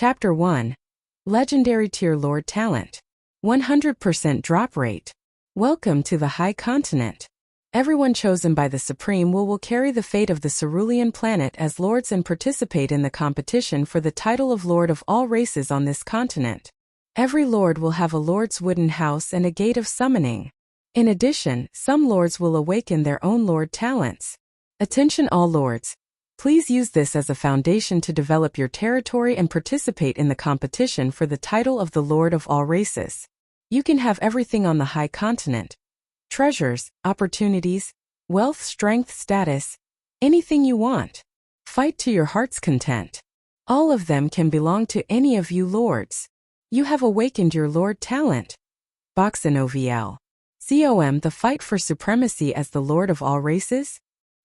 Chapter 1. Legendary Tier Lord Talent. 100% drop rate. Welcome to the High Continent. Everyone chosen by the Supreme will carry the fate of the cerulean planet as lords and participate in the competition for the title of Lord of all races on this continent. Every lord will have a lord's wooden house and a gate of summoning. In addition, some lords will awaken their own lord talents. Attention all lords. Please use this as a foundation to develop your territory and participate in the competition for the title of the Lord of all races. You can have everything on the High Continent. Treasures, opportunities, wealth, strength, status, anything you want. Fight to your heart's content. All of them can belong to any of you lords. You have awakened your lord talent. Boxin OVL. COM the fight for supremacy as the Lord of all races?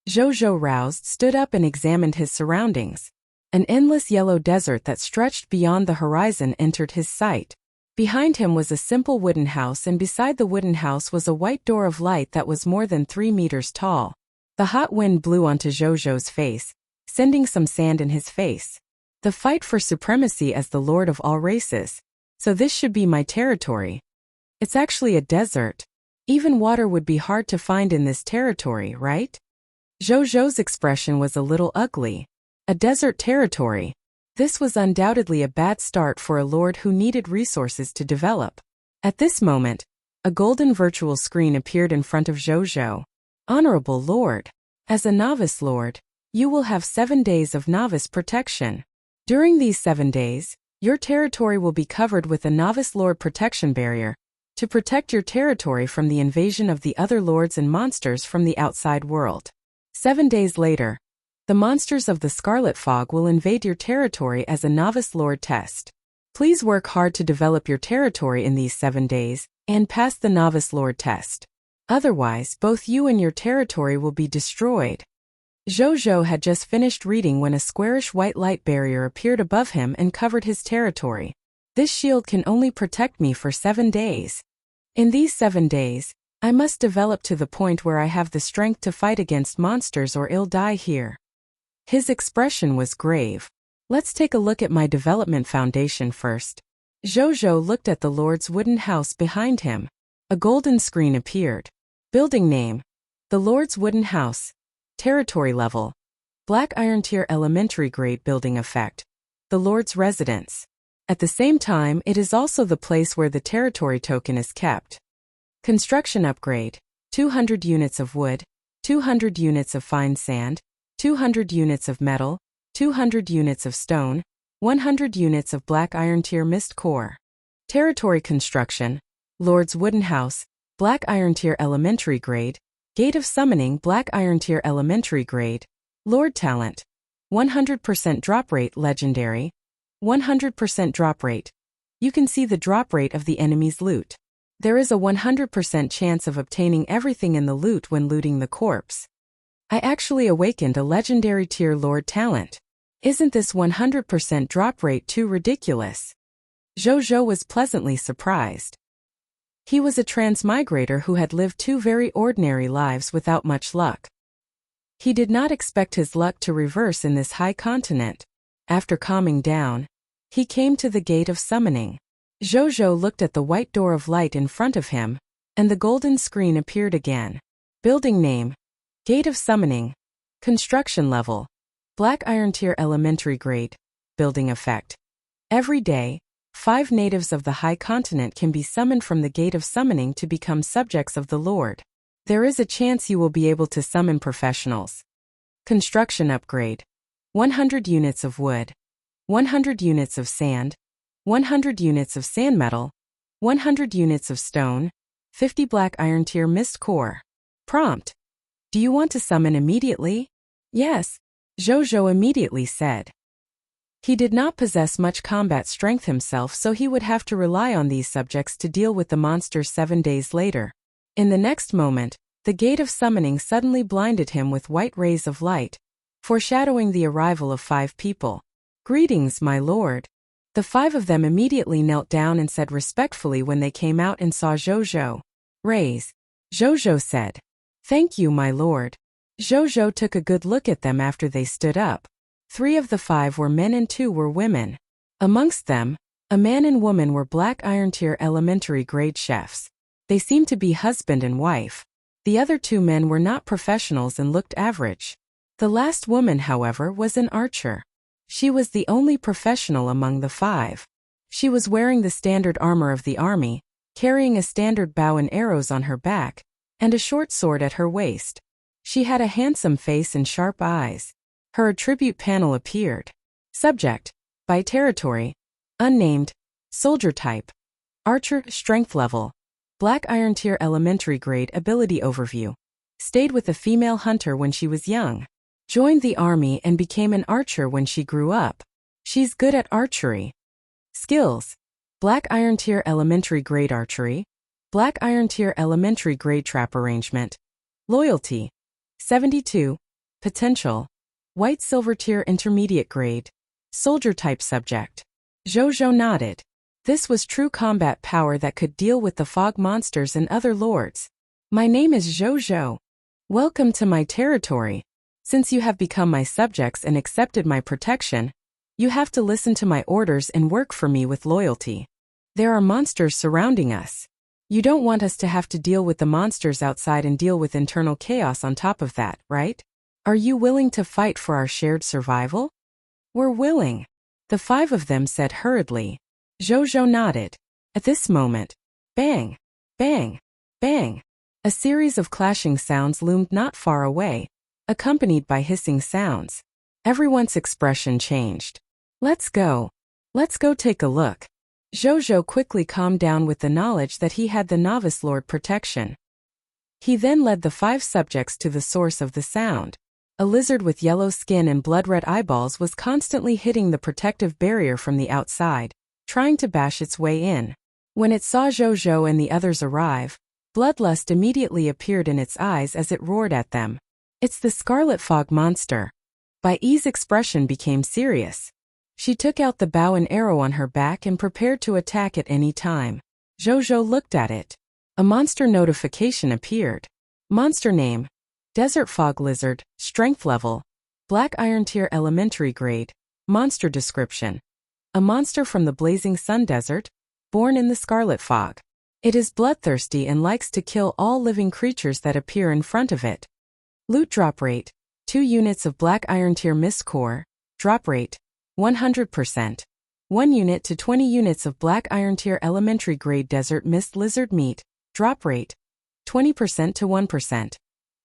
Zhou roused, stood up and examined his surroundings. An endless yellow desert that stretched beyond the horizon entered his sight. Behind him was a simple wooden house, and beside the wooden house was a white door of light that was more than 3 meters tall. The hot wind blew onto Zhou's face, sending some sand in his face. The fight for supremacy as the Lord of all races. So this should be my territory. It's actually a desert. Even water would be hard to find in this territory, right? Zhou's expression was a little ugly. A desert territory. This was undoubtedly a bad start for a lord who needed resources to develop. At this moment, a golden virtual screen appeared in front of Zhou. Honorable Lord. As a novice lord, you will have 7 days of novice protection. During these 7 days, your territory will be covered with a novice lord protection barrier to protect your territory from the invasion of the other lords and monsters from the outside world. 7 days later, the monsters of the Scarlet Fog will invade your territory as a novice lord test. Please work hard to develop your territory in these 7 days and pass the novice lord test. Otherwise, both you and your territory will be destroyed. Zhou had just finished reading when a squarish white light barrier appeared above him and covered his territory. This shield can only protect me for 7 days. In these 7 days, I must develop to the point where I have the strength to fight against monsters or I'll die here. His expression was grave. Let's take a look at my development foundation first. Zhou looked at the Lord's wooden house behind him. A golden screen appeared. Building name. The Lord's wooden house. Territory level. Black Iron Tier Elementary Grade Building Effect. The Lord's residence. At the same time, it is also the place where the territory token is kept. Construction upgrade. 200 units of wood, 200 units of fine sand, 200 units of metal, 200 units of stone, 100 units of black iron tier mist core. Territory construction. Lord's wooden house, black iron tier elementary grade, gate of summoning black iron tier elementary grade, lord talent. 100% drop rate legendary. 100% drop rate. You can see the drop rate of the enemy's loot. There is a 100% chance of obtaining everything in the loot when looting the corpse. I actually awakened a legendary tier lord talent. Isn't this 100% drop rate too ridiculous? Zhou was pleasantly surprised. He was a transmigrator who had lived 2 very ordinary lives without much luck. He did not expect his luck to reverse in this high continent. After calming down, he came to the gate of summoning. Zhou looked at the white door of light in front of him, and the golden screen appeared again. Building name. Gate of summoning. Construction level. Black iron tier elementary grade. Building effect. Every day, 5 natives of the High Continent can be summoned from the gate of summoning to become subjects of the Lord. There is a chance you will be able to summon professionals. Construction upgrade. 100 units of wood, 100 units of sand, 100 units of sand metal, 100 units of stone, 50 black iron tier mist core. Prompt. Do you want to summon immediately? Yes, Zhou immediately said. He did not possess much combat strength himself, so he would have to rely on these subjects to deal with the monsters 7 days later. In the next moment, the gate of summoning suddenly blinded him with white rays of light, foreshadowing the arrival of 5 people. Greetings, my lord. The 5 of them immediately knelt down and said respectfully when they came out and saw Zhou. Raise. Zhou said. Thank you, my lord. Zhou took a good look at them after they stood up. 3 of the 5 were men and 2 were women. Amongst them, a man and woman were Black Iron Tier elementary grade chefs. They seemed to be husband and wife. The other two men were not professionals and looked average. The last woman, however, was an archer. She was the only professional among the five. She was wearing the standard armor of the army, carrying a standard bow and arrows on her back, and a short sword at her waist. She had a handsome face and sharp eyes. Her attribute panel appeared. Subject: by territory, unnamed, soldier type, archer, strength level, Black Iron Tier elementary grade ability overview. Stayed with a female hunter when she was young. Joined the army and became an archer when she grew up. She's good at archery. Skills: Black Iron Tier elementary grade archery, Black Iron Tier elementary grade trap arrangement. Loyalty: 72. Potential: White Silver Tier intermediate grade. Soldier type subject. Zhou nodded. This was true combat power that could deal with the fog monsters and other lords. My name is Zhou. Welcome to my territory. Since you have become my subjects and accepted my protection, you have to listen to my orders and work for me with loyalty. There are monsters surrounding us. You don't want us to have to deal with the monsters outside and deal with internal chaos on top of that, right? Are you willing to fight for our shared survival? We're willing, the five of them said hurriedly. Zhou nodded. At this moment, bang, bang, bang. A series of clashing sounds loomed not far away, accompanied by hissing sounds. Everyone's expression changed. Let's go take a look. Zhou quickly calmed down with the knowledge that he had the novice lord protection. He then led the five subjects to the source of the sound. A lizard with yellow skin and blood-red eyeballs was constantly hitting the protective barrier from the outside, trying to bash its way in. When it saw Zhou and the others arrive, bloodlust immediately appeared in its eyes as it roared at them. It's the Scarlet Fog monster. Bai Yi's expression became serious. She took out the bow and arrow on her back and prepared to attack at any time. Zhou looked at it. A monster notification appeared. Monster name: Desert Fog Lizard, strength level, Black Iron Tier elementary grade. Monster description: a monster from the Blazing Sun Desert, born in the Scarlet Fog. It is bloodthirsty and likes to kill all living creatures that appear in front of it. Loot drop rate: 2 units of Black Iron Tier Mist Core, drop rate 100%. 1 unit to 20 units of Black Iron Tier elementary grade Desert Mist Lizard Meat, drop rate 20% to 1%.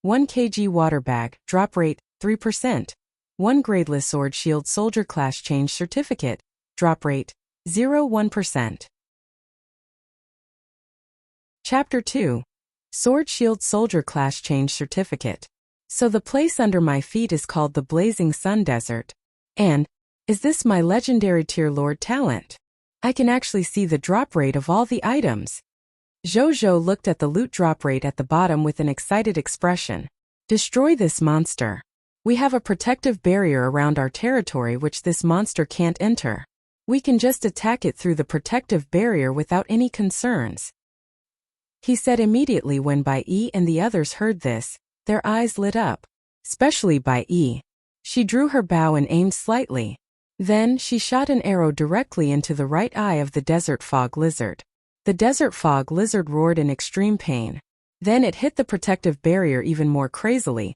1 kg water bag, drop rate 3%. 1 gradeless sword shield soldier class change certificate, drop rate 0.1%. Chapter 2. Sword shield soldier class change certificate. So the place under my feet is called the Blazing Sun Desert. And, is this my legendary tier lord talent? I can actually see the drop rate of all the items. Zhou looked at the loot drop rate at the bottom with an excited expression. Destroy this monster. We have a protective barrier around our territory which this monster can't enter. We can just attack it through the protective barrier without any concerns. He said immediately. When Bai Yi and the others heard this, their eyes lit up. Especially Bai Yi. She drew her bow and aimed slightly. Then she shot an arrow directly into the right eye of the Desert Fog Lizard. The Desert Fog Lizard roared in extreme pain. Then it hit the protective barrier even more crazily,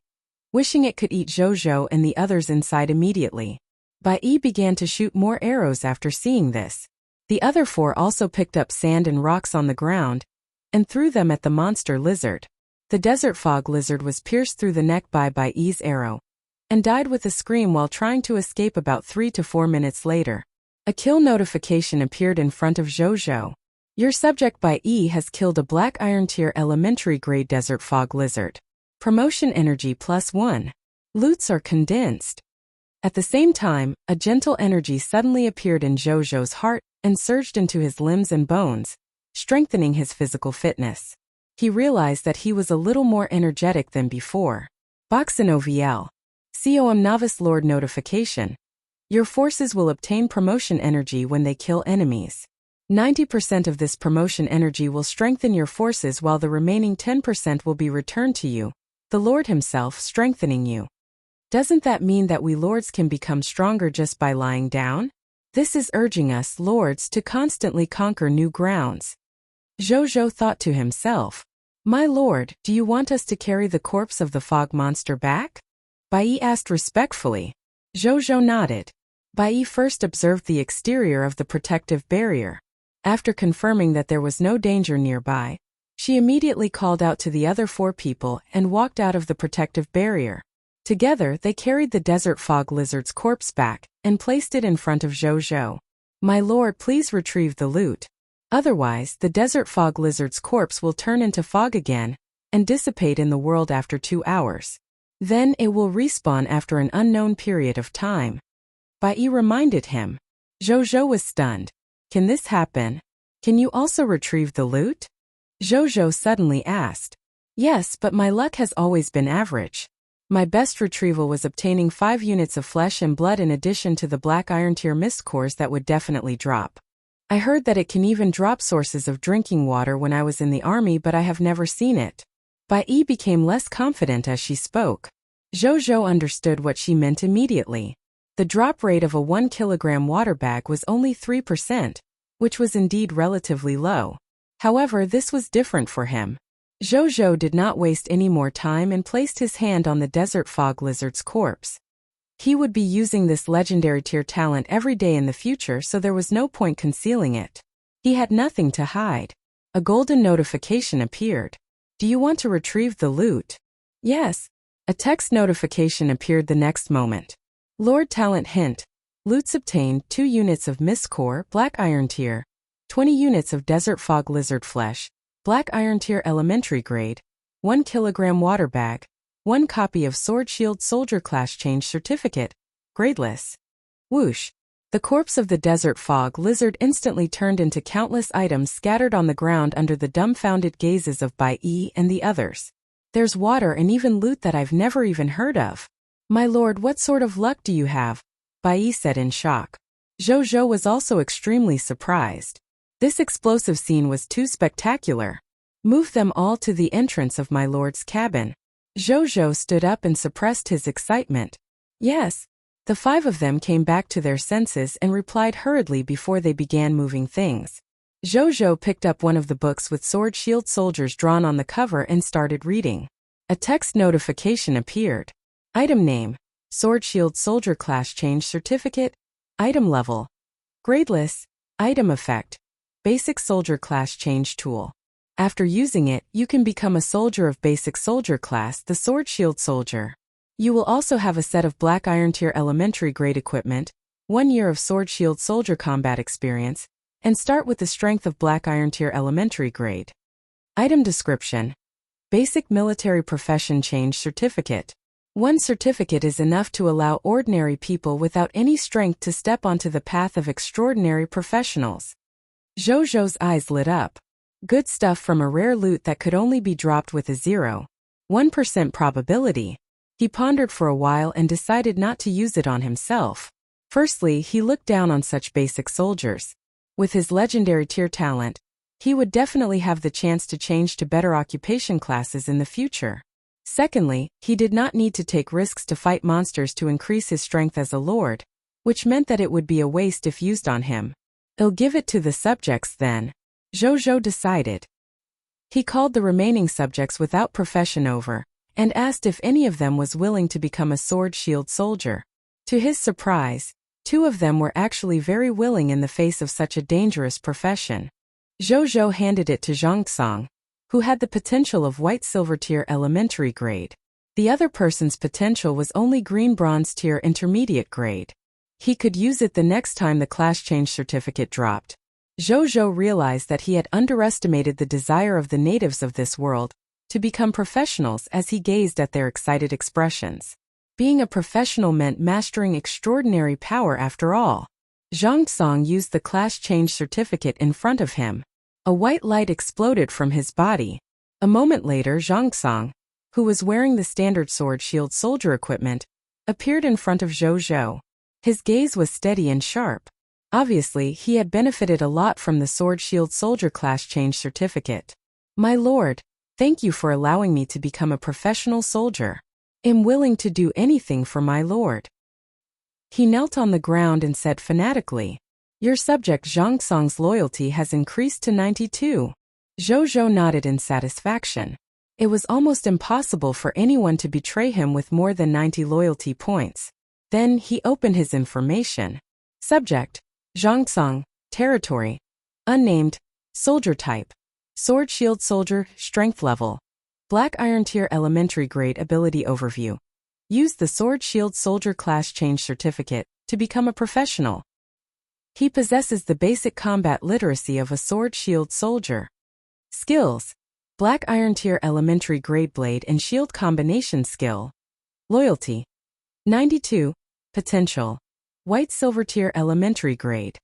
wishing it could eat Zhou and the others inside immediately. Bai Yi began to shoot more arrows after seeing this. The other 4 also picked up sand and rocks on the ground and threw them at the monster lizard. The Desert Fog Lizard was pierced through the neck by Bai Yi's arrow and died with a scream while trying to escape. About 3 to 4 minutes later, a kill notification appeared in front of Zhou. Your subject Bai Yi has killed a Black Iron Tier elementary grade Desert Fog Lizard. Promotion energy +1. Loots are condensed. At the same time, a gentle energy suddenly appeared in Zhou's heart and surged into his limbs and bones, strengthening his physical fitness. He realized that he was a little more energetic than before. Boxin COM Novice Lord notification. Your forces will obtain promotion energy when they kill enemies. 90% of this promotion energy will strengthen your forces while the remaining 10% will be returned to you, the Lord himself strengthening you. Doesn't that mean that we lords can become stronger just by lying down? This is urging us lords to constantly conquer new grounds. Zhou thought to himself, My lord, do you want us to carry the corpse of the fog monster back? Bai asked respectfully. Zhou nodded. Bai first observed the exterior of the protective barrier. After confirming that there was no danger nearby, she immediately called out to the other 4 people and walked out of the protective barrier. Together, they carried the desert fog lizard's corpse back and placed it in front of Zhou. My lord, please retrieve the loot. Otherwise, the desert fog lizard's corpse will turn into fog again and dissipate in the world after 2 hours. Then it will respawn after an unknown period of time. Bai reminded him. Zhou was stunned. Can this happen? Can you also retrieve the loot? Zhou suddenly asked. Yes, but my luck has always been average. My best retrieval was obtaining 5 units of flesh and blood in addition to the black iron tier mist cores that would definitely drop. I heard that it can even drop sources of drinking water when I was in the army, but I have never seen it. Bai became less confident as she spoke. Zhou understood what she meant immediately. The drop rate of a 1 kilogram water bag was only 3%, which was indeed relatively low. However, this was different for him. Zhou did not waste any more time and placed his hand on the desert fog lizard's corpse. He would be using this legendary tier talent every day in the future, so there was no point concealing it. He had nothing to hide. A golden notification appeared. Do you want to retrieve the loot? Yes. A text notification appeared the next moment. Lord Talent hint. Loots obtained 2 units of mist core, black iron tier, 20 units of desert fog lizard flesh, black iron tier elementary grade, 1 kilogram water bag, 1 copy of Sword Shield Soldier Class Change Certificate, gradeless. Whoosh. The corpse of the desert fog lizard instantly turned into countless items scattered on the ground under the dumbfounded gazes of Bai and the others. There's water and even loot that I've never even heard of. My lord, what sort of luck do you have? Bai said in shock. Zhou was also extremely surprised. This explosive scene was too spectacular. Move them all to the entrance of my lord's cabin. Zhou stood up and suppressed his excitement. Yes. The 5 of them came back to their senses and replied hurriedly before they began moving things. Zhou picked up one of the books with sword shield soldiers drawn on the cover and started reading. A text notification appeared. Item name: Sword Shield Soldier Class Change Certificate. Item level: gradeless. Item effect: Basic Soldier Class Change Tool. After using it, you can become a soldier of basic soldier class, the Sword Shield Soldier. You will also have a set of black iron tier elementary grade equipment, 1 year of Sword Shield Soldier combat experience, and start with the strength of black iron tier elementary grade. Item description: Basic Military Profession Change Certificate. 1 certificate is enough to allow ordinary people without any strength to step onto the path of extraordinary professionals. Zhou's eyes lit up. Good stuff from a rare loot that could only be dropped with a 0.1% probability. He pondered for a while and decided not to use it on himself. Firstly, he looked down on such basic soldiers. With his legendary tier talent, he would definitely have the chance to change to better occupation classes in the future. Secondly, he did not need to take risks to fight monsters to increase his strength as a lord, which meant that it would be a waste if used on him. He'll give it to the subjects then, Zhou decided. He called the remaining subjects without profession over, and asked if any of them was willing to become a sword shield soldier. To his surprise, 2 of them were actually very willing in the face of such a dangerous profession. Zhou handed it to Zhongsong, who had the potential of white silver tier elementary grade. The other person's potential was only green bronze tier intermediate grade. He could use it the next time the class change certificate dropped. Zhou realized that he had underestimated the desire of the natives of this world to become professionals as he gazed at their excited expressions. Being a professional meant mastering extraordinary power after all. Zhongsong used the class change certificate in front of him. A white light exploded from his body. A moment later, Zhongsong, who was wearing the standard sword shield soldier equipment, appeared in front of Zhou. His gaze was steady and sharp. Obviously, he had benefited a lot from the sword shield soldier class change certificate. My lord, thank you for allowing me to become a professional soldier. Am willing to do anything for my lord. He knelt on the ground and said fanatically. Your subject Zhang Song's loyalty has increased to 92. Zhou nodded in satisfaction. It was almost impossible for anyone to betray him with more than 90 loyalty points. Then he opened his information. Subject: Zhang Song, territory: unnamed, soldier type: sword shield soldier, strength level: Black Iron Tier elementary grade ability overview. Use the sword shield soldier class change certificate to become a professional. He possesses the basic combat literacy of a sword shield soldier. Skills: Black Iron Tier elementary grade blade and shield combination skill. Loyalty: 92. Potential: White Silver Tier elementary grade.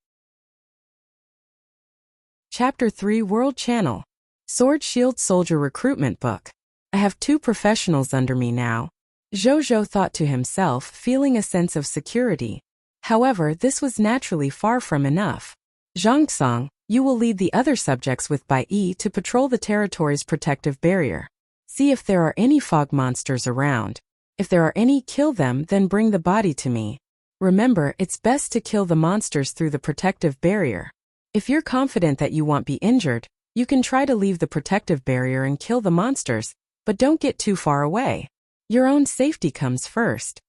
Chapter 3 World Channel. Sword Shield Soldier Recruitment Book. I have 2 professionals under me now. Zhou thought to himself, feeling a sense of security. However, this was naturally far from enough. Zhang Song, you will lead the other subjects with Bai Yi to patrol the territory's protective barrier. See if there are any fog monsters around. If there are any, kill them, then bring the body to me. Remember, it's best to kill the monsters through the protective barrier. If you're confident that you won't be injured, you can try to leave the protective barrier and kill the monsters, but don't get too far away. Your own safety comes first.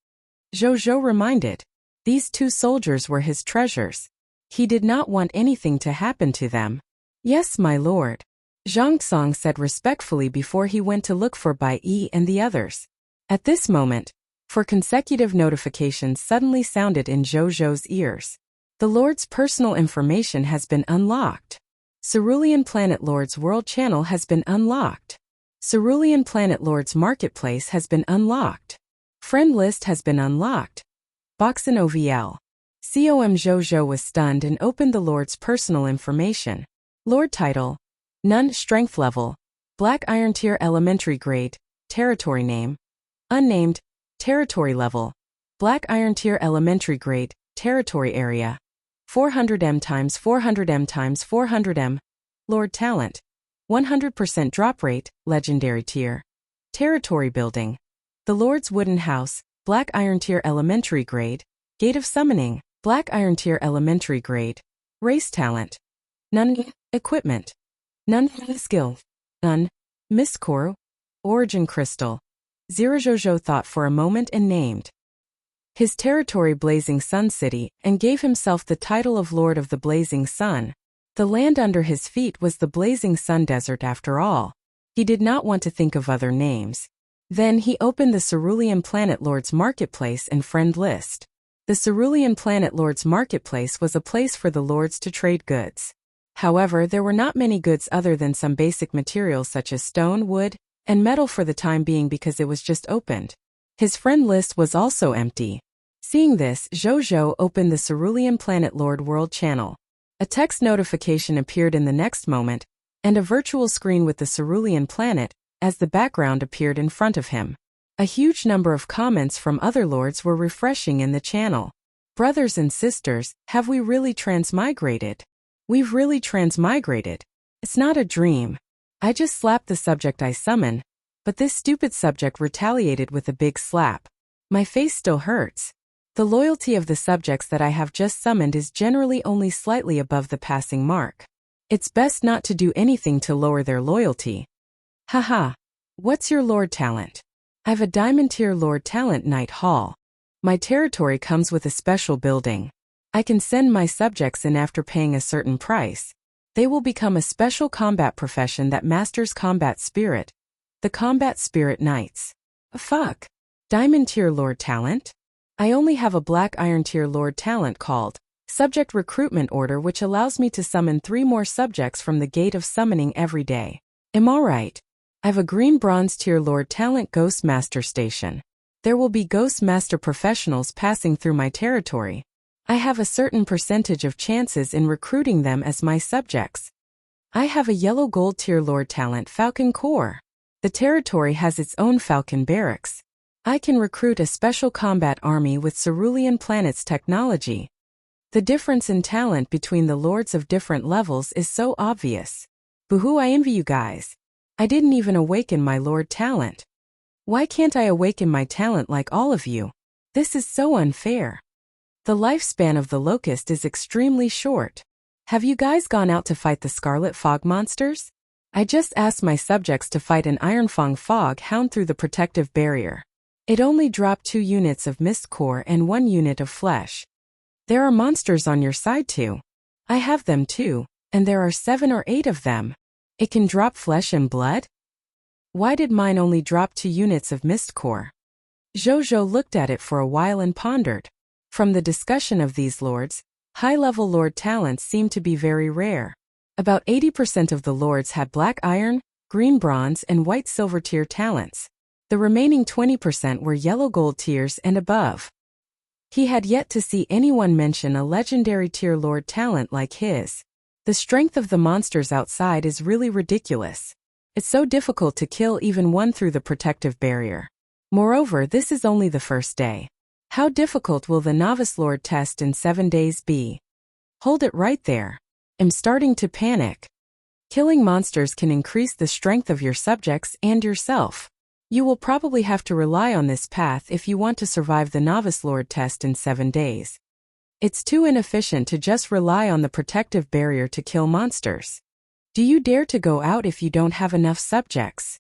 Zhou reminded. These 2 soldiers were his treasures. He did not want anything to happen to them. Yes, my lord. Zhang Song said respectfully before he went to look for Bai Yi and the others. At this moment, 4 consecutive notifications suddenly sounded in Zhou's ears. The Lord's personal information has been unlocked. Cerulean Planet Lord's World Channel has been unlocked. Cerulean Planet Lord's Marketplace has been unlocked. Friend list has been unlocked. Boxin OVL. COM Zhou was stunned and opened the Lord's personal information. Lord title: None. Strength level: Black Iron Tier elementary grade. Territory name: unnamed. Territory level: Black Iron Tier elementary grade. Territory area: 400M x 400M x 400M. Lord talent: 100% drop rate, legendary tier. Territory building: the Lord's Wooden House, Black Iron Tier elementary grade. Gate of Summoning, Black Iron Tier elementary grade. Race talent: none. Equipment: none. Skill: none. Miss Koru. Origin crystal: 0. Zhou thought for a moment and named his territory Blazing Sun City and gave himself the title of Lord of the Blazing Sun. The land under his feet was the Blazing Sun Desert after all. He did not want to think of other names. Then he opened the Cerulean Planet Lord's Marketplace and friend list. The Cerulean Planet Lord's Marketplace was a place for the lords to trade goods. However, there were not many goods other than some basic materials such as stone, wood, and metal for the time being because it was just opened. His friend list was also empty. Seeing this, Zhou opened the Cerulean Planet Lord World Channel. A text notification appeared in the next moment, and a virtual screen with the Cerulean Planet, as the background appeared in front of him. A huge number of comments from other lords were refreshing in the channel. Brothers and sisters, have we really transmigrated? We've really transmigrated. It's not a dream. I just slapped the subject I summon, but this stupid subject retaliated with a big slap. My face still hurts. The loyalty of the subjects that I have just summoned is generally only slightly above the passing mark. It's best not to do anything to lower their loyalty. Haha. What's your lord talent? I've a diamond tier lord talent Night Hall. My territory comes with a special building. I can send my subjects in after paying a certain price. They will become a special combat profession that masters combat spirit. The Combat Spirit Knights. Fuck. Diamond tier lord talent? I only have a Black Iron Tier Lord talent called Subject Recruitment Order, which allows me to summon 3 more subjects from the Gate of Summoning every day. Am I right? I've a Green Bronze Tier Lord talent Ghost Master Station. There will be Ghost Master professionals passing through my territory. I have a certain percentage of chances in recruiting them as my subjects. I have a Yellow Gold Tier Lord talent Falcon Corps. The territory has its own Falcon Barracks. I can recruit a special combat army with Cerulean Planet's technology. The difference in talent between the lords of different levels is so obvious. Boo-hoo, I envy you guys. I didn't even awaken my lord talent. Why can't I awaken my talent like all of you? This is so unfair. The lifespan of the locust is extremely short. Have you guys gone out to fight the scarlet fog monsters? I just asked my subjects to fight an ironfang fog hound through the protective barrier. It only dropped 2 units of mist core and 1 unit of flesh. There are monsters on your side too. I have them too, and there are 7 or 8 of them. It can drop flesh and blood? Why did mine only drop 2 units of mist core? Zhou looked at it for a while and pondered. From the discussion of these lords, high-level lord talents seemed to be very rare. About 80% of the lords had black iron, green bronze and white silver tier talents. The remaining 20% were yellow gold tiers and above. He had yet to see anyone mention a legendary tier lord talent like his. The strength of the monsters outside is really ridiculous. It's so difficult to kill even one through the protective barrier. Moreover, this is only the first day. How difficult will the novice lord test in 7 days be? Hold it right there. I'm starting to panic. Killing monsters can increase the strength of your subjects and yourself. You will probably have to rely on this path if you want to survive the novice lord test in 7 days. It's too inefficient to just rely on the protective barrier to kill monsters. Do you dare to go out if you don't have enough subjects?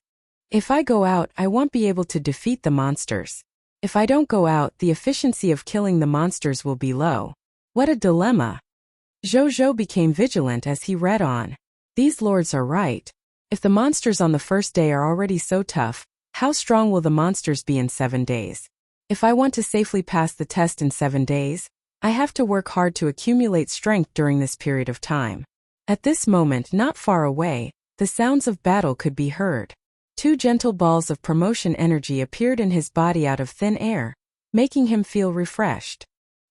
If I go out, I won't be able to defeat the monsters. If I don't go out, the efficiency of killing the monsters will be low. What a dilemma. Zhou became vigilant as he read on. These lords are right. If the monsters on the first day are already so tough, how strong will the monsters be in 7 days? If I want to safely pass the test in 7 days, I have to work hard to accumulate strength during this period of time. At this moment, not far away, the sounds of battle could be heard. 2 gentle balls of promotion energy appeared in his body out of thin air, making him feel refreshed.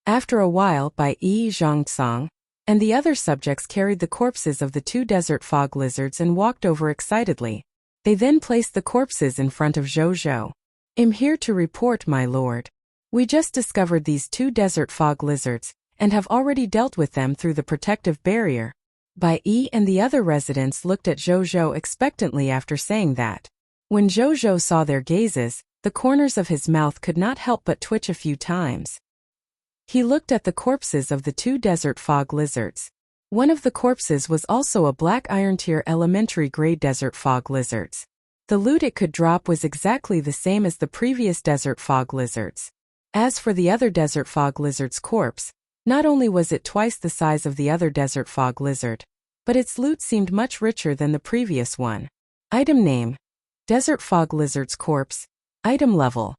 After a while, Bai Yi Zhongcong and the other subjects carried the corpses of the 2 desert fog lizards and walked over excitedly. They then placed the corpses in front of Zhou. I'm here to report, my lord. We just discovered these 2 desert fog lizards, and have already dealt with them through the protective barrier. Bai Yi and the other residents looked at Zhou expectantly after saying that. When Zhou saw their gazes, the corners of his mouth could not help but twitch a few times. He looked at the corpses of the 2 desert fog lizards. One of the corpses was also a black iron tier elementary grade desert fog lizards. The loot it could drop was exactly the same as the previous desert fog lizards. As for the other desert fog lizard's corpse, not only was it twice the size of the other desert fog lizard, but its loot seemed much richer than the previous one. Item name: Desert fog lizard's corpse. Item level: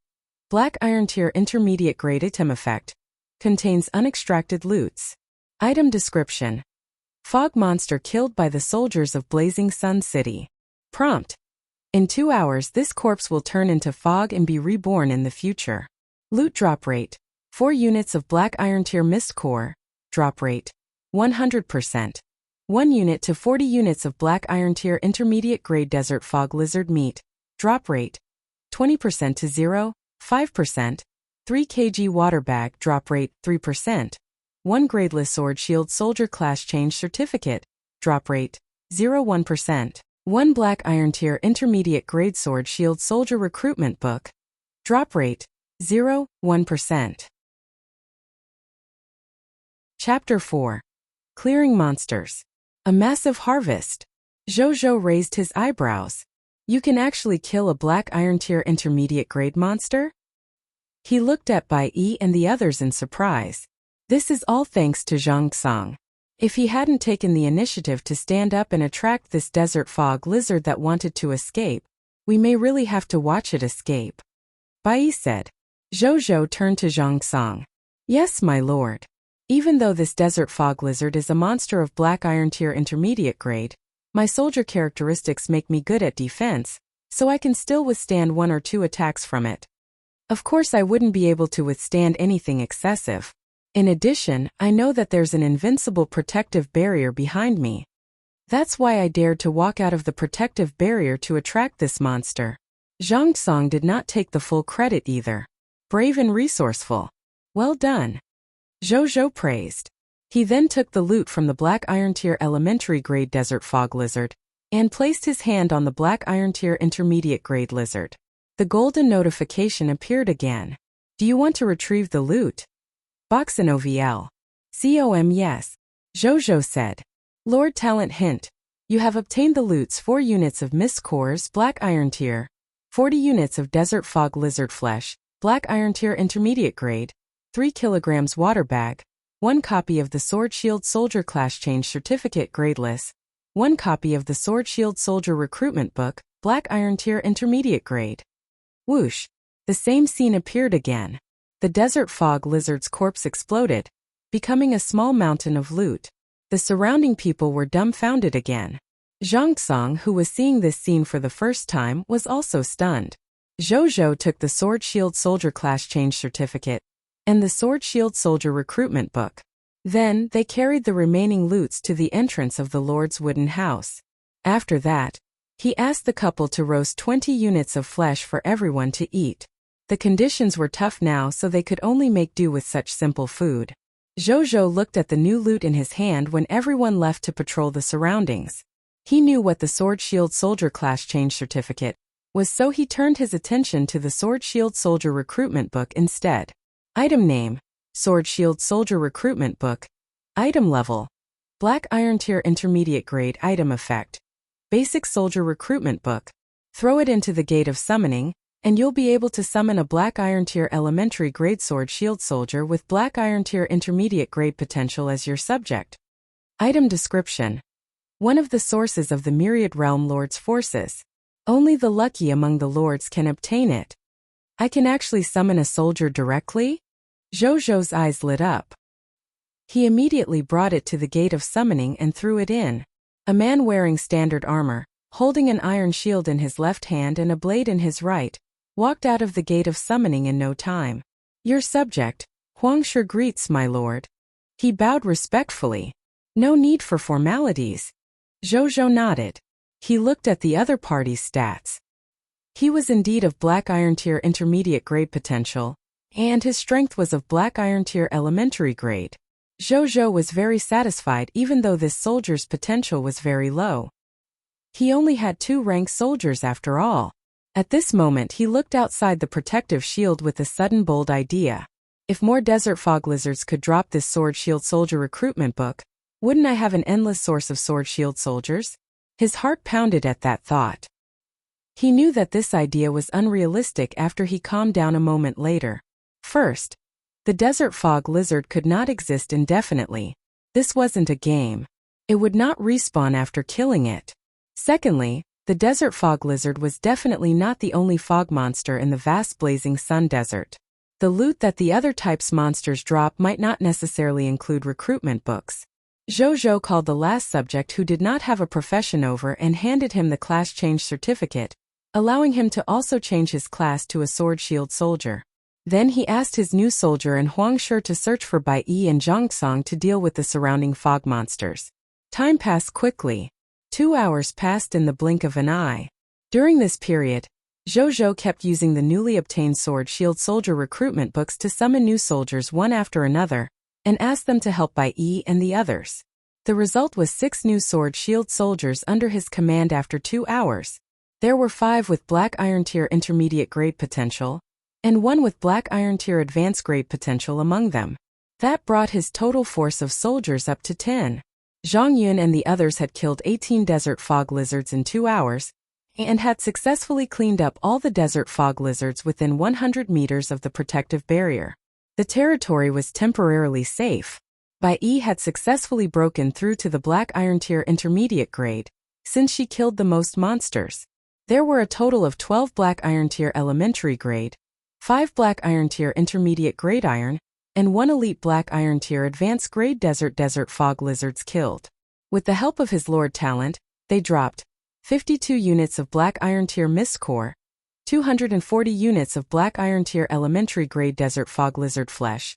Black iron tier intermediate grade. Item effect: Contains unextracted loots. Item description: Fog monster killed by the soldiers of Blazing Sun City. Prompt: In 2 hours this corpse will turn into fog and be reborn in the future. Loot drop rate: 4 units of black iron tier mist core. Drop rate: 100%. 1 unit to 40 units of black iron tier intermediate grade desert fog lizard meat. Drop rate: 20% to 0, 5%. 3 kg water bag. Drop rate: 3%. 1 gradeless sword shield soldier class change certificate. Drop rate: 0.1%. 1 black iron tier intermediate grade sword shield soldier recruitment book. Drop rate: 0.1%. Chapter 4. Clearing monsters. A massive harvest. Zhou raised his eyebrows. You can actually kill a black iron tier intermediate grade monster? He looked at Bai Yi and the others in surprise. This is all thanks to Zhongcong. If he hadn't taken the initiative to stand up and attract this desert fog lizard that wanted to escape, we may really have to watch it escape. Bai Yi said. Zhou turned to Zhongcong. Yes, my lord. Even though this desert fog lizard is a monster of black iron tier intermediate grade, my soldier characteristics make me good at defense, so I can still withstand 1 or 2 attacks from it. Of course I wouldn't be able to withstand anything excessive. In addition, I know that there's an invincible protective barrier behind me. That's why I dared to walk out of the protective barrier to attract this monster. Zhongcong did not take the full credit either. Brave and resourceful. Well done. Zhou praised. He then took the loot from the black iron tier elementary grade desert fog lizard, and placed his hand on the black iron tier intermediate grade lizard. The golden notification appeared again. Do you want to retrieve the loot? Boxenovl. Yes. Zhou said. Lord Talent hint. You have obtained the loots 4 units of Mist Cores Black Iron Tier, 40 units of Desert Fog Lizard Flesh, Black Iron Tier Intermediate Grade, 3 kilograms Water Bag, 1 copy of the Sword Shield Soldier Class Change Certificate Gradeless, 1 copy of the Sword Shield Soldier Recruitment Book, Black Iron Tier Intermediate Grade. Whoosh! The same scene appeared again. The Desert Fog Lizard's corpse exploded, becoming a small mountain of loot. The surrounding people were dumbfounded again. Zhang, who was seeing this scene for the first time, was also stunned. Zhou took the Sword Shield Soldier Class Change Certificate and the Sword Shield Soldier Recruitment Book. Then, they carried the remaining loots to the entrance of the Lord's wooden house. After that, he asked the couple to roast 20 units of flesh for everyone to eat. The conditions were tough now, so they could only make do with such simple food. Zhou looked at the new loot in his hand when everyone left to patrol the surroundings. He knew what the Sword Shield Soldier Class Change Certificate was, so he turned his attention to the Sword Shield Soldier Recruitment Book instead. Item name: Sword Shield Soldier Recruitment Book. Item level: Black Iron Tier Intermediate Grade. Item effect: Basic Soldier Recruitment Book. Throw it into the Gate of Summoning, and you'll be able to summon a Black Iron Tier Elementary Grade Sword Shield Soldier with Black Iron Tier Intermediate Grade potential as your subject. Item description: One of the sources of the Myriad Realm Lord's forces. Only the lucky among the lords can obtain it. I can actually summon a soldier directly? Zhou's eyes lit up. He immediately brought it to the Gate of Summoning and threw it in. A man wearing standard armor, holding an iron shield in his left hand and a blade in his right, walked out of the Gate of Summoning in no time. Your subject, Huangshi, greets, my lord. He bowed respectfully. No need for formalities. Zhou nodded. He looked at the other party's stats. He was indeed of Black Iron Tier Intermediate Grade potential, and his strength was of Black Iron Tier Elementary Grade. Zhou was very satisfied even though this soldier's potential was very low. He only had 2 rank soldiers after all. At this moment he looked outside the protective shield with a sudden bold idea. If more Desert Fog Lizards could drop this Sword Shield Soldier Recruitment Book, wouldn't I have an endless source of Sword Shield soldiers? His heart pounded at that thought. He knew that this idea was unrealistic after he calmed down a moment later. First, the Desert Fog Lizard could not exist indefinitely. This wasn't a game. It would not respawn after killing it. Secondly, the Desert Fog Lizard was definitely not the only fog monster in the vast blazing sun desert. The loot that the other types monsters drop might not necessarily include recruitment books. Zhou called the last subject who did not have a profession over and handed him the class change certificate, allowing him to also change his class to a Sword Shield Soldier. Then he asked his new soldier and Huangshi to search for Bai Yi and Zhang to deal with the surrounding fog monsters. Time passed quickly. 2 hours passed in the blink of an eye. During this period, Zhou kept using the newly obtained Sword Shield Soldier recruitment books to summon new soldiers one after another, and asked them to help Bai Yi and the others. The result was 6 new Sword Shield soldiers under his command after 2 hours. There were 5 with Black Iron Tier Intermediate Grade potential, and 1 with Black Iron Tier Advanced Grade potential among them. That brought his total force of soldiers up to 10. Zhang Yun and the others had killed 18 Desert Fog Lizards in 2 hours, and had successfully cleaned up all the Desert Fog Lizards within 100 meters of the protective barrier. The territory was temporarily safe. Bai Yi had successfully broken through to the Black Iron Tier Intermediate Grade, since she killed the most monsters. There were a total of 12 Black Iron Tier Elementary Grade, 5 Black Iron Tier Intermediate Grade Iron, and 1 Elite Black Iron Tier Advanced Grade Desert Fog Lizards killed. With the help of his Lord Talent, they dropped 52 units of Black Iron Tier Mist Core, 240 units of Black Iron Tier Elementary Grade Desert Fog Lizard Flesh,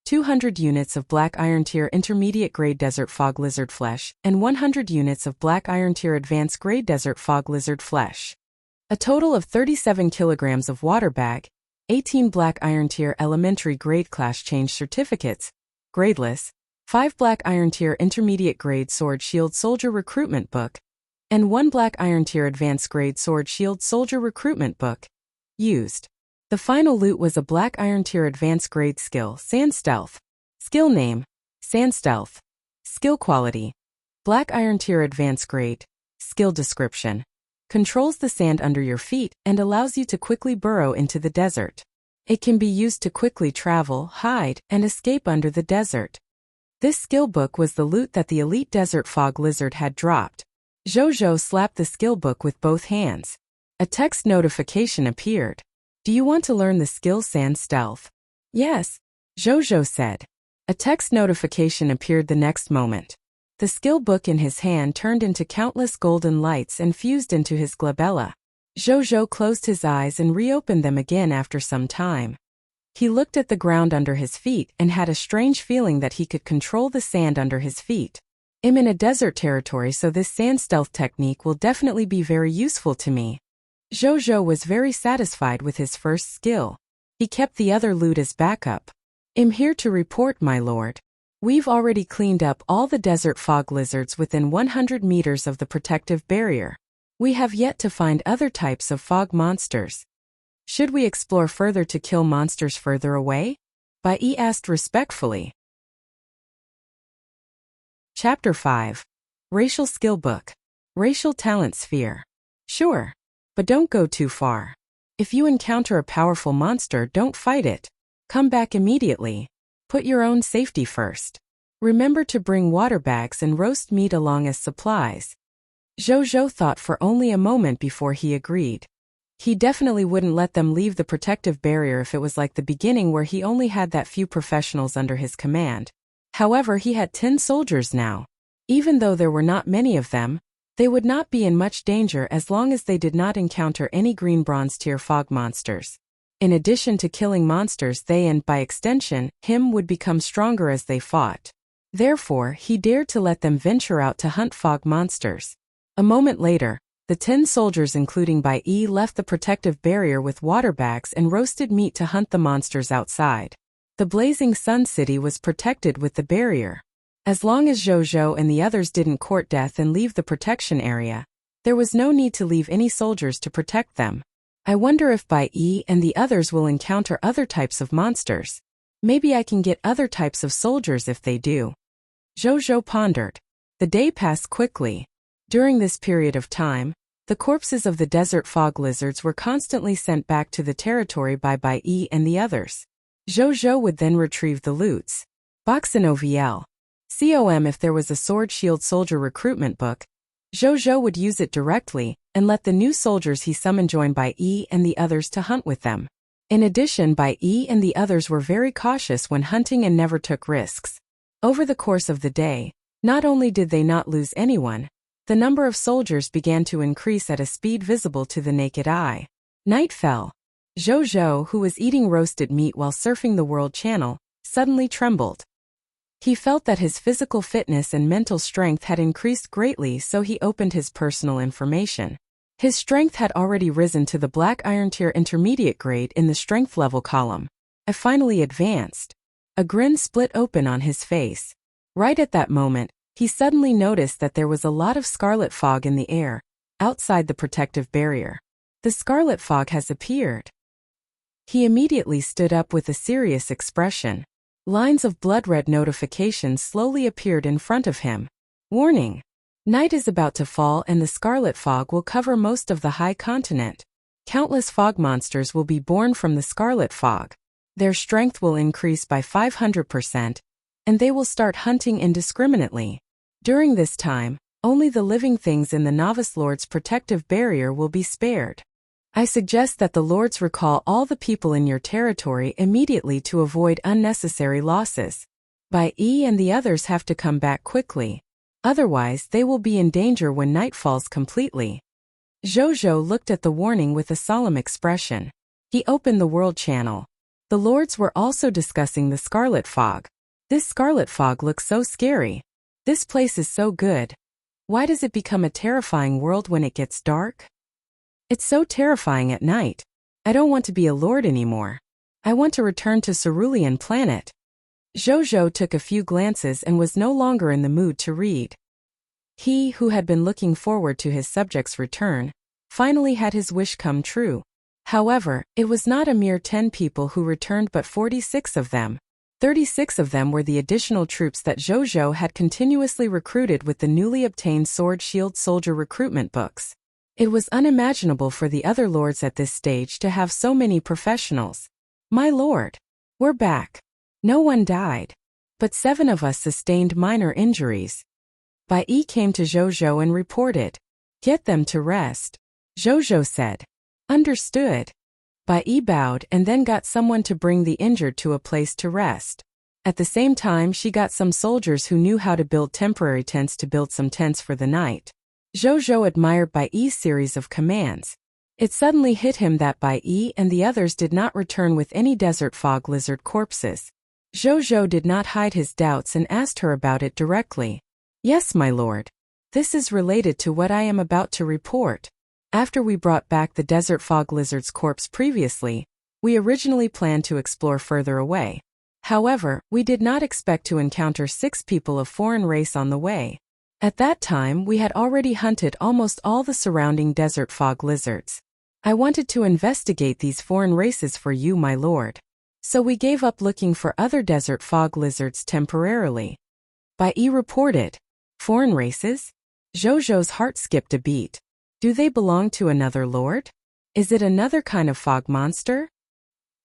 200 units of Black Iron Tier Intermediate Grade Desert Fog Lizard Flesh, and 100 units of Black Iron Tier Advanced Grade Desert Fog Lizard Flesh. A total of 37 kilograms of water bag, 18 Black Iron Tier Elementary Grade Class Change Certificates, gradeless, 5 Black Iron Tier Intermediate Grade Sword Shield Soldier Recruitment Book, and 1 Black Iron Tier Advanced Grade Sword Shield Soldier Recruitment Book. Used. The final loot was a Black Iron Tier Advanced Grade Skill, Sand Stealth. Skill name: Sand Stealth. Skill quality: Black Iron Tier Advanced Grade. Skill description: controls the sand under your feet and allows you to quickly burrow into the desert. It can be used to quickly travel, hide, and escape under the desert. This skill book was the loot that the elite desert fog lizard had dropped. Jojo slapped the skill book with both hands. A text notification appeared. Do you want to learn the skill Sand Stealth? Yes, Jojo said. A text notification appeared the next moment. The skill book in his hand turned into countless golden lights and fused into his glabella. Jojo closed his eyes and reopened them again after some time. He looked at the ground under his feet and had a strange feeling that he could control the sand under his feet. I'm in a desert territory, so this sand stealth technique will definitely be very useful to me. Jojo was very satisfied with his first skill. He kept the other loot as backup. I'm here to report, my lord. We've already cleaned up all the desert fog lizards within 100 meters of the protective barrier. We have yet to find other types of fog monsters. Should we explore further to kill monsters further away? Bai Yi asked respectfully. Chapter 5. Racial Skill Book. Racial Talent Sphere. Sure. But don't go too far. If you encounter a powerful monster, don't fight it. Come back immediately. Put your own safety first. Remember to bring water bags and roast meat along as supplies. Jojo thought for only a moment before he agreed. He definitely wouldn't let them leave the protective barrier if it was like the beginning where he only had that few professionals under his command. However, he had 10 soldiers now. Even though there were not many of them, they would not be in much danger as long as they did not encounter any green bronze tier fog monsters. In addition to killing monsters, they and, by extension, him would become stronger as they fought. Therefore, he dared to let them venture out to hunt fog monsters. A moment later, the 10 soldiers including Bai Yi left the protective barrier with water bags and roasted meat to hunt the monsters outside. The blazing sun city was protected with the barrier. As long as Jojo and the others didn't court death and leave the protection area, there was no need to leave any soldiers to protect them. I wonder if Bai Yi and the others will encounter other types of monsters. Maybe I can get other types of soldiers if they do. Jojo pondered. The day passed quickly. During this period of time, the corpses of the desert fog lizards were constantly sent back to the territory by Bai Yi and the others. Jojo would then retrieve the loots. Box in OVL. COM if there was a sword shield soldier recruitment book, Jojo would use it directly and let the new soldiers he summoned join Bai Yi and the others to hunt with them. In addition, Bai Yi and the others were very cautious when hunting and never took risks. Over the course of the day, not only did they not lose anyone, the number of soldiers began to increase at a speed visible to the naked eye. Night fell. Jojo, who was eating roasted meat while surfing the World Channel, suddenly trembled. He felt that his physical fitness and mental strength had increased greatly, so he opened his personal information. His strength had already risen to the Black Iron Tier Intermediate grade in the strength level column. I finally advanced. A grin split open on his face. Right at that moment, he suddenly noticed that there was a lot of scarlet fog in the air, outside the protective barrier. The scarlet fog has appeared. He immediately stood up with a serious expression. Lines of blood-red notifications slowly appeared in front of him. Warning! Night is about to fall and the scarlet fog will cover most of the high continent. Countless fog monsters will be born from the scarlet fog. Their strength will increase by 500%, and they will start hunting indiscriminately. During this time, only the living things in the Novice Lord's protective barrier will be spared. I suggest that the Lords recall all the people in your territory immediately to avoid unnecessary losses. Bai Yi and the others have to come back quickly. Otherwise, they will be in danger when night falls completely. Jojo looked at the warning with a solemn expression. He opened the World Channel. The Lords were also discussing the Scarlet Fog. This Scarlet Fog looks so scary. This place is so good. Why does it become a terrifying world when it gets dark? It's so terrifying at night. I don't want to be a lord anymore. I want to return to Cerulean Planet. Jojo took a few glances and was no longer in the mood to read. He, who had been looking forward to his subject's return, finally had his wish come true. However, it was not a mere 10 people who returned but 46 of them. 36 of them were the additional troops that Zhou had continuously recruited with the newly obtained Sword Shield Soldier recruitment books. It was unimaginable for the other lords at this stage to have so many professionals. My lord, we're back. No one died. But 7 of us sustained minor injuries. Bai Yi came to Zhou and reported. Get them to rest. Zhou said. Understood. Bai Yi bowed and then got someone to bring the injured to a place to rest. At the same time, she got some soldiers who knew how to build temporary tents to build some tents for the night. Zhou admired Bai Yi's series of commands. It suddenly hit him that Bai Yi and the others did not return with any desert fog lizard corpses. Zhou did not hide his doubts and asked her about it directly. Yes, my lord. This is related to what I am about to report. After we brought back the desert fog lizard's corpse previously, we originally planned to explore further away. However, we did not expect to encounter 6 people of foreign race on the way. At that time, we had already hunted almost all the surrounding desert fog lizards. I wanted to investigate these foreign races for you, my lord. So we gave up looking for other desert fog lizards temporarily. Bai Yi reported. Foreign races? Zhou's heart skipped a beat. Do they belong to another lord? Is it another kind of fog monster?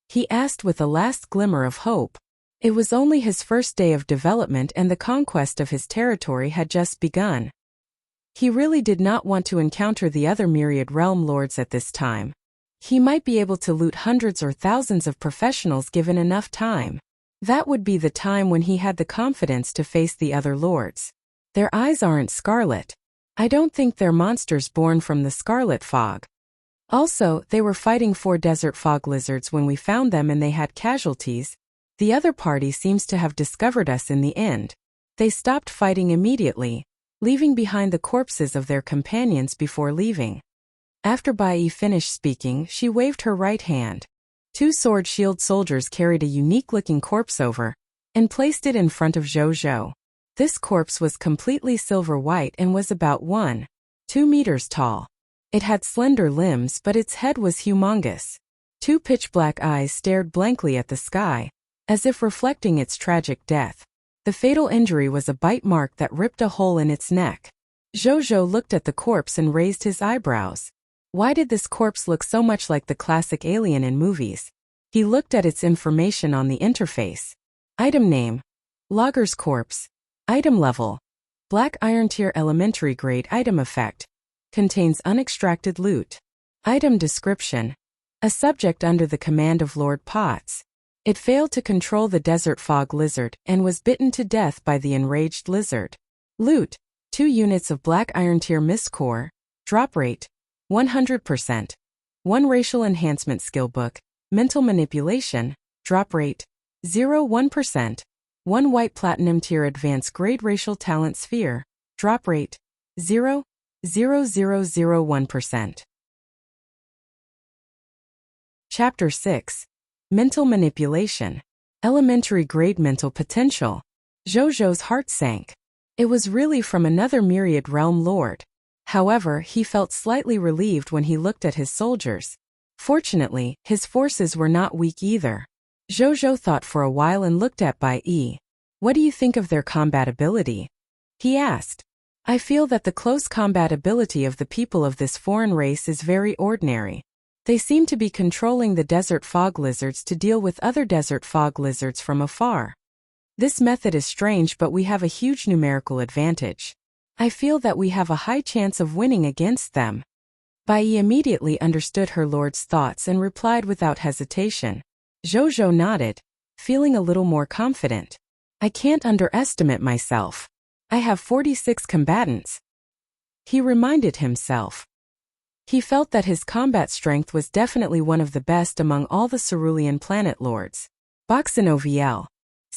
He asked with a last glimmer of hope. It was only his first day of development and the conquest of his territory had just begun. He really did not want to encounter the other myriad realm lords at this time. He might be able to loot hundreds or thousands of professionals given enough time. That would be the time when he had the confidence to face the other lords. Their eyes aren't scarlet. I don't think they're monsters born from the scarlet fog. Also, they were fighting 4 desert fog lizards when we found them and they had casualties. The other party seems to have discovered us in the end. They stopped fighting immediately, leaving behind the corpses of their companions before leaving. After Bai Yi finished speaking, she waved her right hand. 2 sword shield soldiers carried a unique-looking corpse over and placed it in front of Zhou. This corpse was completely silver white and was about 1.2 meters tall. It had slender limbs, but its head was humongous. 2 pitch-black eyes stared blankly at the sky, as if reflecting its tragic death. The fatal injury was a bite mark that ripped a hole in its neck. Zhou looked at the corpse and raised his eyebrows. Why did this corpse look so much like the classic alien in movies? He looked at its information on the interface. Item name. Logger's corpse. Item level. Black Iron Tier Elementary Grade Item Effect. Contains unextracted loot. Item description. A subject under the command of Lord Potts. It failed to control the desert fog lizard and was bitten to death by the enraged lizard. Loot. 2 units of Black Iron Tier Mist Core. Drop rate. 100%. 1 racial enhancement skill book, mental manipulation, drop rate, 0.1%. 1 white platinum tier advanced grade racial talent sphere, drop rate, 0.0001%. Chapter 6. Mental Manipulation. Elementary grade mental potential. Zhou's heart sank. It was really from another myriad realm lord. However, he felt slightly relieved when he looked at his soldiers. Fortunately, his forces were not weak either. Zhou thought for a while and looked at Bai Yi. What do you think of their combat ability? He asked. I feel that the close combat ability of the people of this foreign race is very ordinary. They seem to be controlling the desert fog lizards to deal with other desert fog lizards from afar. This method is strange, but we have a huge numerical advantage. I feel that we have a high chance of winning against them. Bai Yi immediately understood her lord's thoughts and replied without hesitation. Zhou nodded, feeling a little more confident. I can't underestimate myself. I have 46 combatants. He reminded himself. He felt that his combat strength was definitely one of the best among all the cerulean planet lords. Boxinoviel.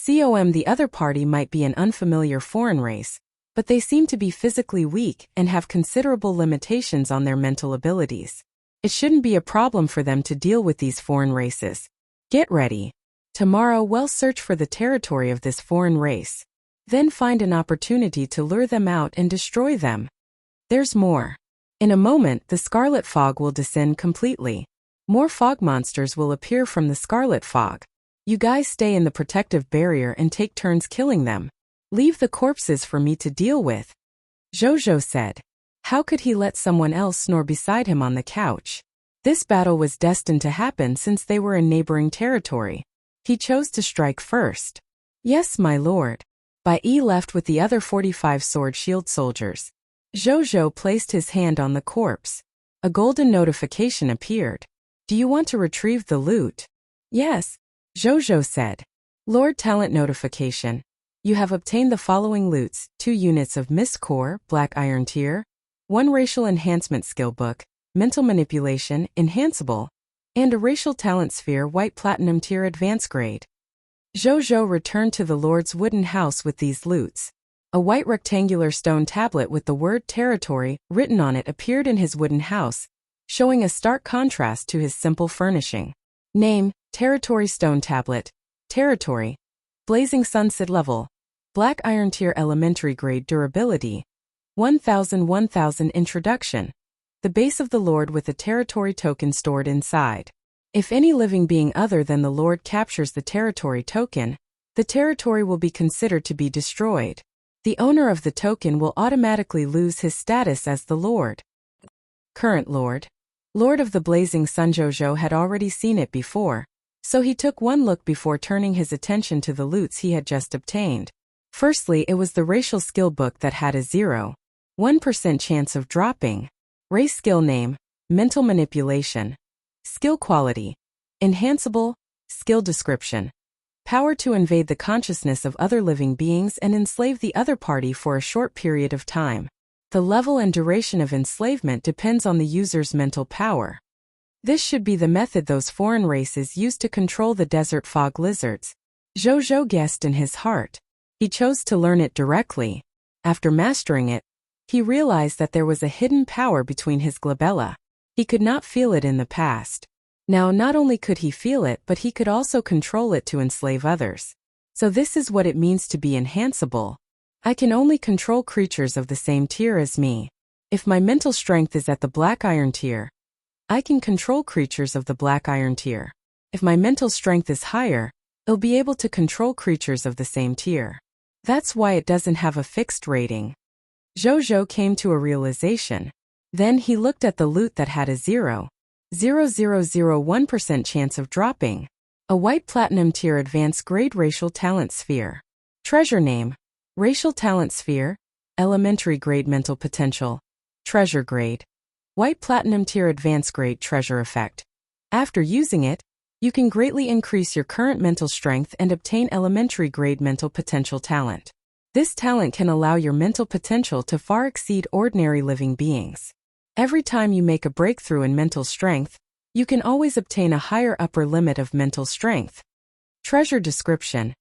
The other party might be an unfamiliar foreign race, but they seem to be physically weak and have considerable limitations on their mental abilities. It shouldn't be a problem for them to deal with these foreign races. Get ready. Tomorrow we'll search for the territory of this foreign race. Then find an opportunity to lure them out and destroy them. There's more. In a moment, the scarlet fog will descend completely. More fog monsters will appear from the scarlet fog. You guys stay in the protective barrier and take turns killing them. Leave the corpses for me to deal with, Zhou said. How could he let someone else snore beside him on the couch? This battle was destined to happen since they were in neighboring territory. He chose to strike first. Yes, my lord. Bai Yi left with the other 45 sword shield soldiers. Zhou placed his hand on the corpse. A golden notification appeared. Do you want to retrieve the loot? Yes, Zhou said. Lord Talent notification. You have obtained the following loots: 2 units of Mist Core, Black Iron Tier, 1 Racial Enhancement Skill Book, Mental Manipulation, Enhanceable, and a Racial Talent Sphere White Platinum Tier Advanced Grade. Zhou returned to the Lord's wooden house with these loots. A white rectangular stone tablet with the word Territory written on it appeared in his wooden house, showing a stark contrast to his simple furnishing. Name: Territory Stone Tablet. Territory. Blazing Sunset Level. Black Iron Tier Elementary Grade Durability. 1000 Introduction. The base of the Lord with a territory token stored inside. If any living being other than the Lord captures the territory token, the territory will be considered to be destroyed. The owner of the token will automatically lose his status as the Lord. Current Lord. Lord of the Blazing Sun. Zhou had already seen it before, so he took one look before turning his attention to the loots he had just obtained. Firstly, it was the racial skill book that had a 0.1% chance of dropping. Race skill name: Mental Manipulation. Skill quality: Enhanceable. Skill description: Power to invade the consciousness of other living beings and enslave the other party for a short period of time. The level and duration of enslavement depends on the user's mental power. This should be the method those foreign races used to control the desert fog lizards. Zhou guessed in his heart. He chose to learn it directly. After mastering it, he realized that there was a hidden power between his glabella. He could not feel it in the past. Now not only could he feel it, but he could also control it to enslave others. So this is what it means to be enhanceable. I can only control creatures of the same tier as me. If my mental strength is at the Black Iron Tier, I can control creatures of the Black Iron Tier. If my mental strength is higher, I'll be able to control creatures of the same tier. That's why it doesn't have a fixed rating. Zhou came to a realization. Then he looked at the loot that had a 0.0001% chance of dropping. A white platinum tier advanced grade racial talent sphere. Treasure name: Racial Talent Sphere. Elementary grade mental potential. Treasure grade: White platinum tier advanced grade treasure effect. After using it, you can greatly increase your current mental strength and obtain elementary grade mental potential talent. This talent can allow your mental potential to far exceed ordinary living beings. Every time you make a breakthrough in mental strength, you can always obtain a higher upper limit of mental strength. Treasure description: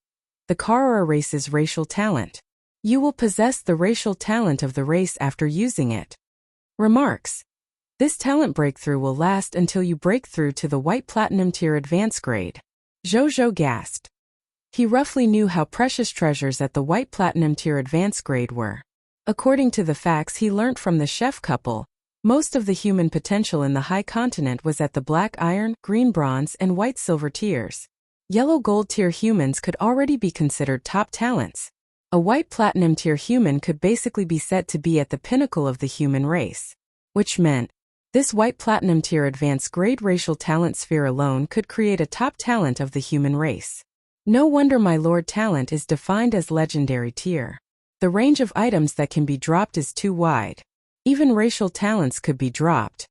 The Karora race's racial talent. You will possess the racial talent of the race after using it. Remarks: This talent breakthrough will last until you break through to the White Platinum Tier Advanced Grade. Zhou gasped. He roughly knew how precious treasures at the White Platinum Tier Advanced Grade were. According to the facts he learnt from the chef couple, most of the human potential in the High Continent was at the Black Iron, Green Bronze, and White Silver tiers. Yellow Gold tier humans could already be considered top talents. A White Platinum tier human could basically be said to be at the pinnacle of the human race. Which meant, this White Platinum tier Advanced Grade racial talent sphere alone could create a top talent of the human race. No wonder my Lord Talent is defined as legendary tier. The range of items that can be dropped is too wide. Even racial talents could be dropped.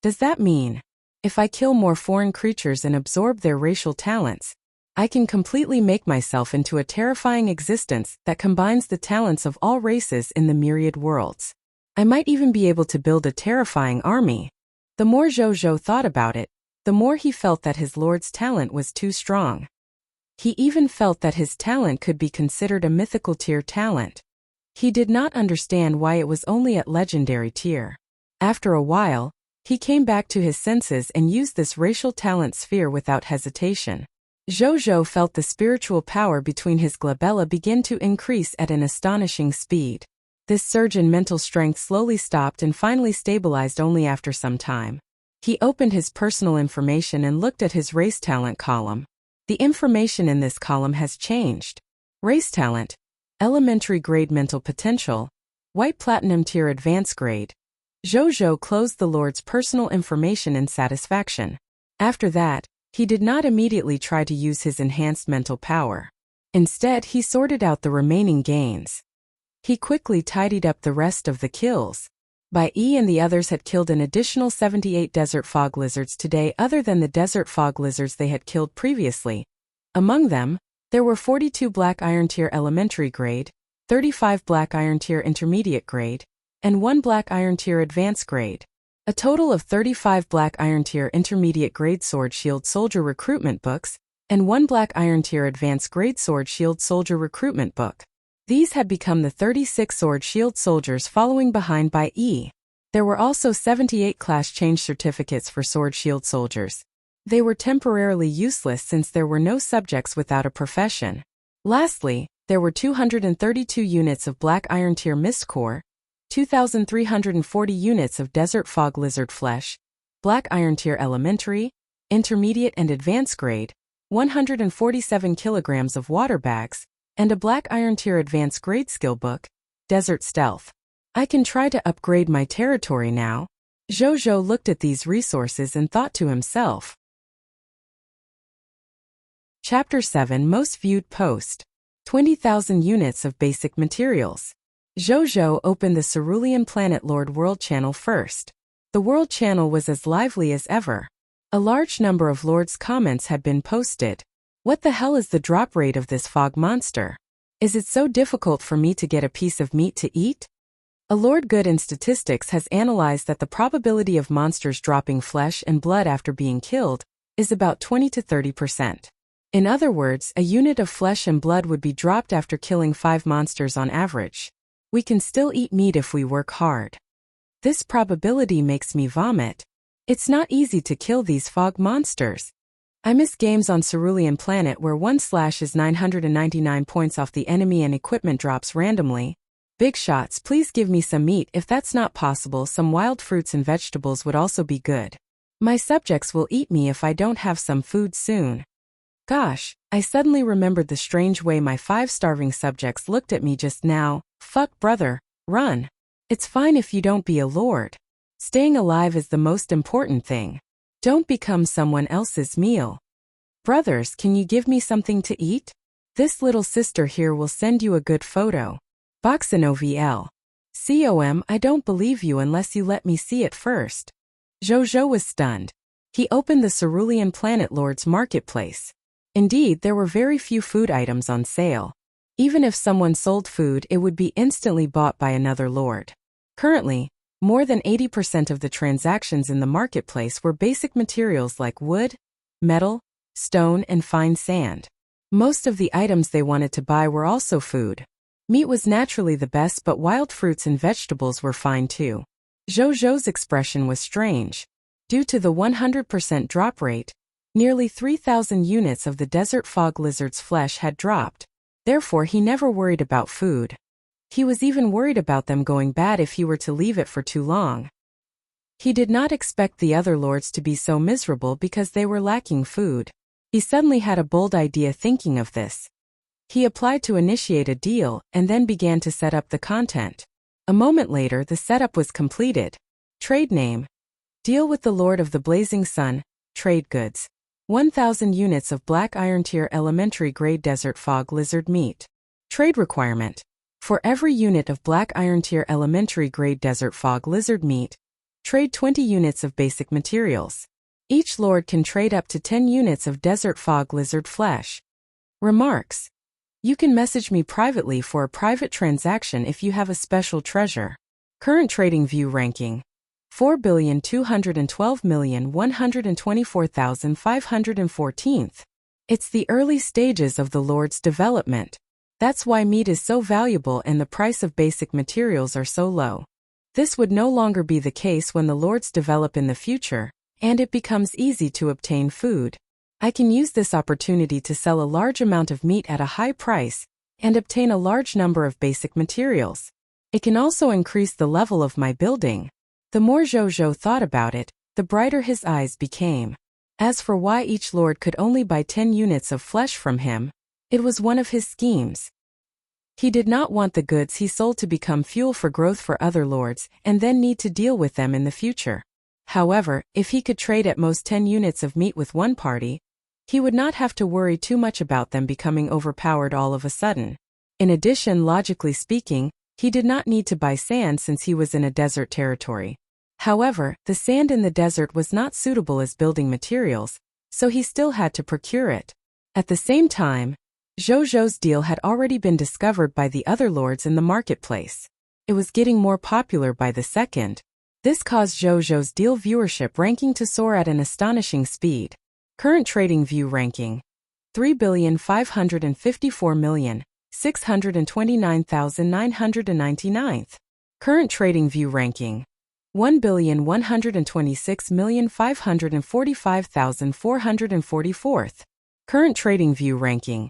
Does that mean, if I kill more foreign creatures and absorb their racial talents, I can completely make myself into a terrifying existence that combines the talents of all races in the myriad worlds? I might even be able to build a terrifying army. The more Zhou thought about it, the more he felt that his lord's talent was too strong. He even felt that his talent could be considered a mythical tier talent. He did not understand why it was only at legendary tier. After a while, he came back to his senses and used this racial talent sphere without hesitation. Zhou felt the spiritual power between his glabella begin to increase at an astonishing speed. This surge in mental strength slowly stopped and finally stabilized only after some time. He opened his personal information and looked at his race talent column. The information in this column has changed. Race talent, elementary grade mental potential, white platinum tier advanced grade. Zhou closed the Lord's personal information in satisfaction. After that, he did not immediately try to use his enhanced mental power. Instead, he sorted out the remaining gains. He quickly tidied up the rest of the kills. Bai Yi and the others had killed an additional 78 desert fog lizards today other than the desert fog lizards they had killed previously. Among them, there were 42 black iron tier elementary grade, 35 black iron tier intermediate grade, and 1 black iron tier advanced grade. A total of 35 black iron tier intermediate grade sword shield soldier recruitment books, and 1 black iron tier advanced grade sword shield soldier recruitment book. These had become the 36 sword shield soldiers following behind Bai Yi. There were also 78 class change certificates for sword shield soldiers. They were temporarily useless since there were no subjects without a profession. Lastly, there were 232 units of black iron tier mist core, 2,340 units of desert fog lizard flesh, black iron tier elementary, intermediate and advanced grade, 147 kilograms of water bags, and a black iron tier advanced grade skill book, Desert Stealth. I can try to upgrade my territory now. Zhou looked at these resources and thought to himself. Chapter 7 Most Viewed Post. 20,000 units of basic materials. Zhou opened the Cerulean Planet Lord World Channel first. The World Channel was as lively as ever. A large number of Lord's comments had been posted. What the hell is the drop rate of this fog monster? Is it so difficult for me to get a piece of meat to eat? A Lord Good in Statistics has analyzed that the probability of monsters dropping flesh and blood after being killed is about 20 to 30%. In other words, a unit of flesh and blood would be dropped after killing 5 monsters on average. We can still eat meat if we work hard. This probability makes me vomit. It's not easy to kill these fog monsters. I miss games on Cerulean Planet where 1 slash is 999 points off the enemy and equipment drops randomly. Big shots, please give me some meat. If that's not possible, some wild fruits and vegetables would also be good. My subjects will eat me if I don't have some food soon. Gosh, I suddenly remembered the strange way my 5 starving subjects looked at me just now. Fuck brother, run. It's fine if you don't be a lord. Staying alive is the most important thing. Don't become someone else's meal. Brothers, can you give me something to eat? This little sister here will send you a good photo. BoxNOVL. COM, I don't believe you unless you let me see it first. Zhou was stunned. He opened the Cerulean Planet Lord's marketplace. Indeed, there were very few food items on sale. Even if someone sold food, it would be instantly bought by another lord. Currently, more than 80% of the transactions in the marketplace were basic materials like wood, metal, stone, and fine sand. Most of the items they wanted to buy were also food. Meat was naturally the best, but wild fruits and vegetables were fine too. Zhou's expression was strange. Due to the 100% drop rate, nearly 3,000 units of the desert fog lizard's flesh had dropped. Therefore, he never worried about food. He was even worried about them going bad if he were to leave it for too long. He did not expect the other lords to be so miserable because they were lacking food. He suddenly had a bold idea thinking of this. He applied to initiate a deal and then began to set up the content. A moment later, the setup was completed. Trade name. Deal with the Lord of the Blazing Sun. Trade goods. 1,000 units of black iron tier elementary grade desert fog lizard meat. Trade requirement. For every unit of black iron tier elementary grade desert fog lizard meat, trade 20 units of basic materials. Each lord can trade up to 10 units of desert fog lizard flesh. Remarks. You can message me privately for a private transaction if you have a special treasure. Current trading view ranking. 4,212,124,514. It's the early stages of the Lord's development. That's why meat is so valuable and the price of basic materials are so low. This would no longer be the case when the Lords develop in the future, and it becomes easy to obtain food. I can use this opportunity to sell a large amount of meat at a high price and obtain a large number of basic materials. It can also increase the level of my building. The more Zhou thought about it, the brighter his eyes became. As for why each lord could only buy 10 units of flesh from him, it was one of his schemes. He did not want the goods he sold to become fuel for growth for other lords and then need to deal with them in the future. However, if he could trade at most 10 units of meat with one party, he would not have to worry too much about them becoming overpowered all of a sudden. In addition, logically speaking, he did not need to buy sand since he was in a desert territory. However, the sand in the desert was not suitable as building materials, so he still had to procure it. At the same time, Zhou deal had already been discovered by the other lords in the marketplace. It was getting more popular by the second. This caused Zhou's deal viewership ranking to soar at an astonishing speed. Current trading view ranking: 3,554,629,999. Current trading view ranking: 1,126,545,444. Current trading view ranking: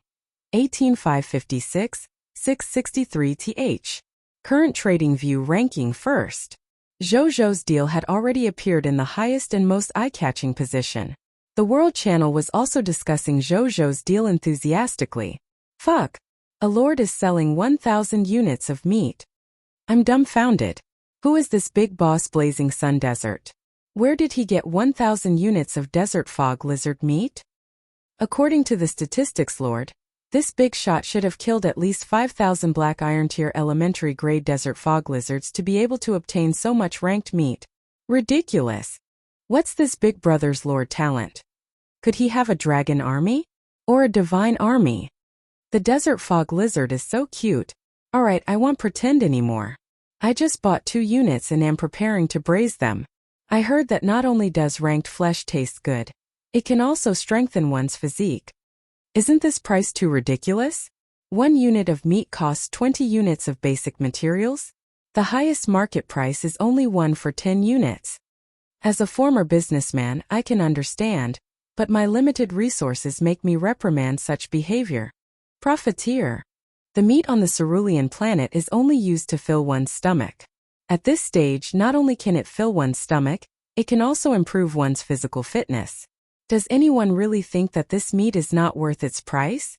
18,556, 663th. Current trading view ranking first. Zhou's deal had already appeared in the highest and most eye-catching position. The World Channel was also discussing Zhou's deal enthusiastically. Fuck. A lord is selling 1,000 units of meat. I'm dumbfounded. Who is this big boss Blazing Sun Desert? Where did he get 1,000 units of desert fog lizard meat? According to the statistics lord, this big shot should have killed at least 5,000 black iron tier elementary grade desert fog lizards to be able to obtain so much ranked meat. Ridiculous. What's this big brother's lord talent? Could he have a dragon army? Or a divine army? The desert fog lizard is so cute. Alright, I won't pretend anymore. I just bought 2 units and am preparing to braise them. I heard that not only does ranked flesh taste good, it can also strengthen one's physique. Isn't this price too ridiculous? 1 unit of meat costs 20 units of basic materials? The highest market price is only 1 for 10 units. As a former businessman, I can understand, but my limited resources make me reprimand such behavior. Profiteer. The meat on the cerulean planet is only used to fill one's stomach. At this stage, not only can it fill one's stomach, it can also improve one's physical fitness. Does anyone really think that this meat is not worth its price?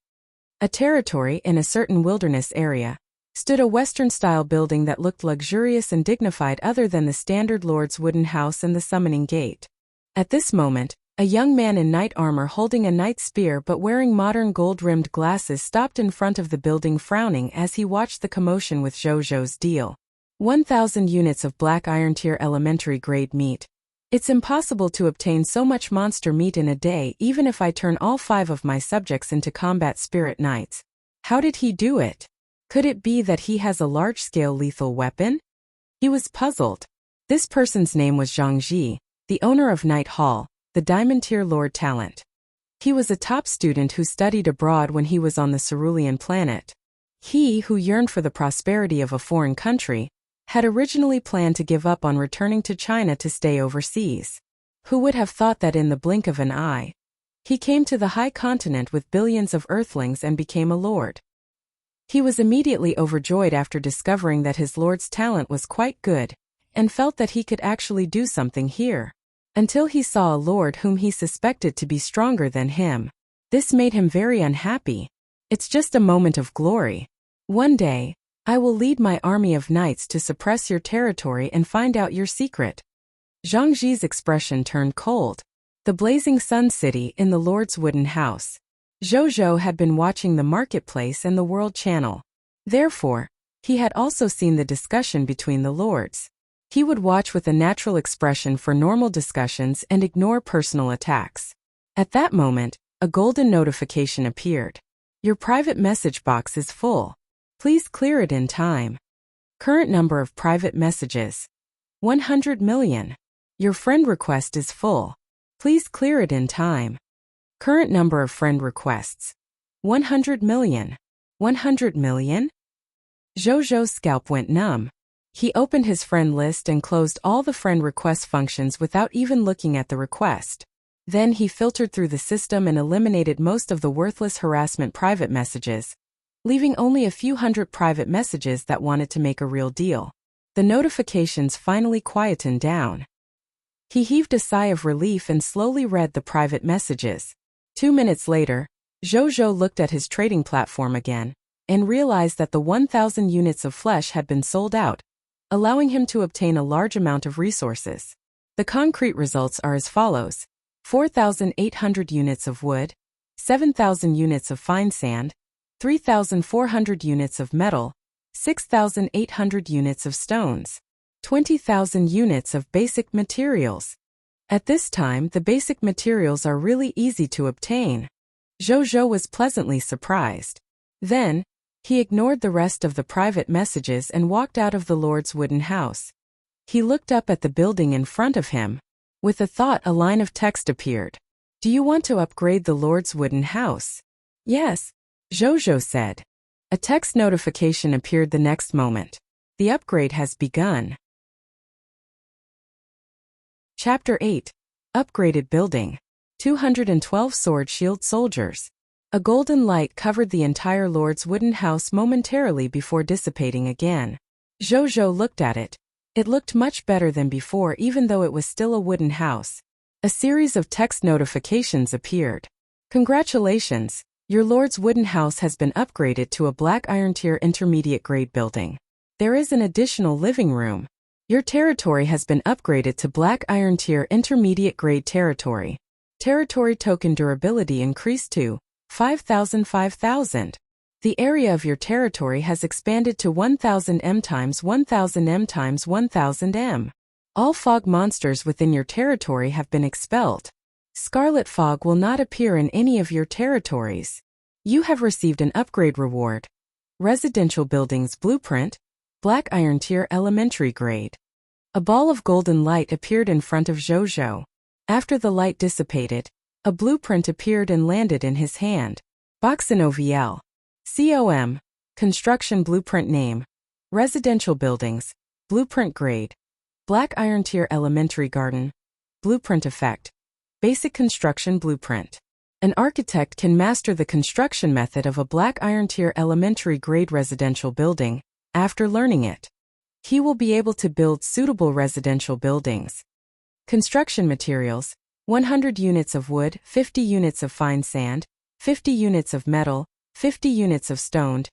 A territory in a certain wilderness area stood a Western-style building that looked luxurious and dignified other than the standard lord's wooden house and the summoning gate. At this moment, a young man in knight armor holding a knight spear but wearing modern gold-rimmed glasses stopped in front of the building frowning as he watched the commotion with Zhou's deal. 1,000 units of black iron tier elementary grade meat. It's impossible to obtain so much monster meat in a day even if I turn all 5 of my subjects into combat spirit knights. How did he do it? Could it be that he has a large-scale lethal weapon? He was puzzled. This person's name was Zhang Ji, the owner of Knight Hall, the Diamond Tier Lord talent. He was a top student who studied abroad when he was on the cerulean planet. He, who yearned for the prosperity of a foreign country, had originally planned to give up on returning to China to stay overseas. Who would have thought that in the blink of an eye? He came to the high continent with billions of earthlings and became a lord. He was immediately overjoyed after discovering that his lord's talent was quite good, and felt that he could actually do something here. Until he saw a lord whom he suspected to be stronger than him. This made him very unhappy. It's just a moment of glory. One day, I will lead my army of knights to suppress your territory and find out your secret. Zhang Ji's expression turned cold. The Blazing Sun City in the Lord's wooden house. Zhou had been watching the marketplace and the World Channel. Therefore, he had also seen the discussion between the lords. He would watch with a natural expression for normal discussions and ignore personal attacks. At that moment, a golden notification appeared. Your private message box is full. Please clear it in time. Current number of private messages: 100 million. Your friend request is full. Please clear it in time. Current number of friend requests: 100 million. 100 million? Zhou's scalp went numb. He opened his friend list and closed all the friend request functions without even looking at the request. Then he filtered through the system and eliminated most of the worthless harassment private messages, leaving only a few hundred private messages that wanted to make a real deal. The notifications finally quietened down. He heaved a sigh of relief and slowly read the private messages. 2 minutes later, Zhou looked at his trading platform again and realized that the 1,000 units of flesh had been sold out, allowing him to obtain a large amount of resources. The concrete results are as follows: 4,800 units of wood, 7,000 units of fine sand, 3,400 units of metal, 6,800 units of stones, 20,000 units of basic materials. At this time, the basic materials are really easy to obtain. Zhou was pleasantly surprised. Then, he ignored the rest of the private messages and walked out of the Lord's wooden house. He looked up at the building in front of him. With a thought, a line of text appeared. "Do you want to upgrade the Lord's wooden house?" "Yes," Zhou said. A text notification appeared the next moment. The upgrade has begun. Chapter 8. Upgraded Building. 212 Sword Shield Soldiers. A golden light covered the entire Lord's wooden house momentarily before dissipating again. Zhou looked at it. It looked much better than before, even though it was still a wooden house. A series of text notifications appeared. "Congratulations, your Lord's wooden house has been upgraded to a Black Iron Tier intermediate grade building. There is an additional living room. Your territory has been upgraded to Black Iron Tier intermediate grade territory. Territory token durability increased to 5,000. The area of your territory has expanded to 1,000 m times 1,000 m times 1,000 m. All fog monsters within your territory have been expelled. Scarlet fog will not appear in any of your territories. You have received an upgrade reward. Residential Buildings Blueprint, Black Iron Tier Elementary Grade." A ball of golden light appeared in front of Zhou. After the light dissipated, a blueprint appeared and landed in his hand. Boxinoviel. COM. Construction Blueprint Name. Residential Buildings. Blueprint Grade. Black Iron Tier Elementary Garden. Blueprint Effect. Basic Construction Blueprint. An architect can master the construction method of a Black Iron Tier Elementary Grade residential building. After learning it, he will be able to build suitable residential buildings. Construction materials: 100 units of wood, 50 units of fine sand, 50 units of metal, 50 units of stone.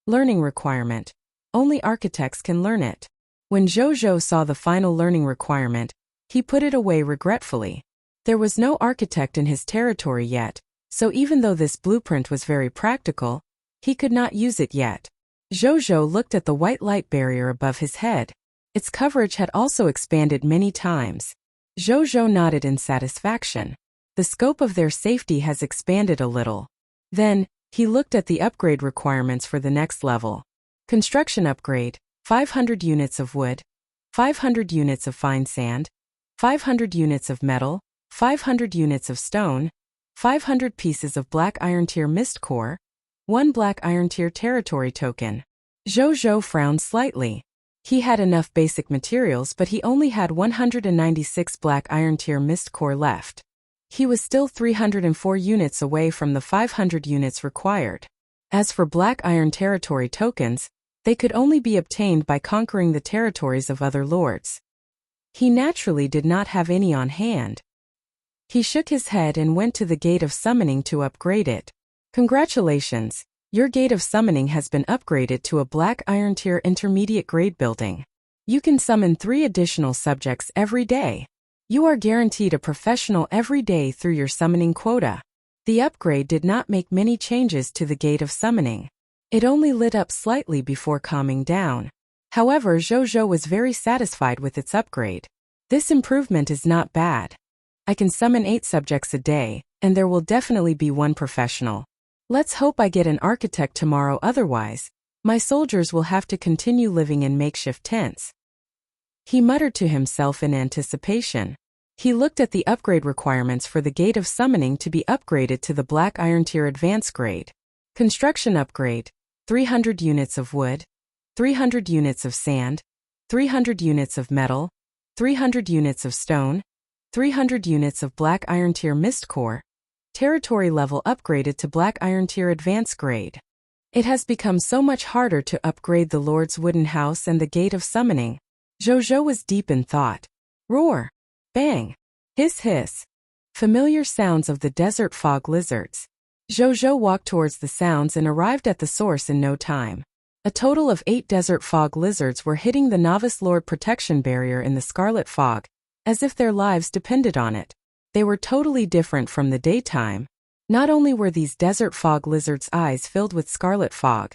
Learning requirement: only architects can learn it. When Zhou saw the final learning requirement, he put it away regretfully. There was no architect in his territory yet, so even though this blueprint was very practical, he could not use it yet. Zhou looked at the white light barrier above his head. Its coverage had also expanded many times. Zhou nodded in satisfaction. The scope of their safety has expanded a little. Then, he looked at the upgrade requirements for the next level. Construction upgrade: 500 units of wood, 500 units of fine sand, 500 units of metal, 500 units of stone, 500 pieces of Black Iron Tier Mist Core, 1 Black Iron Tier territory token. Zhou frowned slightly. He had enough basic materials, but he only had 196 Black Iron Tier Mist Core left. He was still 304 units away from the 500 units required. As for Black Iron territory tokens, they could only be obtained by conquering the territories of other lords. He naturally did not have any on hand. He shook his head and went to the Gate of Summoning to upgrade it. "Congratulations, your Gate of Summoning has been upgraded to a Black Iron Tier intermediate grade building. You can summon 3 additional subjects every day. You are guaranteed a professional every day through your summoning quota." The upgrade did not make many changes to the Gate of Summoning. It only lit up slightly before calming down. However, Zhou was very satisfied with its upgrade. This improvement is not bad. I can summon 8 subjects a day, and there will definitely be 1 professional. Let's hope I get an architect tomorrow, otherwise, my soldiers will have to continue living in makeshift tents. He muttered to himself in anticipation. He looked at the upgrade requirements for the Gate of Summoning to be upgraded to the Black Iron Tier Advanced Grade. Construction upgrade: 300 units of wood, 300 units of sand, 300 units of metal, 300 units of stone, 300 units of Black Iron Tier Mist Core. Territory level upgraded to Black Iron Tier Advanced Grade. It has become so much harder to upgrade the Lord's Wooden House and the Gate of Summoning. Zhou was deep in thought. Roar! Bang! Hiss hiss. Familiar sounds of the desert fog lizards. Zhou walked towards the sounds and arrived at the source in no time. A total of 8 desert fog lizards were hitting the Novice Lord protection barrier in the scarlet fog, as if their lives depended on it. They were totally different from the daytime. Not only were these desert fog lizards' eyes filled with scarlet fog,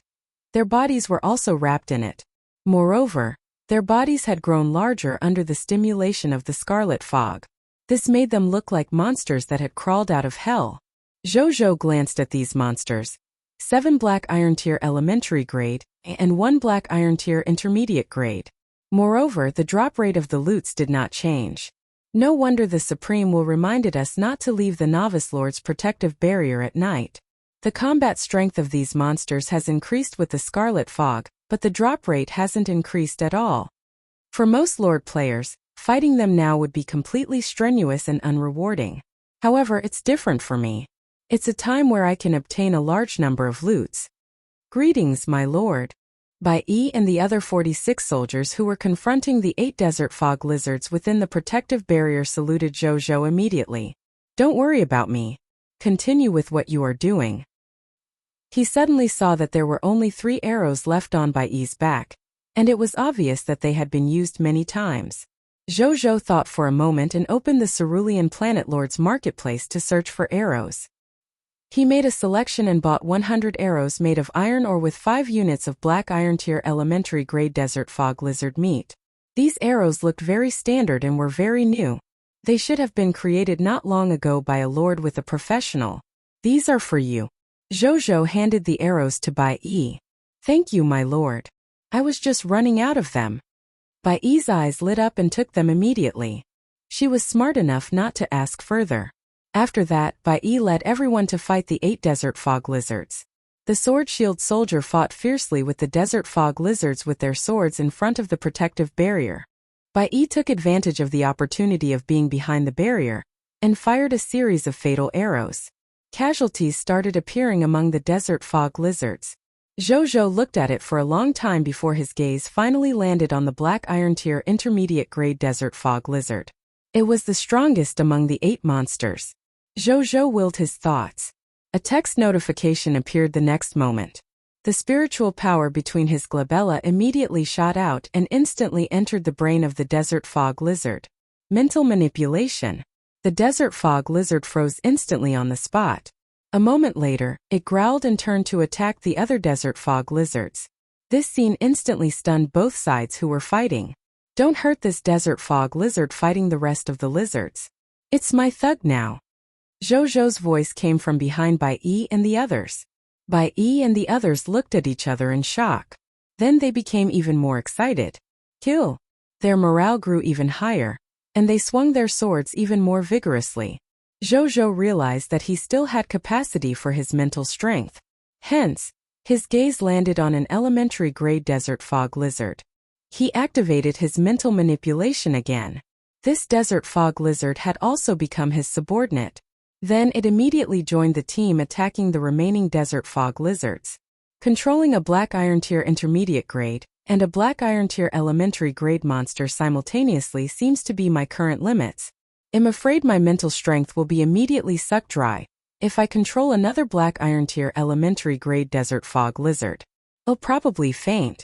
their bodies were also wrapped in it. Moreover, their bodies had grown larger under the stimulation of the scarlet fog. This made them look like monsters that had crawled out of hell. Zhou glanced at these monsters. 7 black iron tier elementary grade, and 1 black iron tier intermediate grade. Moreover, the drop rate of the loots did not change. No wonder the Supreme will reminded us not to leave the Novice Lord's protective barrier at night. The combat strength of these monsters has increased with the scarlet fog, but the drop rate hasn't increased at all. For most Lord players, fighting them now would be completely strenuous and unrewarding. However, it's different for me. It's a time where I can obtain a large number of loots. Greetings, my lord. Bai Yi and the other 46 soldiers who were confronting the 8 desert fog lizards within the protective barrier saluted Zhou immediately. Don't worry about me. Continue with what you are doing. He suddenly saw that there were only 3 arrows left on Bai Yi's back, and it was obvious that they had been used many times. Zhou thought for a moment and opened the Cerulean Planet Lord's marketplace to search for arrows. He made a selection and bought 100 arrows made of iron ore with 5 units of black iron tier elementary grade desert fog lizard meat. These arrows looked very standard and were very new. They should have been created not long ago by a lord with a professional. These are for you. Zhou handed the arrows to Bai Yi. Thank you, my lord. I was just running out of them. Bai Yi's eyes lit up and took them immediately. She was smart enough not to ask further. After that, Bai Yi led everyone to fight the 8 desert fog lizards. The sword shield soldier fought fiercely with the desert fog lizards with their swords in front of the protective barrier. Bai Yi took advantage of the opportunity of being behind the barrier, and fired a series of fatal arrows. Casualties started appearing among the desert fog lizards. Zhou looked at it for a long time before his gaze finally landed on the black iron tier intermediate grade desert fog lizard. It was the strongest among the 8 monsters. Zhou willed his thoughts. A text notification appeared the next moment. The spiritual power between his glabella immediately shot out and instantly entered the brain of the desert fog lizard. Mental manipulation. The desert fog lizard froze instantly on the spot. A moment later, it growled and turned to attack the other desert fog lizards. This scene instantly stunned both sides who were fighting. Don't hurt this desert fog lizard fighting the rest of the lizards. It's my thug now. Zhou's voice came from behind Bai Yi and the others. Bai Yi and the others looked at each other in shock. Then they became even more excited. Kill! Their morale grew even higher, and they swung their swords even more vigorously. Zhou realized that he still had capacity for his mental strength. Hence, his gaze landed on an elementary grade desert fog lizard. He activated his mental manipulation again. This desert fog lizard had also become his subordinate. Then it immediately joined the team attacking the remaining desert fog lizards. Controlling a black iron tier intermediate grade and a black iron tier elementary grade monster simultaneously seems to be my current limits. I'm afraid my mental strength will be immediately sucked dry if I control another black iron tier elementary grade desert fog lizard. I'll probably faint.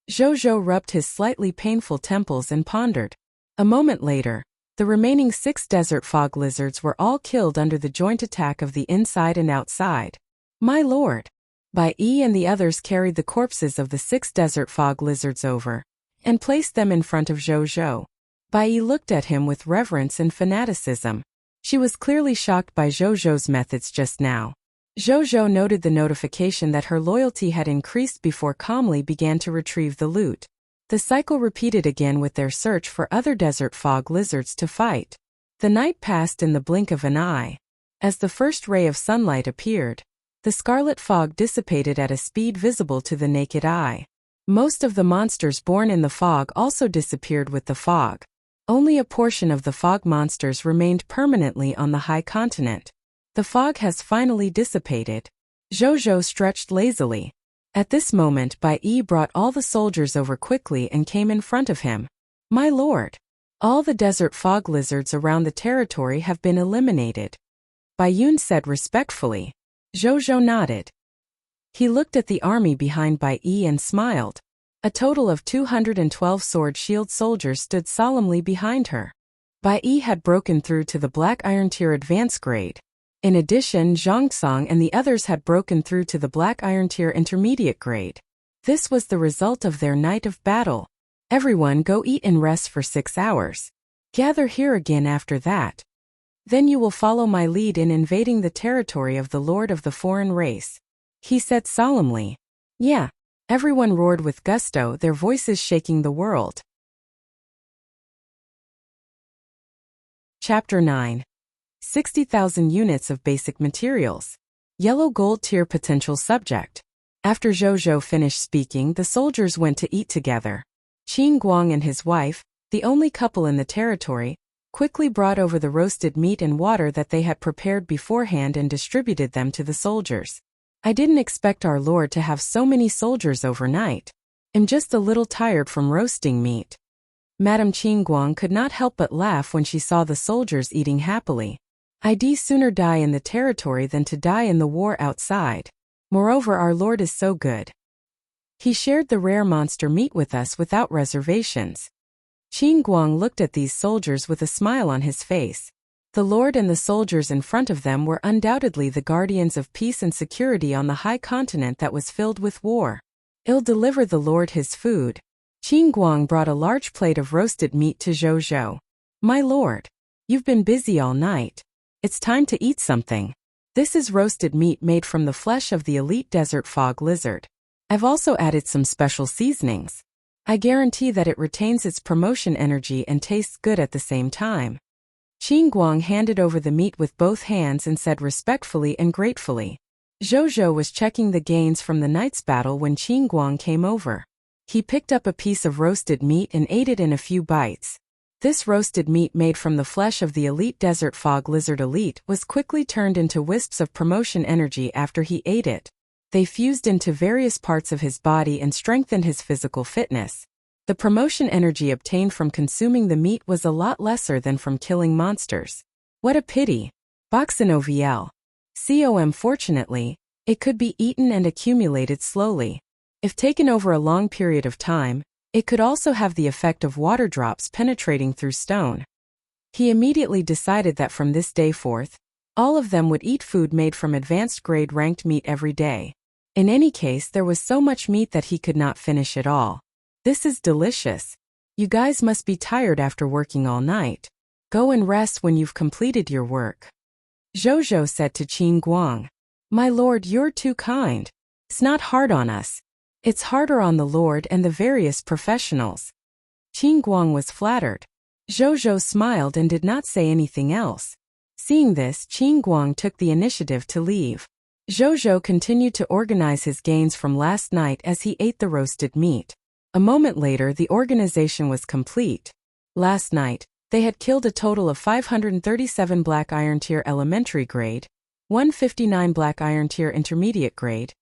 Zhou rubbed his slightly painful temples and pondered. A moment later, the remaining 6 desert fog lizards were all killed under the joint attack of the inside and outside. My lord! Bai Yi and the others carried the corpses of the 6 desert fog lizards over and placed them in front of Zhou. Bai Yi looked at him with reverence and fanaticism. She was clearly shocked by Zhou's methods just now. Zhou noted the notification that her loyalty had increased before calmly began to retrieve the loot. The cycle repeated again with their search for other desert fog lizards to fight. The night passed in the blink of an eye. As the first ray of sunlight appeared, the scarlet fog dissipated at a speed visible to the naked eye. Most of the monsters born in the fog also disappeared with the fog. Only a portion of the fog monsters remained permanently on the high continent. The fog has finally dissipated. Zhou stretched lazily. At this moment Bai Yi brought all the soldiers over quickly and came in front of him. My lord! All the desert fog lizards around the territory have been eliminated. Bai Yun said respectfully. Zhou nodded. He looked at the army behind Bai Yi and smiled. A total of 212 sword-shield soldiers stood solemnly behind her. Bai Yi had broken through to the Black Iron Tier Advanced Grade. In addition, Zhang Tsang and the others had broken through to the Black Iron Tier Intermediate Grade. This was the result of their night of battle. Everyone go eat and rest for 6 hours. Gather here again after that. Then you will follow my lead in invading the territory of the Lord of the Foreign Race. He said solemnly. Yeah. Everyone roared with gusto, their voices shaking the world. Chapter 9. 60,000 units of basic materials. Yellow gold tier potential subject. After Zhou finished speaking, the soldiers went to eat together. Qin Guang and his wife, the only couple in the territory, quickly brought over the roasted meat and water that they had prepared beforehand and distributed them to the soldiers. I didn't expect our Lord to have so many soldiers overnight. I'm just a little tired from roasting meat. Madame Qin Guang could not help but laugh when she saw the soldiers eating happily. I'd sooner die in the territory than to die in the war outside. Moreover, our Lord is so good. He shared the rare monster meat with us without reservations. Qin Guang looked at these soldiers with a smile on his face. The Lord and the soldiers in front of them were undoubtedly the guardians of peace and security on the high continent that was filled with war. I'll deliver the Lord his food. Qin Guang brought a large plate of roasted meat to Zhou. My lord, you've been busy all night. It's time to eat something. This is roasted meat made from the flesh of the elite desert fog lizard. I've also added some special seasonings. I guarantee that it retains its promotion energy and tastes good at the same time. Qin Guang handed over the meat with both hands and said respectfully and gratefully. Zhou was checking the gains from the night's battle when Qin Guang came over. He picked up a piece of roasted meat and ate it in a few bites. This roasted meat made from the flesh of the elite desert fog lizard elite was quickly turned into wisps of promotion energy after he ate it. They fused into various parts of his body and strengthened his physical fitness. The promotion energy obtained from consuming the meat was a lot lesser than from killing monsters. What a pity. Boxinoviel. Fortunately, it could be eaten and accumulated slowly. If taken over a long period of time, it could also have the effect of water drops penetrating through stone. He immediately decided that from this day forth, all of them would eat food made from advanced grade ranked meat every day. In any case, there was so much meat that he could not finish it all. This is delicious. You guys must be tired after working all night. Go and rest when you've completed your work. Zhou said to Qin Guang. My lord, you're too kind. It's not hard on us. It's harder on the Lord and the various professionals. Qin Guang was flattered. Zhou smiled and did not say anything else. Seeing this, Qin Guang took the initiative to leave. Zhou continued to organize his gains from last night as he ate the roasted meat. A moment later, the organization was complete. Last night, they had killed a total of 537 Black Iron Tier Elementary Grade, 159 Black Iron Tier Intermediate Grade,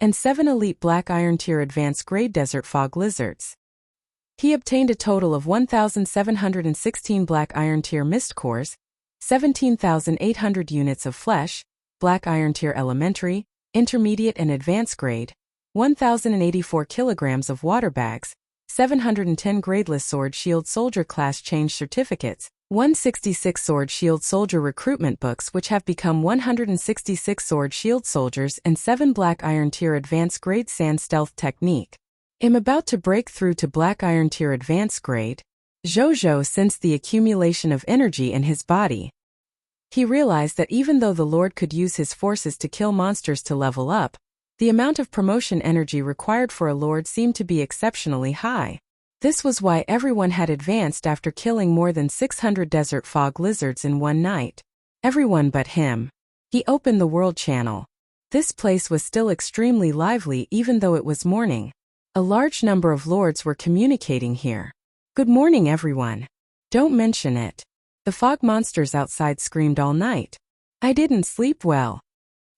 and 7 Elite Black Iron Tier Advanced Grade Desert Fog Lizards. He obtained a total of 1,716 Black Iron Tier Mist Cores, 17,800 units of flesh, Black Iron Tier Elementary, Intermediate and Advanced Grade, 1,084 kilograms of water bags, 710 gradeless Sword Shield Soldier Class Change Certificates, 166 Sword Shield Soldier Recruitment Books which have become 166 Sword Shield Soldiers, and 7 Black Iron Tier Advanced Grade Sand Stealth Technique. I'm about to break through to Black Iron Tier Advanced Grade. Zhou sensed the accumulation of energy in his body. He realized that even though the Lord could use his forces to kill monsters to level up, the amount of promotion energy required for a Lord seemed to be exceptionally high. This was why everyone had advanced after killing more than 600 desert fog lizards in one night. Everyone but him. He opened the world channel. This place was still extremely lively even though it was morning. A large number of lords were communicating here. Good morning, everyone. Don't mention it. The fog monsters outside screamed all night. I didn't sleep well.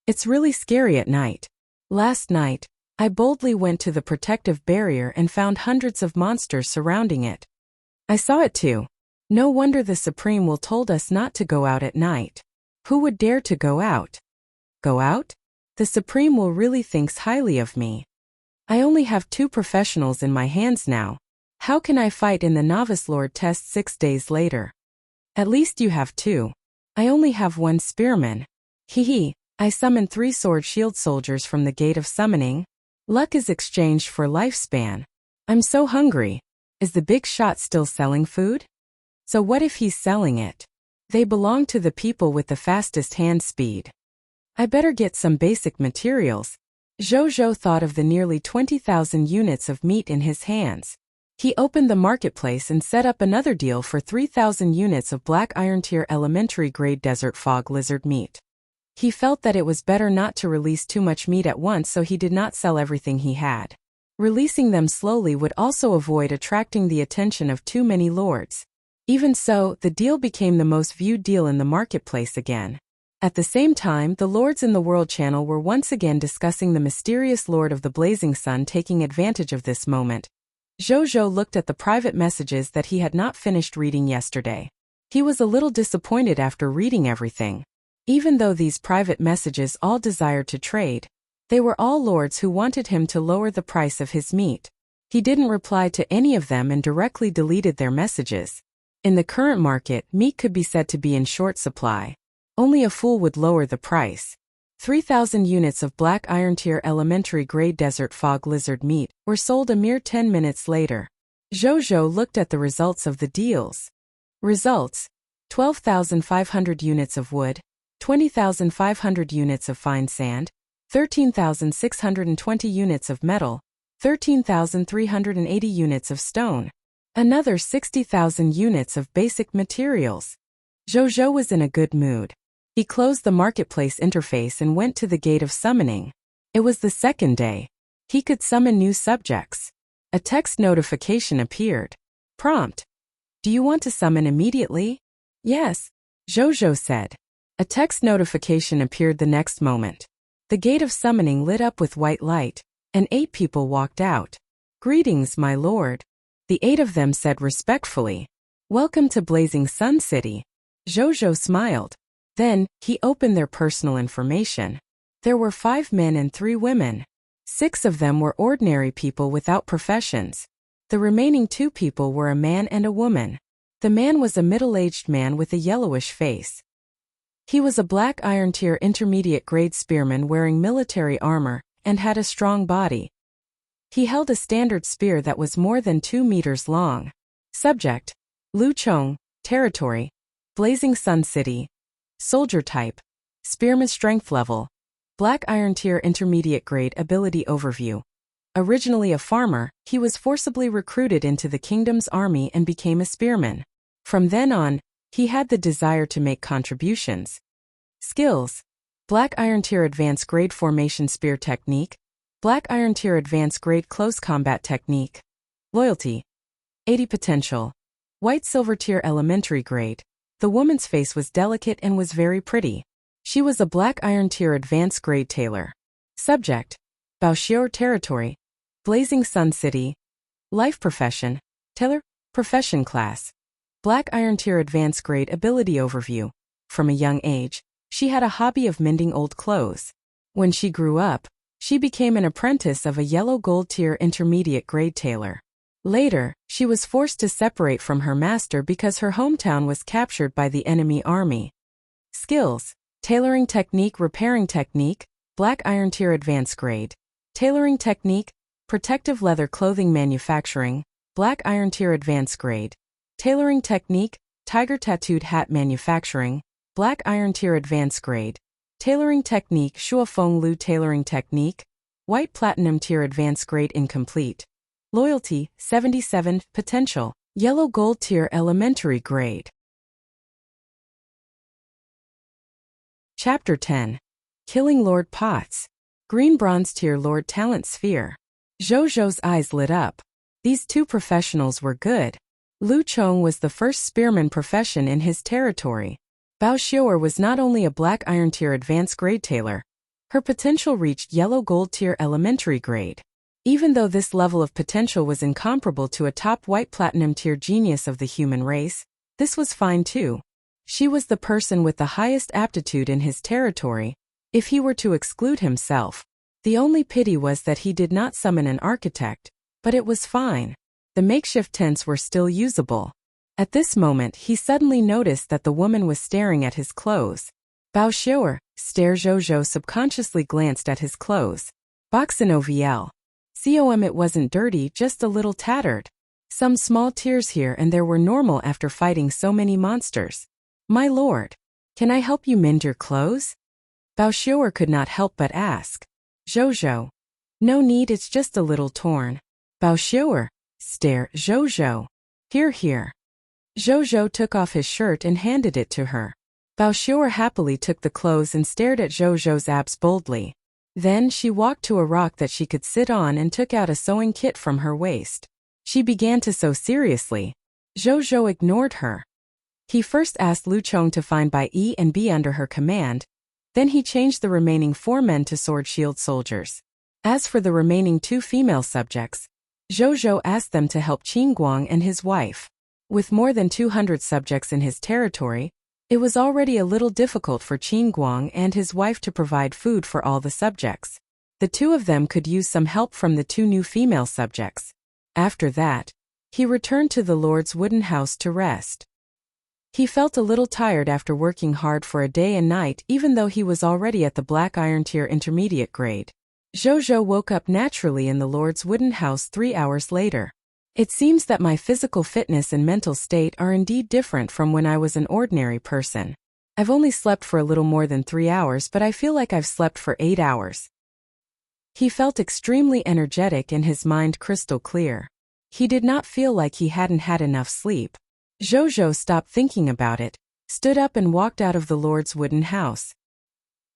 It's really scary at night. Last night, I boldly went to the protective barrier and found hundreds of monsters surrounding it. I saw it too. No wonder the Supreme will told us not to go out at night. Who would dare to go out? Go out? The Supreme will really thinks highly of me. I only have 2 professionals in my hands now. How can I fight in the Novice Lord test 6 days later? At least you have 2. I only have 1 spearman. Hee. I summon 3 sword shield soldiers from the gate of summoning. Luck is exchanged for lifespan. I'm so hungry. Is the big shot still selling food? So what if he's selling it? They belong to the people with the fastest hand speed. I better get some basic materials. Zhou thought of the nearly 20,000 units of meat in his hands. He opened the marketplace and set up another deal for 3,000 units of black iron tier elementary grade desert fog lizard meat. He felt that it was better not to release too much meat at once, so he did not sell everything he had. Releasing them slowly would also avoid attracting the attention of too many lords. Even so, the deal became the most viewed deal in the marketplace again. At the same time, the lords in the World Channel were once again discussing the mysterious Lord of the Blazing Sun taking advantage of this moment. Zhou looked at the private messages that he had not finished reading yesterday. He was a little disappointed after reading everything. Even though these private messages all desired to trade, they were all lords who wanted him to lower the price of his meat. He didn't reply to any of them and directly deleted their messages. In the current market, meat could be said to be in short supply. Only a fool would lower the price. 3,000 units of black iron tier elementary grade desert fog lizard meat were sold a mere 10 minutes later. Zhou looked at the results of the deals. Results: 12,500 units of wood, 20,500 units of fine sand, 13,620 units of metal, 13,380 units of stone, another 60,000 units of basic materials. Zhou was in a good mood. He closed the marketplace interface and went to the gate of summoning. It was the second day. He could summon new subjects. A text notification appeared. Prompt: do you want to summon immediately? Yes, Zhou said. A text notification appeared the next moment. The gate of summoning lit up with white light, and 8 people walked out. Greetings, my lord. The 8 of them said respectfully. Welcome to Blazing Sun City. Zhou smiled. Then, he opened their personal information. There were 5 men and 3 women. 6 of them were ordinary people without professions. The remaining 2 people were a man and a woman. The man was a middle-aged man with a yellowish face. He was a black iron tier intermediate grade spearman wearing military armor and had a strong body. He held a standard spear that was more than 2 meters long. Subject: Luchong, territory: Blazing Sun City. Soldier type: Spearman. Strength level: Black Iron Tier Intermediate Grade. Ability overview: Originally a farmer, he was forcibly recruited into the kingdom's army and became a spearman. From then on, he had the desire to make contributions. Skills: Black Iron Tier Advanced Grade Formation Spear Technique, Black Iron Tier Advanced Grade Close Combat Technique. Loyalty: 80 potential. White Silver Tier Elementary Grade. The woman's face was delicate and was very pretty. She was a Black Iron Tier Advanced Grade tailor. Subject: Baoxiao territory: Blazing Sun City. Life profession: tailor. Profession class: Black Iron Tier Advanced Grade. Ability overview: From a young age, she had a hobby of mending old clothes. When she grew up, she became an apprentice of a yellow gold tier intermediate grade tailor. Later, she was forced to separate from her master because her hometown was captured by the enemy army. Skills: Tailoring technique. Repairing technique, Black Iron Tier Advanced Grade. Tailoring technique, Protective leather clothing manufacturing, Black Iron Tier Advanced Grade. Tailoring technique, Tiger tattooed hat manufacturing, Black Iron Tier Advanced Grade. Tailoring technique, Shuafeng Lu tailoring technique, White Platinum Tier Advanced Grade. Incomplete. Loyalty, 77, potential, Yellow Gold Tier Elementary Grade. Chapter 10. Killing Lord Potts. Green Bronze Tier Lord Talent Sphere. Zhou's eyes lit up. These 2 professionals were good. Lu Chong was the first spearman profession in his territory. Bao Xiuer was not only a Black Iron Tier Advanced Grade tailor, her potential reached Yellow Gold Tier Elementary Grade. Even though this level of potential was incomparable to a top White Platinum Tier genius of the human race, This was fine too. She was the person with the highest aptitude in his territory, if he were to exclude himself. The only pity was that he did not summon an architect, but it was fine. The makeshift tents were still usable. At this moment he suddenly noticed that the woman was staring at his clothes. Bao Xiu'er, stare Zhou subconsciously glanced at his clothes. Boxinoviel. It wasn't dirty, just a little tattered. Some small tears here and there were normal after fighting so many monsters. My lord, can I help you mend your clothes? Bao Xiu'er could not help but ask. Zhou. No need, it's just a little torn. Bao Xiu'er, stare Zhou. Here. Zhou took off his shirt and handed it to her. Bao Xiu'er happily took the clothes and stared at Zhou's abs boldly. Then she walked to a rock that she could sit on and took out a sewing kit from her waist. She began to sew seriously. Zhou ignored her. He first asked Lu Chong to find Bai Yi and be under her command, then he changed the remaining 4 men to sword-shield soldiers. As for the remaining 2 female subjects, Zhou asked them to help Qin Guang and his wife. With more than 200 subjects in his territory, it was already a little difficult for Qin Guang and his wife to provide food for all the subjects. The 2 of them could use some help from the 2 new female subjects. After that, he returned to the Lord's wooden house to rest. He felt a little tired after working hard for a day and night, even though he was already at the Black Iron Tier intermediate grade. Zhou woke up naturally in the Lord's wooden house 3 hours later. It seems that my physical fitness and mental state are indeed different from when I was an ordinary person. I've only slept for a little more than 3 hours, but I feel like I've slept for 8 hours. He felt extremely energetic and his mind crystal clear. He did not feel like he hadn't had enough sleep. Zhou stopped thinking about it, stood up and walked out of the Lord's wooden house.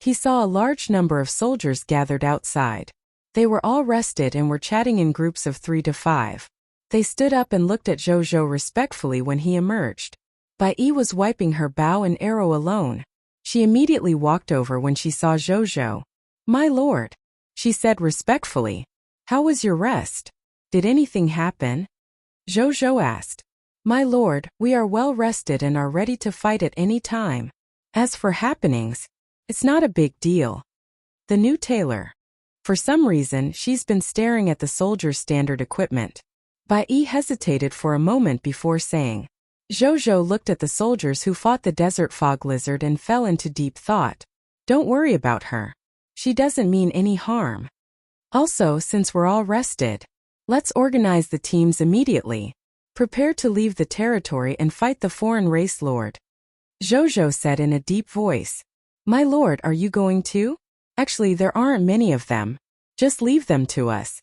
He saw a large number of soldiers gathered outside. They were all rested and were chatting in groups of 3 to 5. They stood up and looked at Zhou respectfully when he emerged. Bai Yi was wiping her bow and arrow alone. She immediately walked over when she saw Zhou. My lord, she said respectfully. How was your rest? Did anything happen? Zhou asked. My lord, we are well rested and are ready to fight at any time. As for happenings, it's not a big deal. The new tailor. For some reason, she's been staring at the soldiers' standard equipment. Bai Yi hesitated for a moment before saying. Zhou looked at the soldiers who fought the desert fog lizard and fell into deep thought. Don't worry about her. She doesn't mean any harm. Also, since we're all rested, let's organize the teams immediately. Prepare to leave the territory and fight the foreign race lord. Zhou said in a deep voice. My lord, are you going too? Actually, there aren't many of them. Just leave them to us.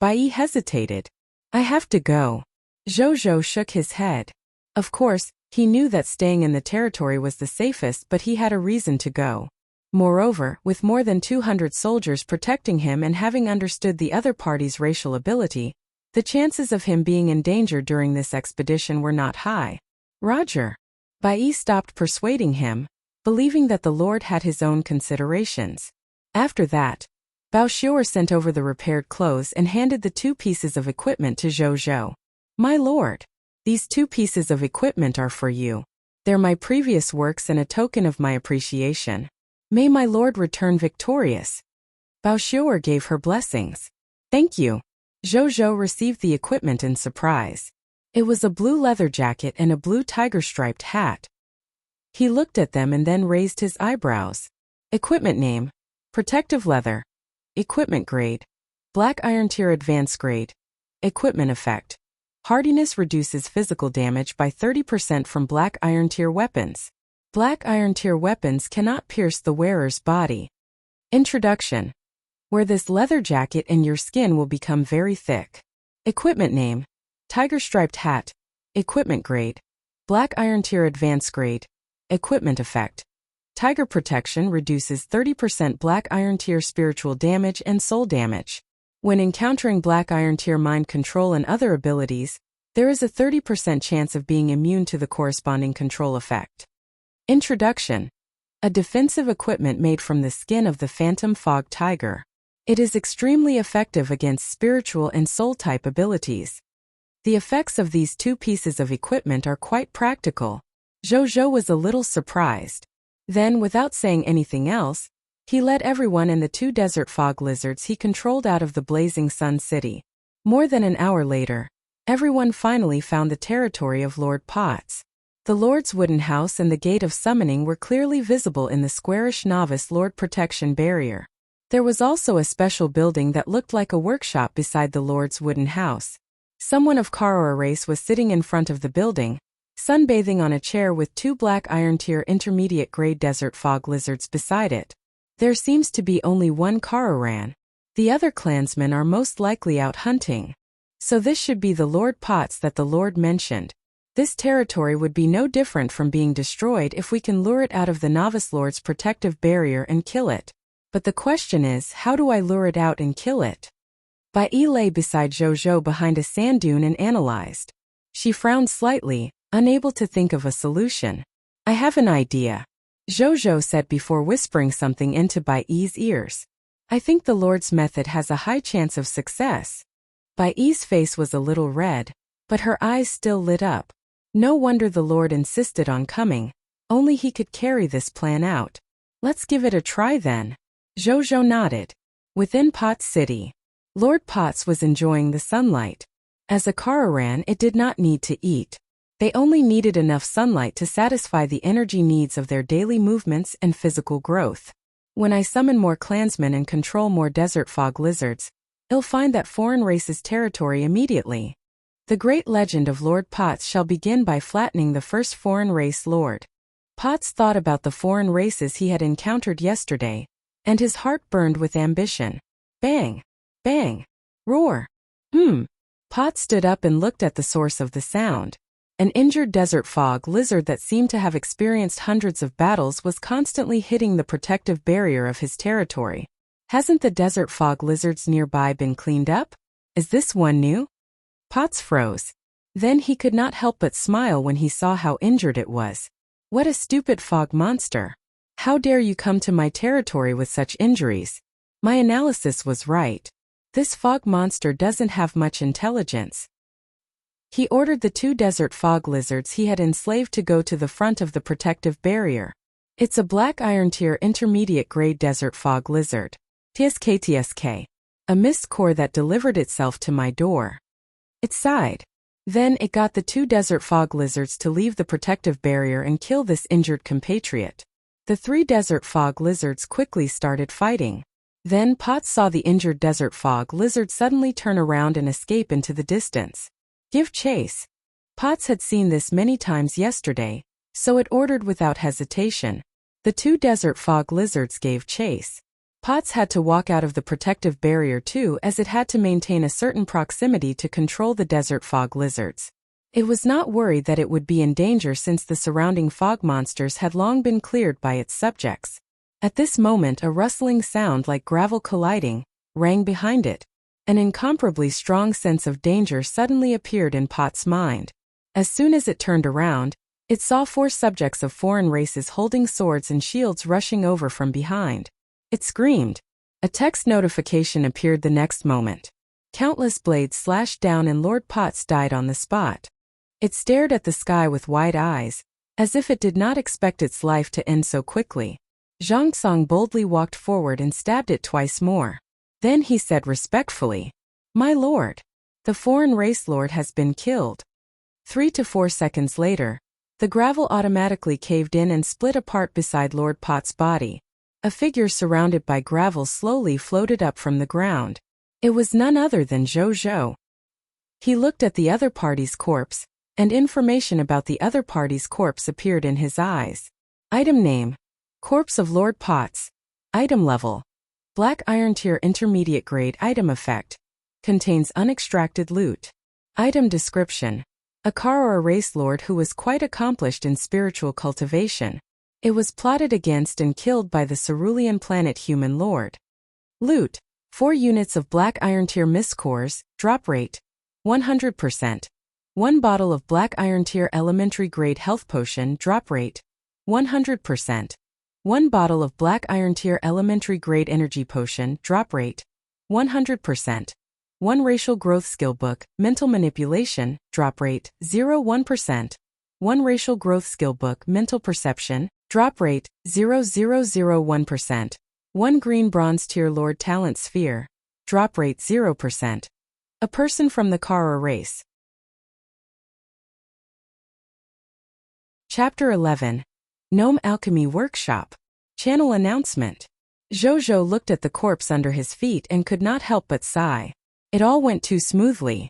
Bai Yi hesitated. I have to go. Zhou shook his head. Of course, he knew that staying in the territory was the safest, but he had a reason to go. Moreover, with more than 200 soldiers protecting him and having understood the other party's racial ability, the chances of him being in danger during this expedition were not high. Roger. Bai Yi stopped persuading him, believing that the Lord had his own considerations. After that, Bao Xiu'er sent over the repaired clothes and handed the 2 pieces of equipment to Zhou. My lord, these 2 pieces of equipment are for you. They're my previous works and a token of my appreciation. May my lord return victorious. Bao Xiu'er gave her blessings. Thank you. Zhou received the equipment in surprise. It was a blue leather jacket and a blue tiger-striped hat. He looked at them and then raised his eyebrows. Equipment name. Protective leather. Equipment grade. Black Iron Tier Advanced grade. Equipment effect. Hardiness reduces physical damage by 30% from Black Iron Tier weapons. Black Iron Tier weapons cannot pierce the wearer's body. Introduction. Wear this leather jacket and your skin will become very thick. Equipment name. Tiger-striped hat. Equipment grade. Black Iron Tier Advanced grade. Equipment effect. Tiger protection reduces 30% Black Iron Tier spiritual damage and soul damage. When encountering Black Iron Tier mind control and other abilities, there is a 30% chance of being immune to the corresponding control effect. Introduction. A defensive equipment made from the skin of the Phantom Fog Tiger. It is extremely effective against spiritual and soul-type abilities. The effects of these two pieces of equipment are quite practical. Zhou was a little surprised. Then, without saying anything else, he led everyone and the two desert fog lizards he controlled out of the blazing sun city. More than an hour later, everyone finally found the territory of Lord Potts. The Lord's wooden house and the Gate of Summoning were clearly visible in the squarish novice Lord protection barrier. There was also a special building that looked like a workshop beside the Lord's wooden house. Someone of Karora race was sitting in front of the building, sunbathing on a chair with two black iron tier intermediate grade desert fog lizards beside it. There seems to be only one Karoran. The other clansmen are most likely out hunting. So this should be the Lord Potts that the Lord mentioned. This territory would be no different from being destroyed if we can lure it out of the Novice Lord's protective barrier and kill it. But the question is, how do I lure it out and kill it? Bai Yi lay beside Zhou behind a sand dune and analyzed. She frowned slightly, unable to think of a solution. I have an idea, Zhou said before whispering something into Bai Yi's ears. I think the Lord's method has a high chance of success. Bai Yi's face was a little red, but her eyes still lit up. No wonder the Lord insisted on coming. Only he could carry this plan out. Let's give it a try then. Zhou nodded. Within Potts City, Lord Potts was enjoying the sunlight. As a Karoran, it did not need to eat. They only needed enough sunlight to satisfy the energy needs of their daily movements and physical growth. When I summon more clansmen and control more desert fog lizards, I'll find that foreign race's territory immediately. The great legend of Lord Potts shall begin by flattening the first foreign race lord. Potts thought about the foreign races he had encountered yesterday, and his heart burned with ambition. Bang! Bang! Roar! Potts stood up and looked at the source of the sound. An injured desert fog lizard that seemed to have experienced hundreds of battles was constantly hitting the protective barrier of his territory. Hasn't the desert fog lizards nearby been cleaned up? Is this one new? Potts froze. Then he could not help but smile when he saw how injured it was. What a stupid fog monster! How dare you come to my territory with such injuries? My analysis was right. This fog monster doesn't have much intelligence. He ordered the two desert fog lizards he had enslaved to go to the front of the protective barrier. It's a black iron tier intermediate grade desert fog lizard. TSK. A mist core that delivered itself to my door. It sighed. Then it got the two desert fog lizards to leave the protective barrier and kill this injured compatriot. The three desert fog lizards quickly started fighting. Then Potts saw the injured desert fog lizard suddenly turn around and escape into the distance. Give chase. Potts had seen this many times yesterday, so it ordered without hesitation. The two desert fog lizards gave chase. Potts had to walk out of the protective barrier too, as it had to maintain a certain proximity to control the desert fog lizards. It was not worried that it would be in danger since the surrounding fog monsters had long been cleared by its subjects. At this moment a rustling sound like gravel colliding rang behind it. An incomparably strong sense of danger suddenly appeared in Potts' mind. As soon as it turned around, it saw four subjects of foreign races holding swords and shields rushing over from behind. It screamed. A text notification appeared the next moment. Countless blades slashed down and Lord Potts died on the spot. It stared at the sky with wide eyes, as if it did not expect its life to end so quickly. Zhang Song boldly walked forward and stabbed it twice more. Then he said respectfully, "My lord, the foreign race lord has been killed." 3 to 4 seconds later, the gravel automatically caved in and split apart beside Lord Potts' body. A figure surrounded by gravel slowly floated up from the ground. It was none other than Zhou. He looked at the other party's corpse, and information about the other party's corpse appeared in his eyes. Item name: Corpse of Lord Potts. Item level: Black Iron Tier Intermediate Grade. Item effect: Contains unextracted loot. Item description: A Karora race lord who was quite accomplished in spiritual cultivation. It was plotted against and killed by the cerulean planet human lord. Loot: 4 units of Black Iron Tier mist cores. Drop rate: 100%. 1 bottle of Black Iron Tier elementary grade health potion. Drop rate: 100%. 1 bottle of Black Iron Tier elementary grade energy potion. Drop rate: 100%. 1 Racial Growth Skill Book, Mental Manipulation, Drop Rate, 0.1%. 1 Racial Growth Skill Book, Mental Perception, Drop Rate, 0.001%. 1 Green Bronze Tier Lord Talent Sphere, Drop Rate 0%. A person from the Kara race. Chapter 11. Gnome Alchemy Workshop. Channel Announcement. Zhou looked at the corpse under his feet and could not help but sigh. It all went too smoothly.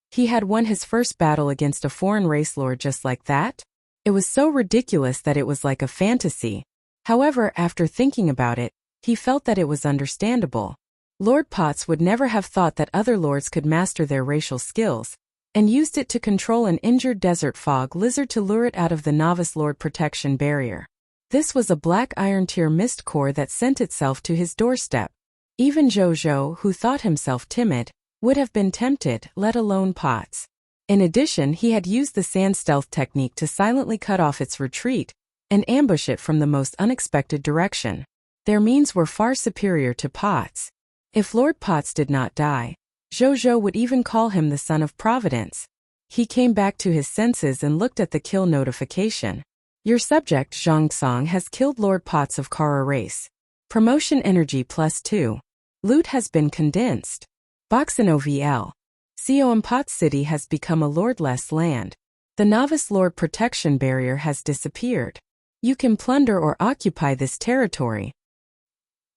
He had won his first battle against a foreign race lord just like that? It was so ridiculous that it was like a fantasy. However, after thinking about it, he felt that it was understandable. Lord Potts would never have thought that other lords could master their racial skills, and used it to control an injured desert fog lizard to lure it out of the novice lord protection barrier. This was a black iron tier mist core that sent itself to his doorstep. Even Zhou, who thought himself timid, would have been tempted, let alone Potts. In addition, he had used the sand stealth technique to silently cut off its retreat and ambush it from the most unexpected direction. Their means were far superior to Potts. If Lord Potts did not die, Zhou would even call him the son of Providence. He came back to his senses and looked at the kill notification. Your subject, Zhongsong, has killed Lord Potts of Kara race. Promotion energy +2. Loot has been condensed. Boxin OVL. Seoam Potts City has become a lordless land. The novice lord protection barrier has disappeared. You can plunder or occupy this territory.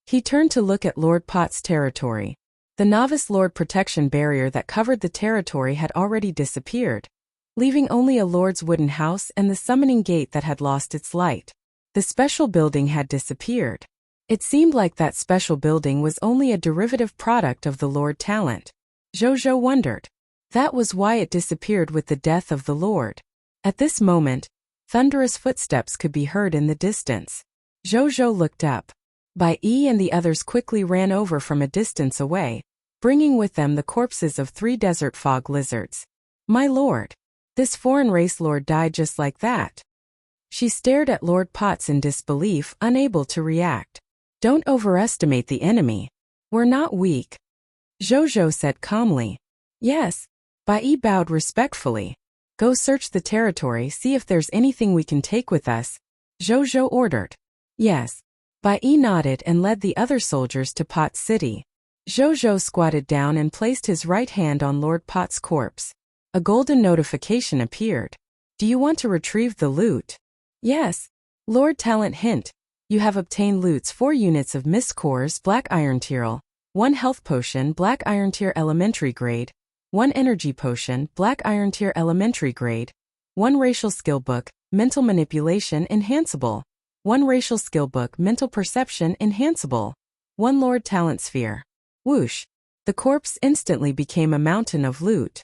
He turned to look at Lord Potts' territory. The novice lord protection barrier that covered the territory had already disappeared, leaving only a lord's wooden house and the summoning gate that had lost its light. The special building had disappeared. It seemed like that special building was only a derivative product of the lord talent. Zhou wondered. That was why it disappeared with the death of the lord. At this moment, thunderous footsteps could be heard in the distance. Zhou looked up. Bai Yi and the others quickly ran over from a distance away, bringing with them the corpses of 3 desert fog lizards. My lord. This foreign race lord died just like that. She stared at Lord Potts in disbelief, unable to react. Don't overestimate the enemy. We're not weak. Zhou said calmly. Yes. Bai Yi bowed respectfully. Go search the territory, see if there's anything we can take with us. Zhou ordered. Yes. Bai Yi nodded and led the other soldiers to Potts City. Zhou squatted down and placed his right hand on Lord Potts' corpse. A golden notification appeared. Do you want to retrieve the loot? Yes. Lord Talent hint. You have obtained loots 4 units of mist cores Black Iron Tier, 1 health potion Black Iron Tier elementary grade, 1 energy potion Black Iron Tier elementary grade, 1 racial skill book, Mental Manipulation enhanceable. 1 Racial Skill Book, Mental Perception enhanceable. 1 Lord Talent Sphere. Whoosh. The corpse instantly became a mountain of loot.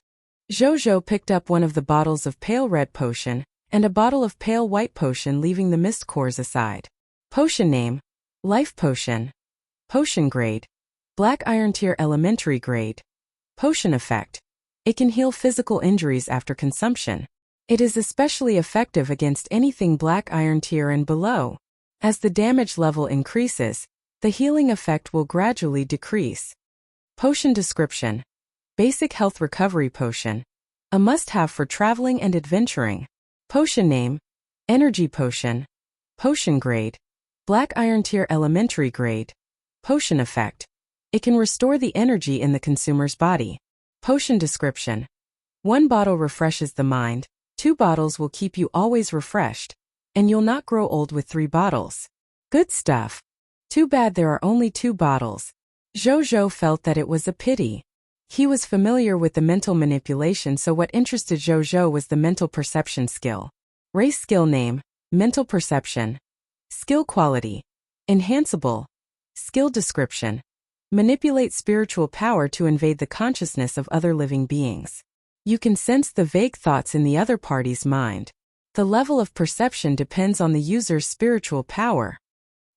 Zhou picked up one of the bottles of pale red potion and a bottle of pale white potion, leaving the mist cores aside. Potion name. Life Potion. Potion grade. Black Iron Tier elementary grade. Potion effect. It can heal physical injuries after consumption. It is especially effective against anything Black Iron Tier and below. As the damage level increases, the healing effect will gradually decrease. Potion description. Basic health recovery potion. A must-have for traveling and adventuring. Potion name. Energy potion. Potion grade. Black Iron Tier elementary grade. Potion effect. It can restore the energy in the consumer's body. Potion description. 1 bottle refreshes the mind. 2 bottles will keep you always refreshed, and you'll not grow old with 3 bottles. Good stuff. Too bad there are only 2 bottles. Zhou felt that it was a pity. He was familiar with the mental manipulation, so what interested Zhou was the mental perception skill. Race skill name, Mental Perception. Skill quality. Enhanceable. Skill description. Manipulate spiritual power to invade the consciousness of other living beings. You can sense the vague thoughts in the other party's mind. The level of perception depends on the user's spiritual power.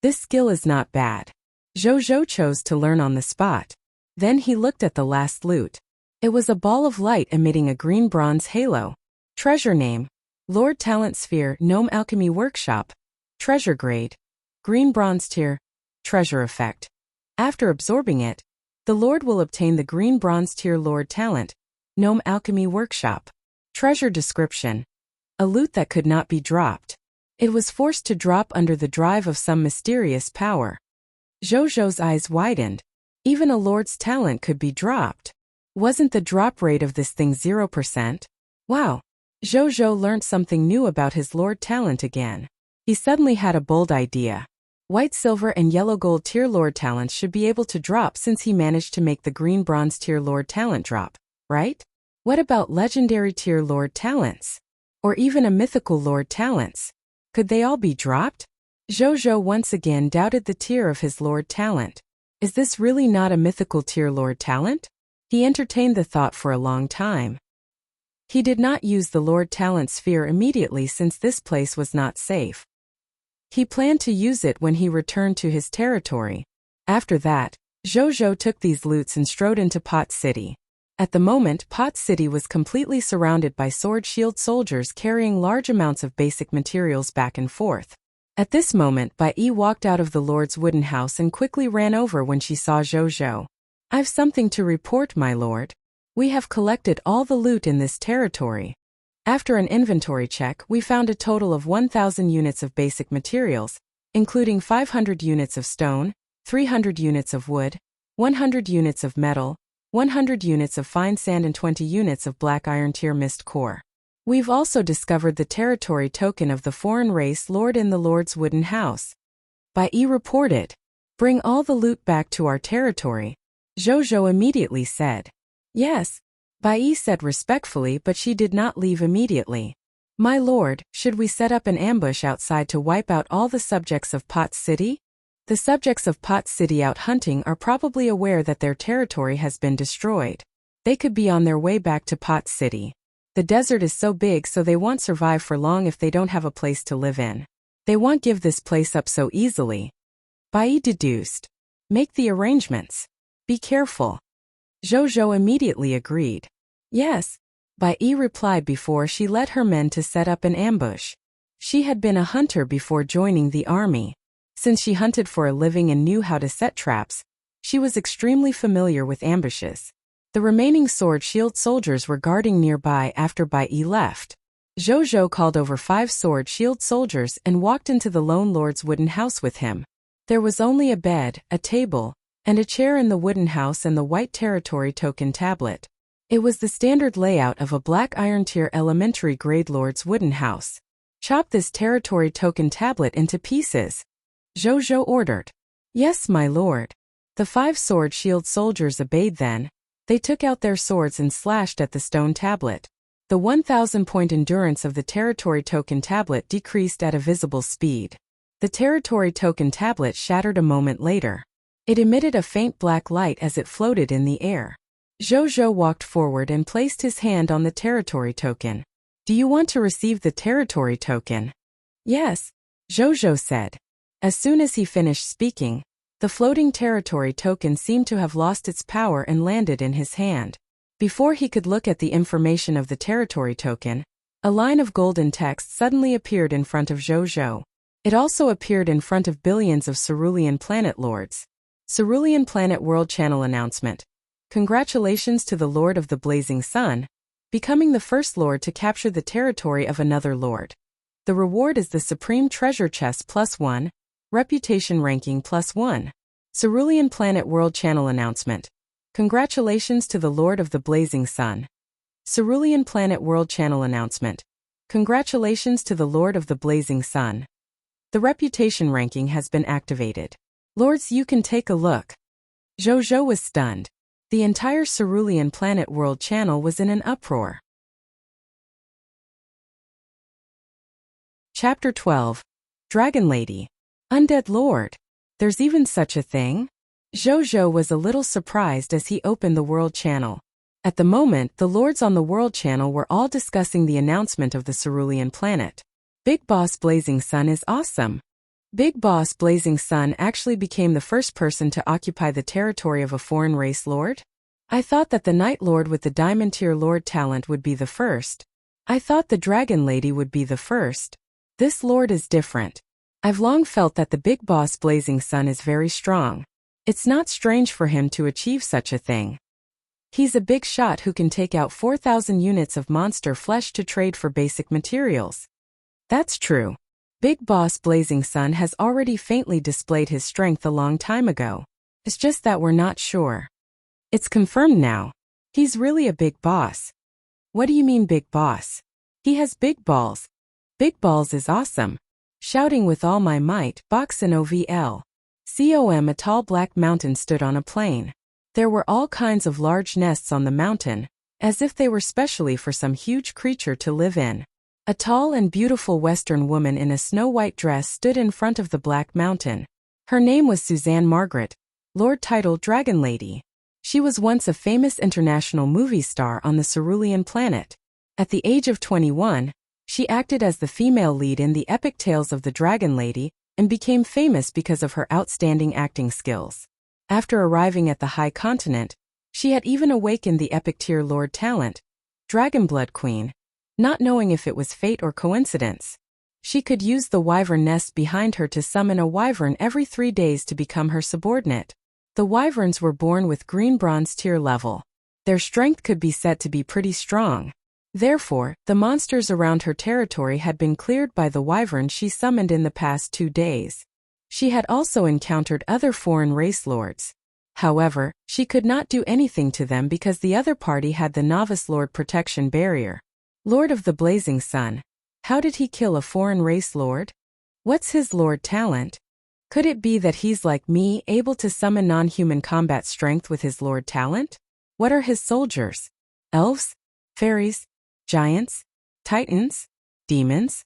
This skill is not bad. Zhou chose to learn on the spot. Then he looked at the last loot. It was a ball of light emitting a green bronze halo. Treasure name. Lord Talent Sphere Gnome Alchemy Workshop. Treasure grade. Green bronze tier. Treasure effect. After absorbing it, The Lord will obtain the green bronze tier Lord talent. Gnome Alchemy Workshop. Treasure description. A loot that could not be dropped. It was forced to drop under the drive of some mysterious power. Zhou's eyes widened. Even a lord's talent could be dropped. Wasn't the drop rate of this thing 0%? Wow. Zhou learned something new about his lord talent again. He suddenly had a bold idea. White, silver, and yellow gold tier lord talents should be able to drop since he managed to make the green bronze tier lord talent drop, right? What about legendary tier lord talents? Or even a mythical lord talents? Could they all be dropped? Zhou once again doubted the tier of his lord talent. Is this really not a mythical tier lord talent? He entertained the thought for a long time. He did not use the lord talent sphere immediately since this place was not safe. He planned to use it when he returned to his territory. After that, Zhou took these loots and strode into Pot City. At the moment, Pot City was completely surrounded by sword-shield soldiers carrying large amounts of basic materials back and forth. At this moment, Bai Yi walked out of the Lord's wooden house and quickly ran over when she saw Zhou. I've something to report, my lord. We have collected all the loot in this territory. After an inventory check, we found a total of 1,000 units of basic materials, including 500 units of stone, 300 units of wood, 100 units of metal, 100 units of fine sand and 20 units of black iron tier mist core. We've also discovered the territory token of the foreign race lord in the Lord's wooden house. Bai Yi reported. Bring all the loot back to our territory. Zhou immediately said. Yes. Bai Yi said respectfully, but she did not leave immediately. My lord, should we set up an ambush outside to wipe out all the subjects of Pot City? The subjects of Pot City out hunting are probably aware that their territory has been destroyed. They could be on their way back to Pot City. The desert is so big, so they won't survive for long if they don't have a place to live in. They won't give this place up so easily. Bai Yi deduced. Make the arrangements. Be careful. Zhou immediately agreed. Yes. Bai Yi replied before she led her men to set up an ambush. She had been a hunter before joining the army. Since she hunted for a living and knew how to set traps, she was extremely familiar with ambushes. The remaining sword-shield soldiers were guarding nearby after Bai Yi left. Zhou called over 5 sword-shield soldiers and walked into the Lone Lord's wooden house with him. There was only a bed, a table, and a chair in the wooden house and the white territory token tablet. It was the standard layout of a black iron tier elementary grade lord's wooden house. Chop this territory token tablet into pieces. Zhou ordered. Yes, my lord. The 5 sword-shield soldiers obeyed then. They took out their swords and slashed at the stone tablet. The 1,000-point endurance of the territory token tablet decreased at a visible speed. The territory token tablet shattered a moment later. It emitted a faint black light as it floated in the air. Zhou walked forward and placed his hand on the territory token. Do you want to receive the territory token? Yes, Zhou said. As soon as he finished speaking, the floating territory token seemed to have lost its power and landed in his hand. Before he could look at the information of the territory token, a line of golden text suddenly appeared in front of Zhou. It also appeared in front of billions of cerulean planet lords. Cerulean Planet World Channel announcement. Congratulations to the Lord of the Blazing Sun, becoming the first lord to capture the territory of another lord. The reward is the Supreme Treasure Chest +1, Reputation Ranking +1. Cerulean Planet World Channel announcement. Congratulations to the Lord of the Blazing Sun. Cerulean Planet World Channel announcement. Congratulations to the Lord of the Blazing Sun. The reputation ranking has been activated. Lords, you can take a look. Zhou was stunned. The entire Cerulean Planet World Channel was in an uproar. Chapter 12. Dragon Lady. Undead Lord. There's even such a thing? Zhou was a little surprised as he opened the World Channel. At the moment, the lords on the World Channel were all discussing the announcement of the Cerulean planet. Big Boss Blazing Sun is awesome. Big Boss Blazing Sun actually became the first person to occupy the territory of a foreign race lord? I thought that the Night Lord with the Diamond Tier Lord talent would be the first. I thought the Dragon Lady would be the first. This lord is different. I've long felt that the Big Boss Blazing Sun is very strong. It's not strange for him to achieve such a thing. He's a big shot who can take out 4,000 units of monster flesh to trade for basic materials. That's true. Big Boss Blazing Sun has already faintly displayed his strength a long time ago. It's just that we're not sure. It's confirmed now. He's really a big boss. What do you mean big boss? He has big balls. Big balls is awesome. Shouting with all my might, Boxin OVL. COM. A tall black mountain stood on a plain. There were all kinds of large nests on the mountain, as if they were specially for some huge creature to live in. A tall and beautiful Western woman in a snow-white dress stood in front of the black mountain. Her name was Suzanne Margaret, Lord titled Dragon Lady. She was once a famous international movie star on the Cerulean planet. At the age of 21, she acted as the female lead in the epic tales of the Dragon Lady and became famous because of her outstanding acting skills. After arriving at the High Continent, she had even awakened the epic tier Lord talent, Dragonblood Queen, not knowing if it was fate or coincidence. She could use the wyvern nest behind her to summon a wyvern every 3 days to become her subordinate. The wyverns were born with green bronze tier level. Their strength could be said to be pretty strong. Therefore, the monsters around her territory had been cleared by the wyvern she summoned in the past 2 days. She had also encountered other foreign race lords. However, she could not do anything to them because the other party had the novice lord protection barrier. Lord of the Blazing Sun. How did he kill a foreign race lord? What's his lord talent? Could it be that he's like me, able to summon non-human combat strength with his lord talent? What are his soldiers? Elves? Fairies? Giants? Titans? Demons?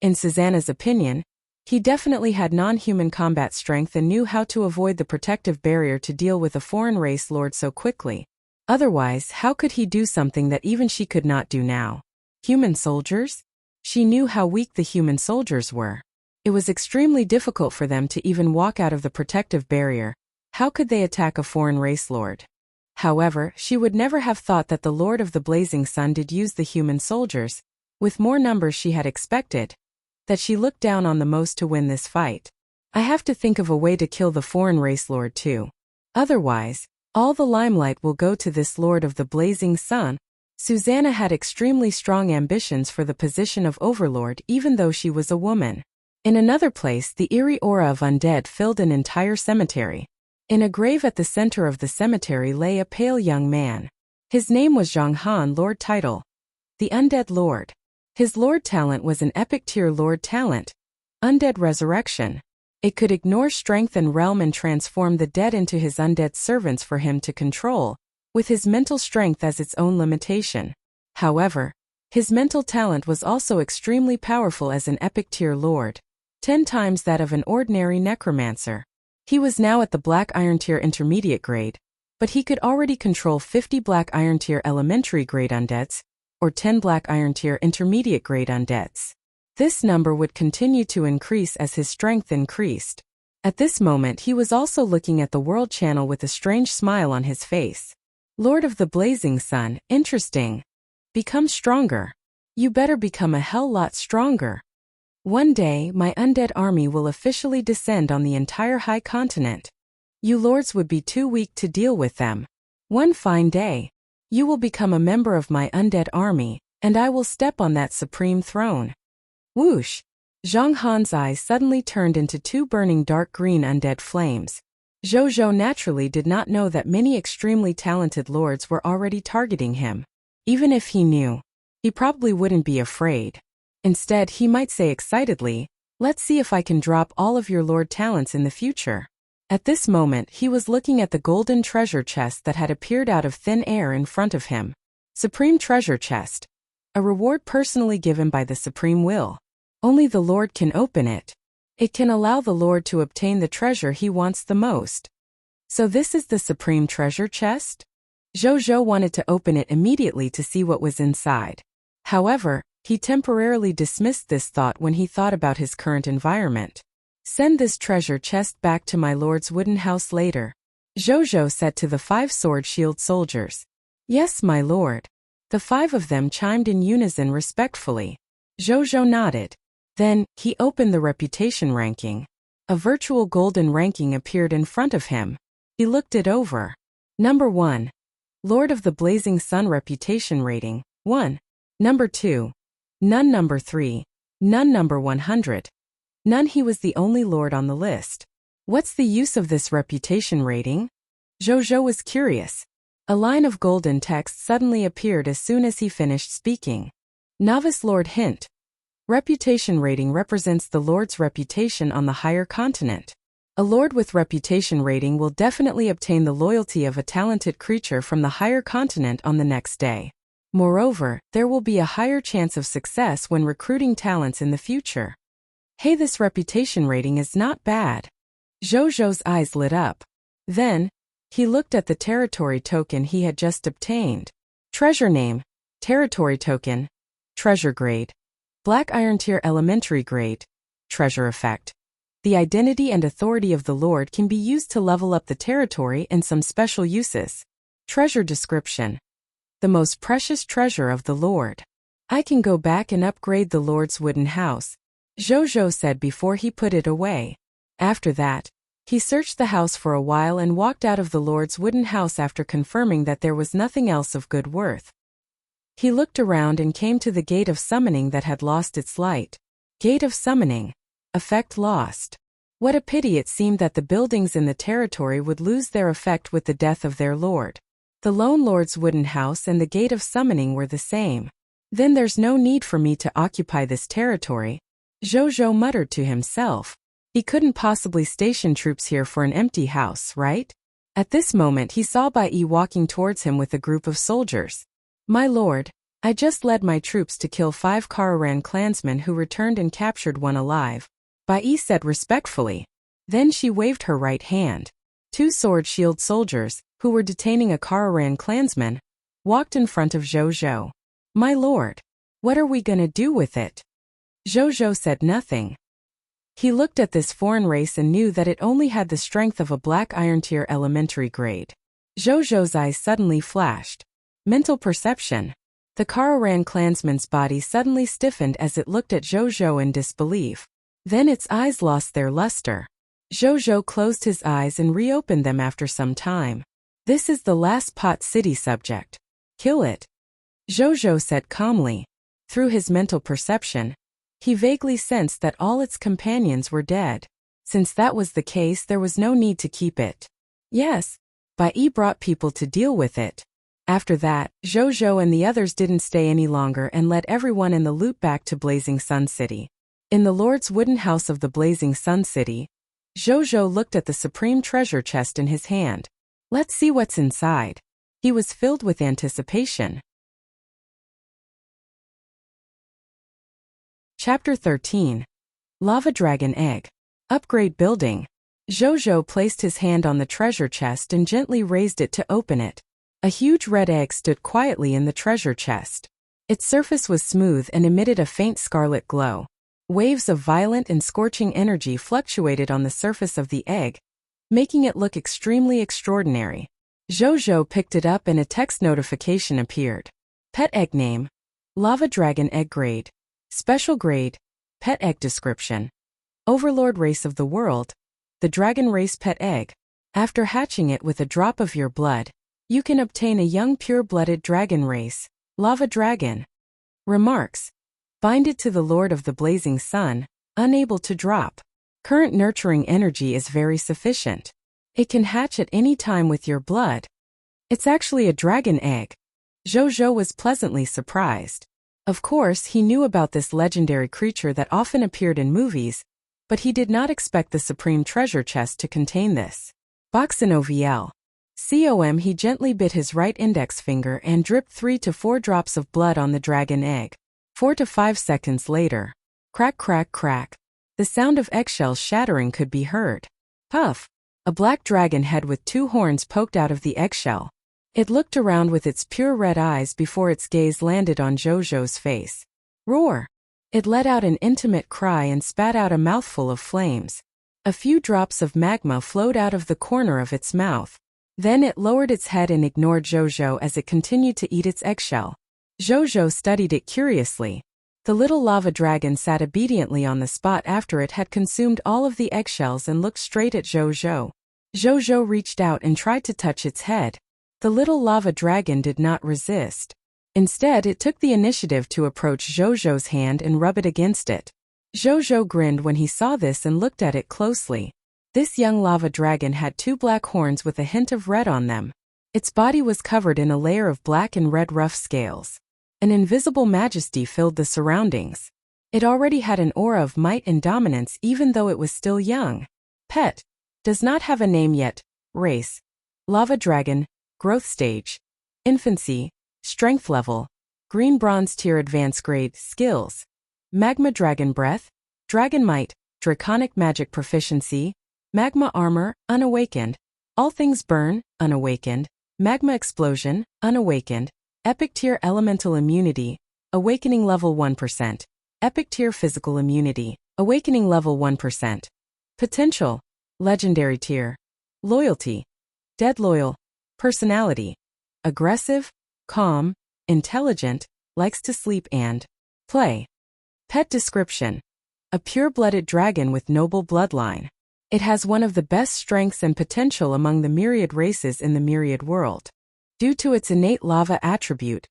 In Susanna's opinion, he definitely had non-human combat strength and knew how to avoid the protective barrier to deal with a foreign race lord so quickly. Otherwise, how could he do something that even she could not do now? Human soldiers? She knew how weak the human soldiers were. It was extremely difficult for them to even walk out of the protective barrier. How could they attack a foreign race lord? However, she would never have thought that the Lord of the Blazing Sun did use the human soldiers, with more numbers she had expected, that she looked down on the most to win this fight. I have to think of a way to kill the foreign race lord too. Otherwise, all the limelight will go to this Lord of the Blazing Sun. Susanna had extremely strong ambitions for the position of overlord even though she was a woman. In another place, the eerie aura of undead filled an entire cemetery. In a grave at the center of the cemetery lay a pale young man. His name was Zhang Han, Lord title, the Undead Lord. His lord talent was an epic tier lord talent, Undead Resurrection. It could ignore strength and realm and transform the dead into his undead servants for him to control, with his mental strength as its own limitation. However, his mental talent was also extremely powerful as an epic tier lord, 10 times that of an ordinary necromancer. He was now at the Black Iron tier intermediate grade, but he could already control 50 Black Iron tier elementary grade undeads, or 10 Black Iron tier intermediate grade undeads. This number would continue to increase as his strength increased. At this moment he was also looking at the world channel with a strange smile on his face. Lord of the Blazing Sun, interesting. Become stronger. You better become a hell lot stronger. One day my undead army will officially descend on the entire High Continent. You lords would be too weak to deal with them. One fine day, you will become a member of my undead army, and I will step on that supreme throne. Whoosh! Zhang Han's eyes suddenly turned into 2 burning dark green undead flames. Zhou naturally did not know that many extremely talented lords were already targeting him. Even if he knew, he probably wouldn't be afraid. Instead, he might say excitedly, "Let's see if I can drop all of your lord talents in the future." At this moment, he was looking at the golden treasure chest that had appeared out of thin air in front of him. Supreme Treasure Chest. A reward personally given by the Supreme Will. Only the Lord can open it. It can allow the Lord to obtain the treasure he wants the most. So this is the Supreme Treasure Chest? Zhou wanted to open it immediately to see what was inside. However, he temporarily dismissed this thought when he thought about his current environment. Send this treasure chest back to my lord's wooden house later, Zhou said to the 5 sword shield soldiers. Yes, my lord. The 5 of them chimed in unison respectfully. Zhou nodded. Then, he opened the reputation ranking. A virtual golden ranking appeared in front of him. He looked it over. Number 1. Lord of the Blazing Sun reputation rating, 1. Number 2. None. Number 3. None. Number 100. None. He was the only lord on the list. What's the use of this reputation rating? Zhou was curious. A line of golden text suddenly appeared as soon as he finished speaking. Novice Lord hint. Reputation rating represents the lord's reputation on the higher continent. A lord with reputation rating will definitely obtain the loyalty of a talented creature from the higher continent on the next day. Moreover, there will be a higher chance of success when recruiting talents in the future. Hey, this reputation rating is not bad. Zhou's eyes lit up. Then, he looked at the territory token he had just obtained. Treasure name, territory token, treasure grade, Black Iron Tier elementary grade, treasure effect. The identity and authority of the lord can be used to level up the territory and some special uses. Treasure description. The most precious treasure of the lord. I can go back and upgrade the lord's wooden house, Zhou said before he put it away. After that, he searched the house for a while and walked out of the lord's wooden house after confirming that there was nothing else of good worth. He looked around and came to the Gate of Summoning that had lost its light. Gate of Summoning. Effect lost. What a pity. It seemed that the buildings in the territory would lose their effect with the death of their lord. The lone lord's wooden house and the Gate of Summoning were the same. Then there's no need for me to occupy this territory, Zhou muttered to himself. He couldn't possibly station troops here for an empty house, right? At this moment he saw Bai Yi walking towards him with a group of soldiers. My lord, I just led my troops to kill 5 Kararan clansmen who returned and captured one alive, Bai Yi said respectfully. Then she waved her right hand. 2 sword-shield soldiers, who were detaining a Kararan clansman, walked in front of Zhou. My lord, what are we gonna do with it? Zhou said nothing. He looked at this foreign race and knew that it only had the strength of a Black Iron Tier elementary grade. Zhou's eyes suddenly flashed. Mental perception. The Kararan clansman's body suddenly stiffened as it looked at Zhou in disbelief. Then its eyes lost their luster. Zhou closed his eyes and reopened them after some time. This is the last pot city subject. Kill it. Zhou said calmly. Through his mental perception, he vaguely sensed that all its companions were dead. Since that was the case, there was no need to keep it. Yes, Bai Yi brought people to deal with it. After that, Zhou and the others didn't stay any longer and led everyone in the loot back to Blazing Sun City. In the Lord's wooden house of the Blazing Sun City, Zhou looked at the supreme treasure chest in his hand. Let's see what's inside. He was filled with anticipation. Chapter 13. Lava Dragon Egg. Upgrade Building. Zhou placed his hand on the treasure chest and gently raised it to open it. A huge red egg stood quietly in the treasure chest. Its surface was smooth and emitted a faint scarlet glow. Waves of violent and scorching energy fluctuated on the surface of the egg, making it look extremely extraordinary. Zhou picked it up and a text notification appeared. Pet Egg Name. Lava Dragon Egg Grade. Special Grade. Pet Egg Description. Overlord Race of the World. The Dragon Race Pet Egg. After hatching it with a drop of your blood, you can obtain a young pure-blooded dragon race, Lava Dragon. Remarks. Bind it to the Lord of the Blazing Sun, unable to drop. Current nurturing energy is very sufficient. It can hatch at any time with your blood. It's actually a dragon egg. Zhou was pleasantly surprised. Of course, he knew about this legendary creature that often appeared in movies, but he did not expect the supreme treasure chest to contain this. Boxin OVL. He gently bit his right index finger and dripped 3 to 4 drops of blood on the dragon egg. 4 to 5 seconds later. Crack, crack, crack. The sound of eggshells shattering could be heard. Puff. A black dragon head with 2 horns poked out of the eggshell. It looked around with its pure red eyes before its gaze landed on Zhou's face. Roar. It let out an intimate cry and spat out a mouthful of flames. A few drops of magma flowed out of the corner of its mouth. Then it lowered its head and ignored Zhou as it continued to eat its eggshell. Zhou studied it curiously. The little lava dragon sat obediently on the spot after it had consumed all of the eggshells and looked straight at Zhou. Zhou reached out and tried to touch its head. The little lava dragon did not resist. Instead, it took the initiative to approach Zhou's hand and rub it against it. Zhou grinned when he saw this and looked at it closely. This young lava dragon had 2 black horns with a hint of red on them. Its body was covered in a layer of black and red rough scales. An invisible majesty filled the surroundings. It already had an aura of might and dominance even though it was still young. Pet. Does not have a name yet. Race. Lava dragon. Growth stage. Infancy. Strength level. Green bronze tier advanced grade. Skills. Magma dragon breath. Dragon might. Draconic magic proficiency. Magma armor. Unawakened. All things burn. Unawakened. Magma explosion. Unawakened. Epic tier elemental immunity. Awakening level 1%. Epic tier physical immunity. Awakening level 1%. Potential. Legendary tier. Loyalty. Dead loyal. Personality. Aggressive. Calm. Intelligent. Likes to sleep and play. Pet description. A pure-blooded dragon with noble bloodline. It has one of the best strengths and potential among the myriad races in the myriad world. Due to its innate lava attribute,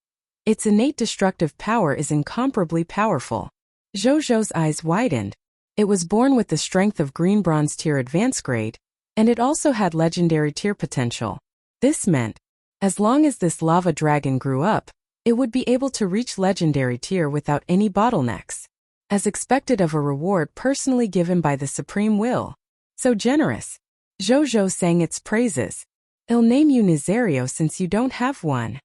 its innate destructive power is incomparably powerful. Zhou's eyes widened. It was born with the strength of green bronze tier advanced grade, and it also had legendary tier potential. This meant, as long as this lava dragon grew up, it would be able to reach legendary tier without any bottlenecks. As expected of a reward personally given by the Supreme Will. So generous. Zhou sang its praises. I'll name you Nazario since you don't have one.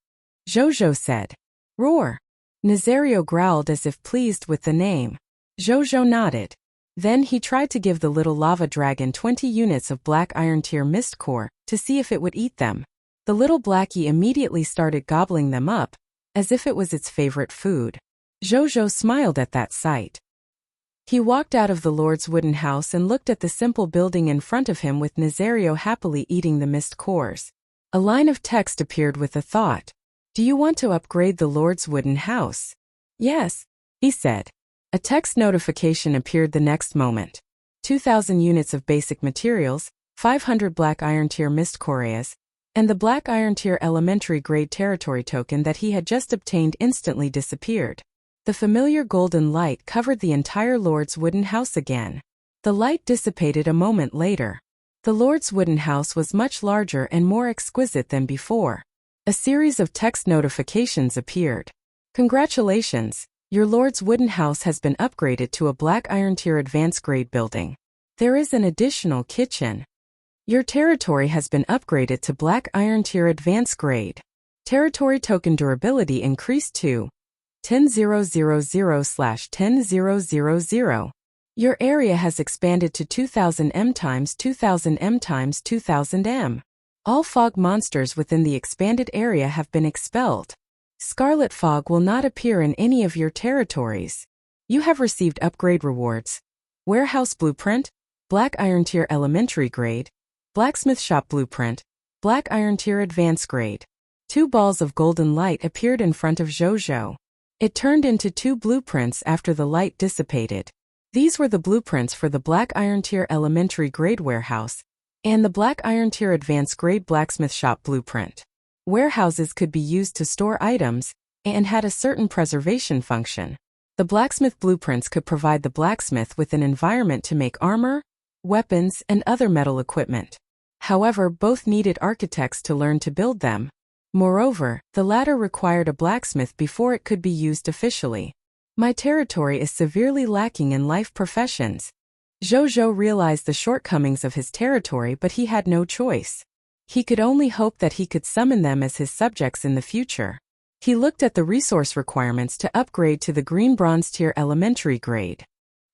Zhou said. Roar. Nazario growled as if pleased with the name. Zhou nodded. Then he tried to give the little lava dragon 20 units of black iron tier mist core to see if it would eat them. The little blackie immediately started gobbling them up, as if it was its favorite food. Zhou smiled at that sight. He walked out of the Lord's wooden house and looked at the simple building in front of him with Nazario happily eating the mist cores. A line of text appeared with a thought. Do you want to upgrade the Lord's wooden house? Yes, he said. A text notification appeared the next moment. 2,000 units of basic materials, 500 black iron tier mist cores, and the black iron tier elementary grade territory token that he had just obtained instantly disappeared. The familiar golden light covered the entire Lord's wooden house again. The light dissipated a moment later. The Lord's wooden house was much larger and more exquisite than before. A series of text notifications appeared. Congratulations, your Lord's wooden house has been upgraded to a black iron tier advanced grade building. There is an additional kitchen. Your territory has been upgraded to black iron tier advanced grade. Territory token durability increased to 10,000/10,000. Your area has expanded to 2000 m times 2000 m times 2000 m. All fog monsters within the expanded area have been expelled. Scarlet fog will not appear in any of your territories. You have received upgrade rewards. Warehouse blueprint, black iron tier elementary grade, blacksmith shop blueprint, black iron tier advanced grade. 2 balls of golden light appeared in front of Zhou. It turned into 2 blueprints after the light dissipated. These were the blueprints for the black iron tier elementary grade warehouse and the black iron tier advanced grade blacksmith shop blueprint. Warehouses could be used to store items and had a certain preservation function. The blacksmith blueprints could provide the blacksmith with an environment to make armor, weapons, and other metal equipment. However, both needed architects to learn to build them. Moreover, the latter required a blacksmith before it could be used officially. My territory is severely lacking in life professions. Zhou realized the shortcomings of his territory, but he had no choice. He could only hope that he could summon them as his subjects in the future. He looked at the resource requirements to upgrade to the green bronze tier elementary grade.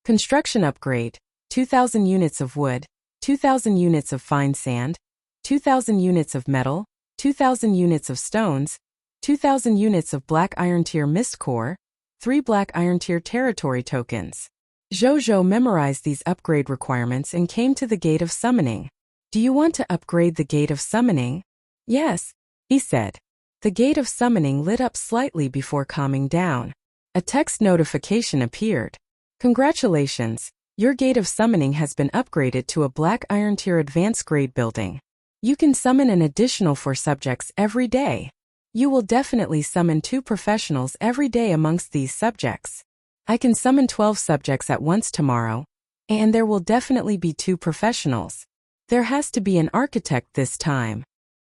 Construction upgrade, 2,000 units of wood, 2,000 units of fine sand, 2,000 units of metal, 2,000 units of stones, 2,000 units of black iron tier mist core, 3 black iron tier territory tokens. Zhou memorized these upgrade requirements and came to the gate of summoning. Do you want to upgrade the gate of summoning? Yes, he said. The gate of summoning lit up slightly before calming down. A text notification appeared. Congratulations, Your Gate of Summoning has been upgraded to a Black Iron Tier Advanced Grade building. You can summon an additional 4 subjects every day. You will definitely summon 2 professionals every day amongst these subjects. I can summon 12 subjects at once tomorrow, and there will definitely be 2 professionals. There has to be an architect this time.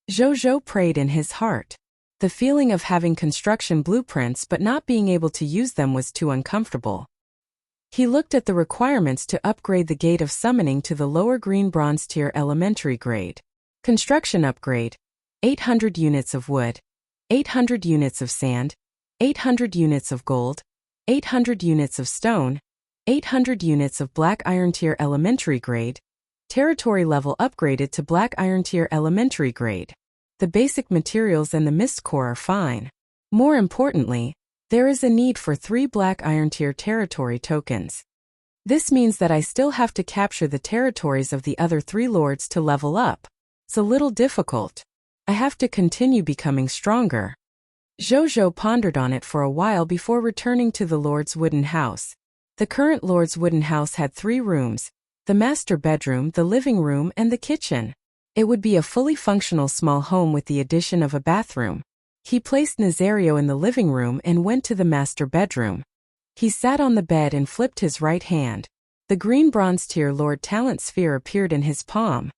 Zhou prayed in his heart. The feeling of having construction blueprints but not being able to use them was too uncomfortable. He looked at the requirements to upgrade the Gate of Summoning to the lower green bronze tier elementary grade. Construction upgrade: 800 units of wood, 800 units of sand, 800 units of gold, 800 units of stone, 800 units of Black Iron Tier elementary grade. Territory level upgraded to Black Iron Tier elementary grade. The basic materials and the mist core are fine. More importantly, there is a need for 3 Black Iron Tier territory tokens. This means that I still have to capture the territories of the other 3 lords to level up. It's a little difficult. I have to continue becoming stronger. Zhou pondered on it for a while before returning to the Lord's wooden house. The current Lord's wooden house had 3 rooms: the master bedroom, the living room, and the kitchen. It would be a fully functional small home with the addition of a bathroom. He placed Nazario in the living room and went to the master bedroom. He sat on the bed and flipped his right hand. The green bronze tier Lord Talent Sphere appeared in his palm.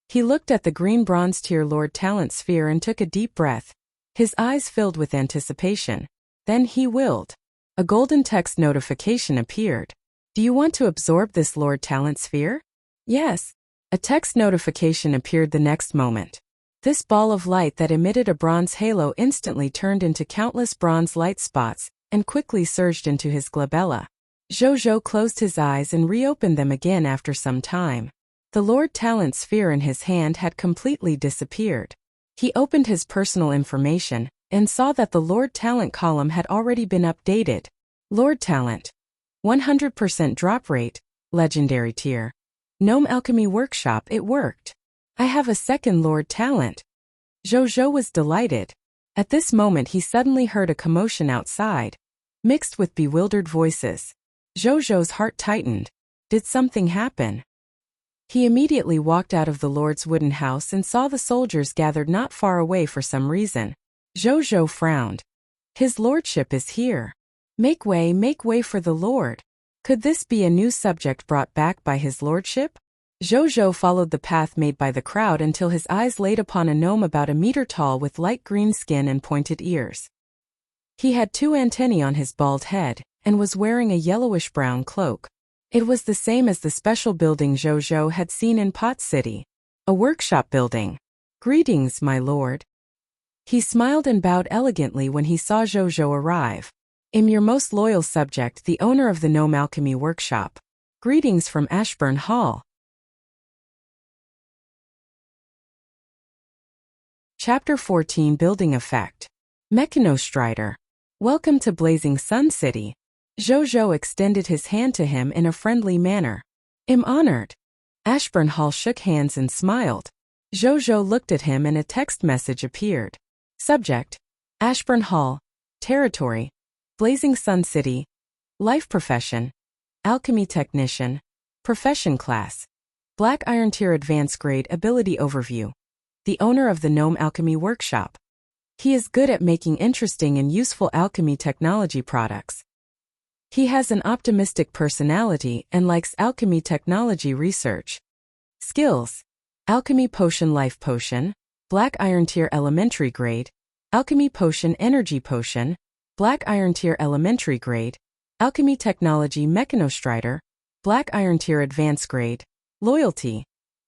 He looked at the green bronze tier Lord Talent Sphere and took a deep breath. His eyes filled with anticipation. Then he willed. A golden text notification appeared. Do you want to absorb this Lord Talent Sphere? Yes. A text notification appeared the next moment. This ball of light that emitted a bronze halo instantly turned into countless bronze light spots and quickly surged into his glabella. Zhou closed his eyes and reopened them again after some time. The Lord Talent Sphere in his hand had completely disappeared. He opened his personal information and saw that the Lord Talent column had already been updated. Lord Talent. 100% drop rate, legendary tier. Gnome Alchemy Workshop. It worked. I have a second Lord Talent. Zhou was delighted. At this moment he suddenly heard a commotion outside, mixed with bewildered voices. Zhou's heart tightened. Did something happen? He immediately walked out of the Lord's wooden house and saw the soldiers gathered not far away for some reason. Zhou frowned. His lordship is here. Make way for the Lord. Could this be a new subject brought back by his lordship? Zhou followed the path made by the crowd until his eyes laid upon a gnome about a meter tall with light green skin and pointed ears. He had 2 antennae on his bald head and was wearing a yellowish-brown cloak. It was the same as the special building Zhou had seen in Pot City. A workshop building. Greetings, my lord. He smiled and bowed elegantly when he saw Zhou arrive. I'm your most loyal subject, the owner of the Gnome Alchemy Workshop. Greetings from Ashburn Hall. Chapter 14 Building Effect. Mechanostrider. Welcome to Blazing Sun City. Zhou extended his hand to him in a friendly manner. I'm honored. Ashburn Hall shook hands and smiled. Zhou looked at him and a text message appeared. Subject: Ashburn Hall. Territory: Blazing Sun City. Life profession: Alchemy Technician. Profession class: Black Iron Tier Advanced Grade. Ability overview: The owner of the Gnome Alchemy Workshop. He is good at making interesting and useful alchemy technology products. He has an optimistic personality and likes alchemy technology research. Skills: Alchemy Potion Life Potion, Black Iron Tier Elementary Grade, Alchemy Potion Energy Potion, Black Iron Tier Elementary Grade, Alchemy Technology Mechanostrider, Black Iron Tier Advanced Grade, Loyalty,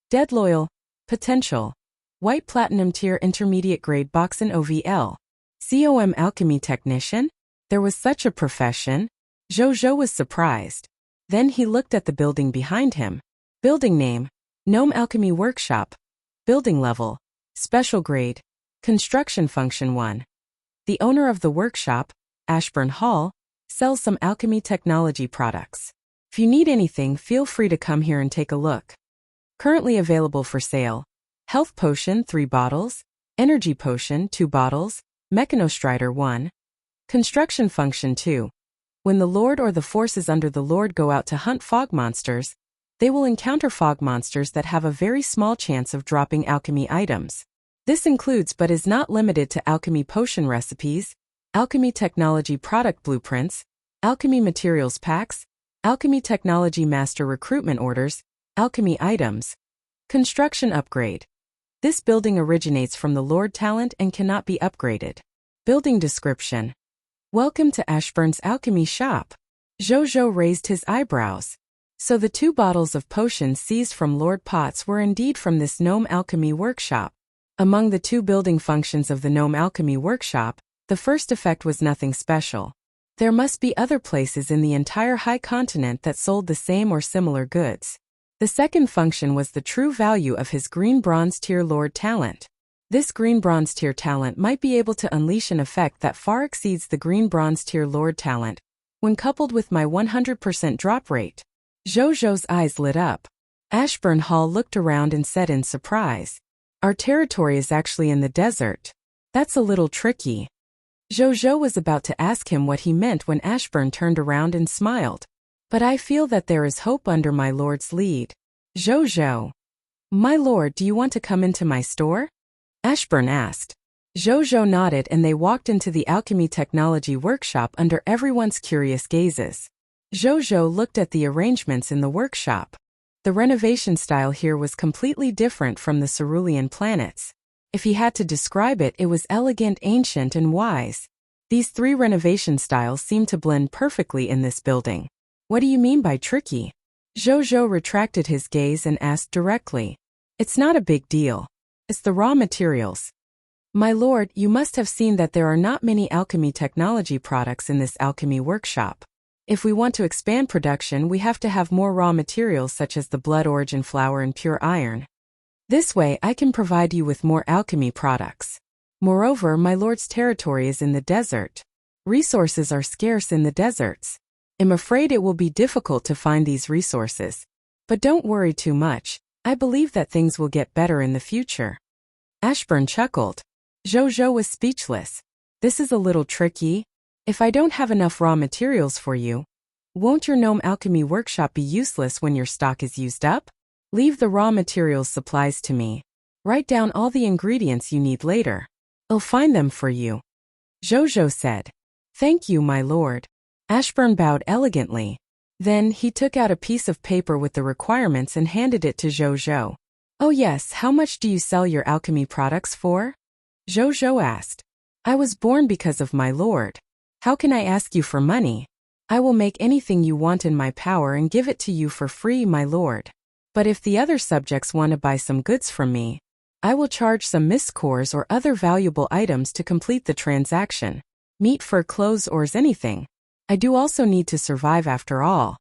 Dead Loyal, Potential, White Platinum Tier Intermediate Grade Boxen OVL, COM Alchemy Technician? There was such a profession? Zhou was surprised. Then he looked at the building behind him. Building name: Gnome Alchemy Workshop. Building level: Special Grade. Construction function 1. The owner of the workshop, Ashburn Hall, sells some alchemy technology products. If you need anything, feel free to come here and take a look. Currently available for sale: Health Potion 3 bottles, Energy Potion 2 bottles, Mechanostrider 1. Construction function 2. When the Lord or the forces under the Lord go out to hunt fog monsters, they will encounter fog monsters that have a very small chance of dropping alchemy items. This includes but is not limited to alchemy potion recipes, alchemy technology product blueprints, alchemy materials packs, alchemy technology master recruitment orders, alchemy items. Construction upgrade. This building originates from the Lord talent and cannot be upgraded. Building description. Welcome to Ashburn's alchemy shop. Jojo raised his eyebrows. So the 2 bottles of potions seized from Lord Potts were indeed from this gnome alchemy workshop. Among the 2 building functions of the gnome alchemy workshop, the first effect was nothing special. There must be other places in the entire high continent that sold the same or similar goods. The second function was the true value of his green bronze tier Lord talent. This green bronze tier talent might be able to unleash an effect that far exceeds the green bronze tier Lord talent, when coupled with my 100% drop rate. Jojo's eyes lit up. Ashburn Hall looked around and said in surprise, "Our territory is actually in the desert. That's a little tricky." Jojo was about to ask him what he meant when Ashburn turned around and smiled. "But I feel that there is hope under my lord's lead." Jojo. "My lord, do you want to come into my store?" Ashburn asked. Jojo nodded and they walked into the alchemy technology workshop under everyone's curious gazes. Jojo looked at the arrangements in the workshop. The renovation style here was completely different from the cerulean planets. If he had to describe it, it was elegant, ancient, and wise. These 3 renovation styles seemed to blend perfectly in this building. "What do you mean by tricky?" Jojo retracted his gaze and asked directly. "It's not a big deal. It's the raw materials. My lord, you must have seen that there are not many alchemy technology products in this alchemy workshop. If we want to expand production, we have to have more raw materials such as the blood origin flour and pure iron. This way, I can provide you with more alchemy products. Moreover, my lord's territory is in the desert. Resources are scarce in the deserts. I'm afraid it will be difficult to find these resources. But don't worry too much. I believe that things will get better in the future." Ashburn chuckled. Jojo was speechless. "This is a little tricky. If I don't have enough raw materials for you, won't your gnome alchemy workshop be useless when your stock is used up? Leave the raw materials supplies to me. Write down all the ingredients you need later. I'll find them for you." Jojo said. "Thank you, my lord." Ashburn bowed elegantly. Then he took out a piece of paper with the requirements and handed it to Jojo. "Oh yes, how much do you sell your alchemy products for?" Jojo asked. "I was born because of my lord. How can I ask you for money? I will make anything you want in my power and give it to you for free, my lord. But if the other subjects want to buy some goods from me, I will charge some miscores or other valuable items to complete the transaction. Meat, fur, clothes, ores, anything. I do also need to survive after all."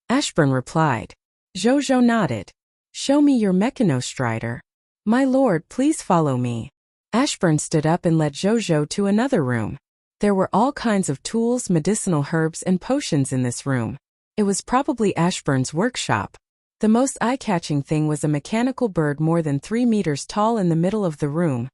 Ashburn replied. Jojo nodded. "Show me your mechanostrider." "My lord, please follow me." Ashburn stood up and led Jojo to another room. There were all kinds of tools, medicinal herbs, and potions in this room. It was probably Ashburn's workshop. The most eye-catching thing was a mechanical bird more than 3 meters tall in the middle of the room,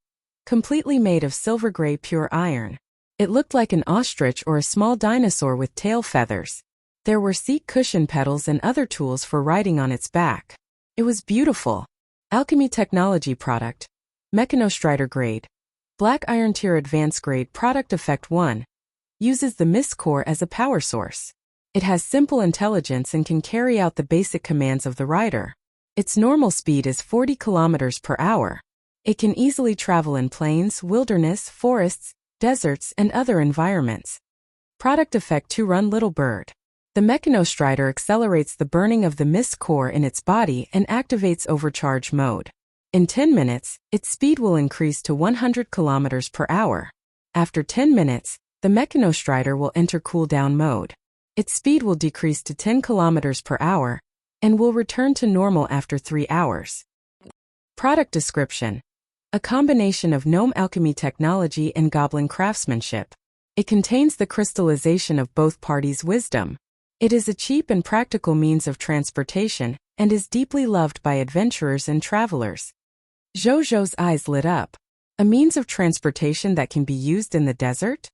completely made of silver-gray pure iron. It looked like an ostrich or a small dinosaur with tail feathers. There were seat cushion pedals and other tools for riding on its back. It was beautiful. Alchemy technology product. Mechanostrider grade. Black iron tier advanced grade product effect 1. Uses the mist core as a power source. It has simple intelligence and can carry out the basic commands of the rider. Its normal speed is 40 kilometers per hour. It can easily travel in plains, wilderness, forests, deserts, and other environments. Product effect 2. Run little bird. The Mechanostrider accelerates the burning of the mist core in its body and activates overcharge mode. In 10 minutes, its speed will increase to 100 kilometers per hour. After 10 minutes, the Mechanostrider will enter cool-down mode. Its speed will decrease to 10 kilometers per hour and will return to normal after 3 hours. Product description. A combination of gnome alchemy technology and goblin craftsmanship. It contains the crystallization of both parties' wisdom. It is a cheap and practical means of transportation and is deeply loved by adventurers and travelers. Jojo's eyes lit up. A means of transportation that can be used in the desert?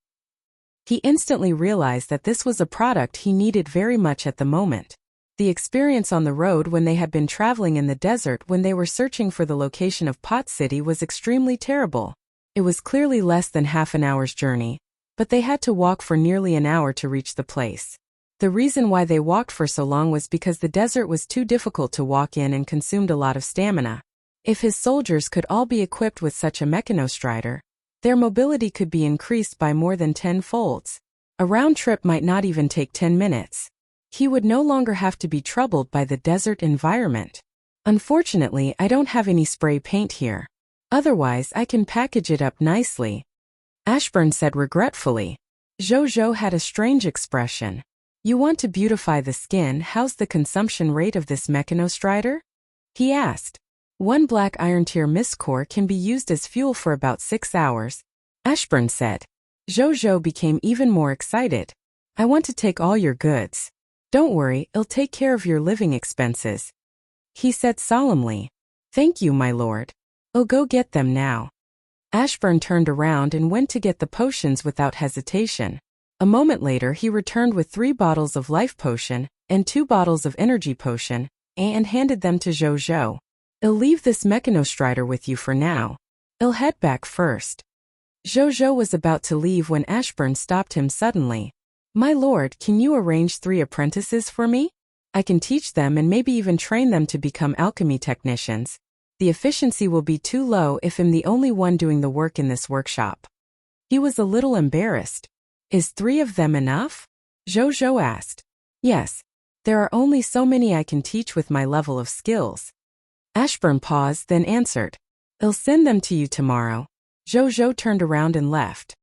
He instantly realized that this was a product he needed very much at the moment. The experience on the road when they had been traveling in the desert when they were searching for the location of Pot City was extremely terrible. It was clearly less than half an hour's journey, but they had to walk for nearly an hour to reach the place. The reason why they walked for so long was because the desert was too difficult to walk in and consumed a lot of stamina. If his soldiers could all be equipped with such a mechanostrider, their mobility could be increased by more than 10 folds. A round trip might not even take 10 minutes. He would no longer have to be troubled by the desert environment. Unfortunately, I don't have any spray paint here. Otherwise, I can package it up nicely, Ashburn said regretfully. Jojo had a strange expression. You want to beautify the skin, how's the consumption rate of this mechanostrider? He asked. 1 black iron tier mist core can be used as fuel for about 6 hours, Ashburn said. Jojo became even more excited. I want to take all your goods. Don't worry, I'll take care of your living expenses, he said solemnly. Thank you, my lord. I'll go get them now. Ashburn turned around and went to get the potions without hesitation. A moment later he returned with 3 bottles of life potion and 2 bottles of energy potion and handed them to Jojo. I'll leave this mechanostrider with you for now. I'll head back first. Jojo was about to leave when Ashburn stopped him suddenly. My lord, can you arrange 3 apprentices for me? I can teach them and maybe even train them to become alchemy technicians. The efficiency will be too low if I'm the only one doing the work in this workshop. He was a little embarrassed. Is 3 of them enough? Jojo asked. Yes. There are only so many I can teach with my level of skills. Ashburn paused, then answered. I'll send them to you tomorrow. Jojo turned around and left.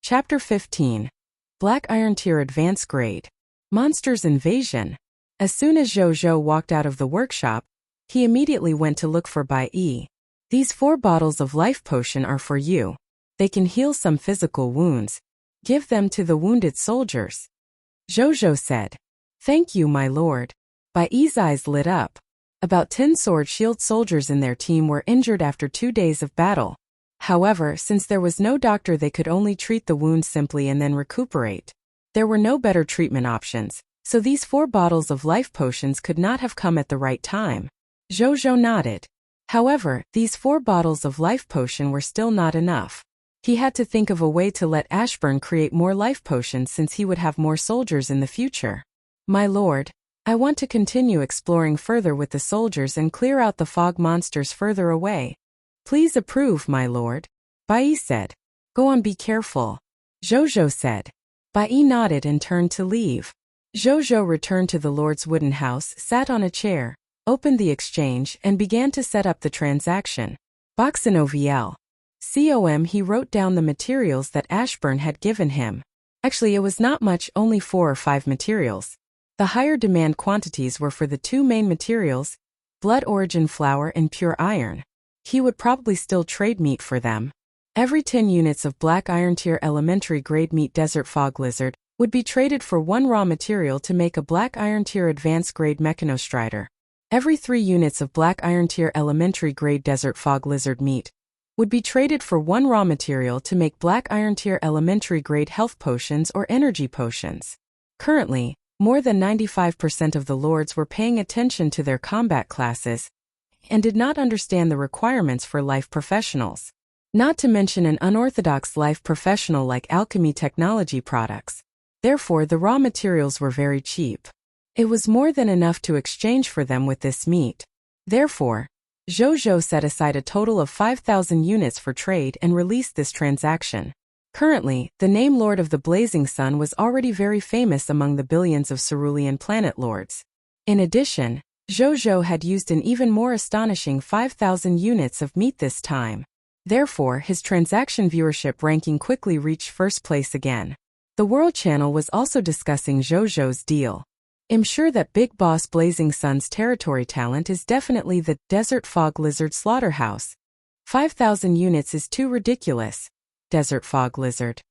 Chapter 15. Black Iron Tier Advanced Grade. Monsters Invasion. As soon as Jojo walked out of the workshop, he immediately went to look for Bai Yi. These 4 bottles of life potion are for you. They can heal some physical wounds. Give them to the wounded soldiers. Jojo said. Thank you, my lord. Bai Yi's eyes lit up. About 10 sword shield soldiers in their team were injured after 2 days of battle. However, since there was no doctor, they could only treat the wounds simply and then recuperate. There were no better treatment options, so these 4 bottles of life potions could not have come at the right time. Jojo nodded. However, these 4 bottles of life potion were still not enough. He had to think of a way to let Ashburn create more life potions since he would have more soldiers in the future. My lord, I want to continue exploring further with the soldiers and clear out the fog monsters further away. Please approve, my lord. Bai Yi said. Go on, be careful. Jojo said. Bai Yi nodded and turned to leave. Jojo returned to the lord's wooden house, sat on a chair, opened the exchange, and began to set up the transaction. Boxinoviel. He wrote down the materials that Ashburn had given him. Actually, it was not much, only 4 or 5 materials. The higher demand quantities were for the 2 main materials, blood origin flour and pure iron. He would probably still trade meat for them. Every 10 units of black iron tier elementary grade meat desert fog lizard would be traded for 1 raw material to make a black iron tier advanced grade mechanostrider. Every 3 units of black iron tier elementary grade desert fog lizard meat would be traded for 1 raw material to make black iron tier elementary grade health potions or energy potions. Currently, more than 95% of the lords were paying attention to their combat classes and did not understand the requirements for life professionals. Not to mention an unorthodox life professional like alchemy technology products. Therefore, the raw materials were very cheap. It was more than enough to exchange for them with this meat. Therefore, Jojo set aside a total of 5,000 units for trade and released this transaction. Currently, the name Lord of the Blazing Sun was already very famous among the billions of cerulean planet lords. In addition, Jojo had used an even more astonishing 5,000 units of meat this time. Therefore, his transaction viewership ranking quickly reached first place again. The World Channel was also discussing Jojo's deal. I'm sure that Big Boss Blazing Sun's territory talent is definitely the Desert Fog Lizard Slaughterhouse. 5,000 units is too ridiculous. Desert Fog Lizard.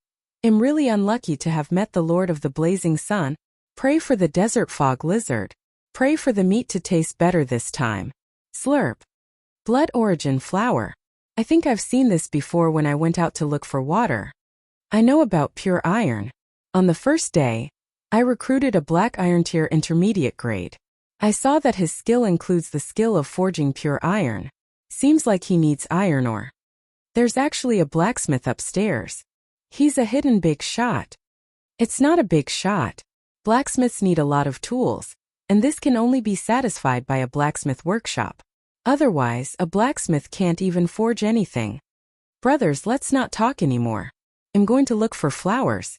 I'm really unlucky to have met the Lord of the Blazing Sun. Pray for the Desert Fog Lizard. Pray for the meat to taste better this time. Slurp. Blood origin flour. I think I've seen this before when I went out to look for water. I know about pure iron. On the first day, I recruited a black iron tier intermediate grade. I saw that his skill includes the skill of forging pure iron. Seems like he needs iron ore. There's actually a blacksmith upstairs. He's a hidden big shot. It's not a big shot. Blacksmiths need a lot of tools, and this can only be satisfied by a blacksmith workshop. Otherwise, a blacksmith can't even forge anything. Brothers, let's not talk anymore. I'm going to look for flowers.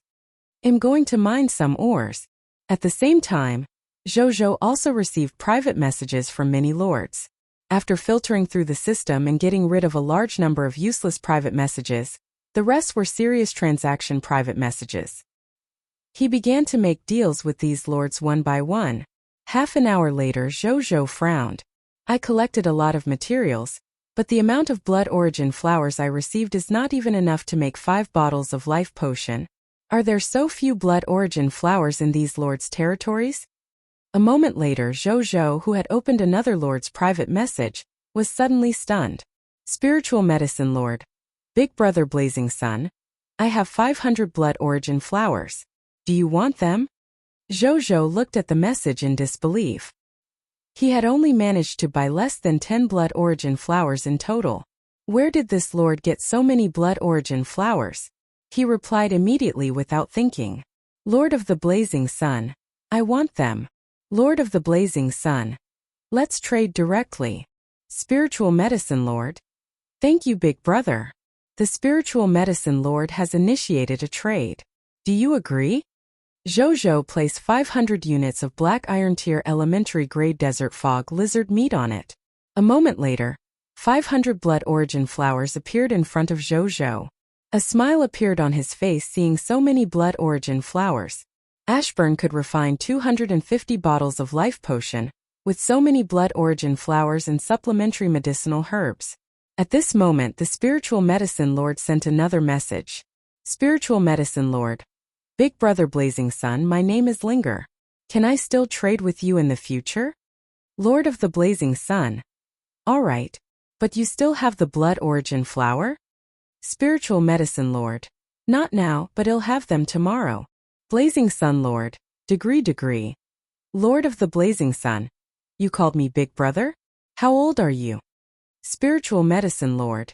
I'm going to mine some ores. At the same time, Zhou also received private messages from many lords. After filtering through the system and getting rid of a large number of useless private messages, the rest were serious transaction private messages. He began to make deals with these lords one by one. Half an hour later, Zhou frowned. I collected a lot of materials, but the amount of blood origin flowers I received is not even enough to make 5 bottles of life potion. Are there so few blood origin flowers in these lords' territories? A moment later, Zhou, who had opened another lord's private message, was suddenly stunned. Spiritual Medicine Lord. Big Brother Blazing Sun. I have 500 blood origin flowers. Do you want them? Zhou looked at the message in disbelief. He had only managed to buy less than 10 blood origin flowers in total. Where did this lord get so many blood origin flowers? He replied immediately without thinking. Lord of the Blazing Sun. I want them. Lord of the Blazing Sun. Let's trade directly. Spiritual Medicine Lord. Thank you, Big Brother. The Spiritual Medicine Lord has initiated a trade. Do you agree? Zhou placed 500 units of black iron tier elementary grade desert fog lizard meat on it. A moment later, 500 blood origin flowers appeared in front of Zhou. A smile appeared on his face seeing so many blood origin flowers. Ashburn could refine 250 bottles of life potion, with so many blood origin flowers and supplementary medicinal herbs. At this moment, the Spiritual Medicine Lord sent another message. Spiritual Medicine Lord. Big Brother Blazing Sun, my name is Linger. Can I still trade with you in the future? Lord of the Blazing Sun. Alright. But you still have the blood origin flower? Spiritual Medicine Lord. Not now, but I'll have them tomorrow. Blazing Sun Lord. Degree. Lord of the Blazing Sun. You called me Big Brother? How old are you? Spiritual Medicine Lord.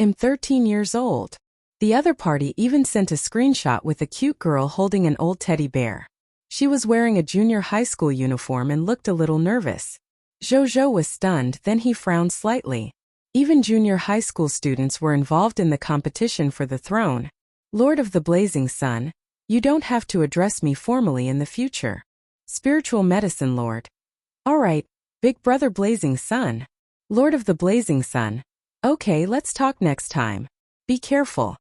I'm 13 years old. The other party even sent a screenshot with a cute girl holding an old teddy bear. She was wearing a junior high school uniform and looked a little nervous. Zhou was stunned, then he frowned slightly. Even junior high school students were involved in the competition for the throne. Lord of the Blazing Sun, you don't have to address me formally in the future. Spiritual Medicine Lord. Alright, Big Brother Blazing Sun. Lord of the Blazing Sun. Okay, let's talk next time. Be careful.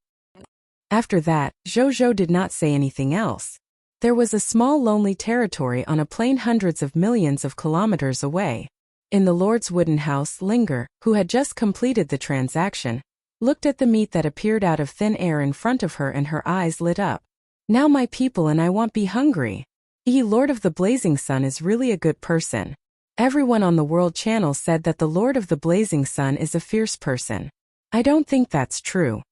After that, Zhou did not say anything else. There was a small lonely territory on a plain hundreds of millions of kilometers away. In the Lord's wooden house, Linger, who had just completed the transaction, looked at the meat that appeared out of thin air in front of her and her eyes lit up. Now my people and I won't be hungry. Lord of the Blazing Sun is really a good person. Everyone on the World Channel said that the Lord of the Blazing Sun is a fierce person. I don't think that's true.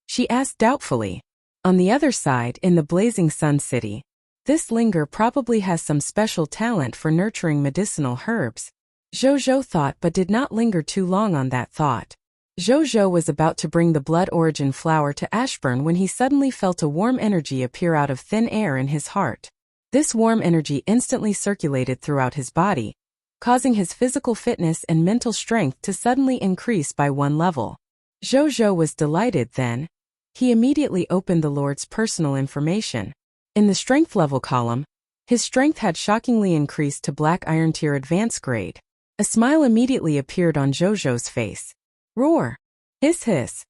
She asked doubtfully. On the other side, in the Blazing Sun City, this Linger probably has some special talent for nurturing medicinal herbs. Zhou thought but did not linger too long on that thought. Zhou was about to bring the blood origin flower to Ashburn when he suddenly felt a warm energy appear out of thin air in his heart. This warm energy instantly circulated throughout his body, causing his physical fitness and mental strength to suddenly increase by 1 level. Zhou was delighted then. He immediately opened the Lord's personal information. In the strength level column, his strength had shockingly increased to black iron tier advanced grade. A smile immediately appeared on Zhou's face. Roar! Hiss!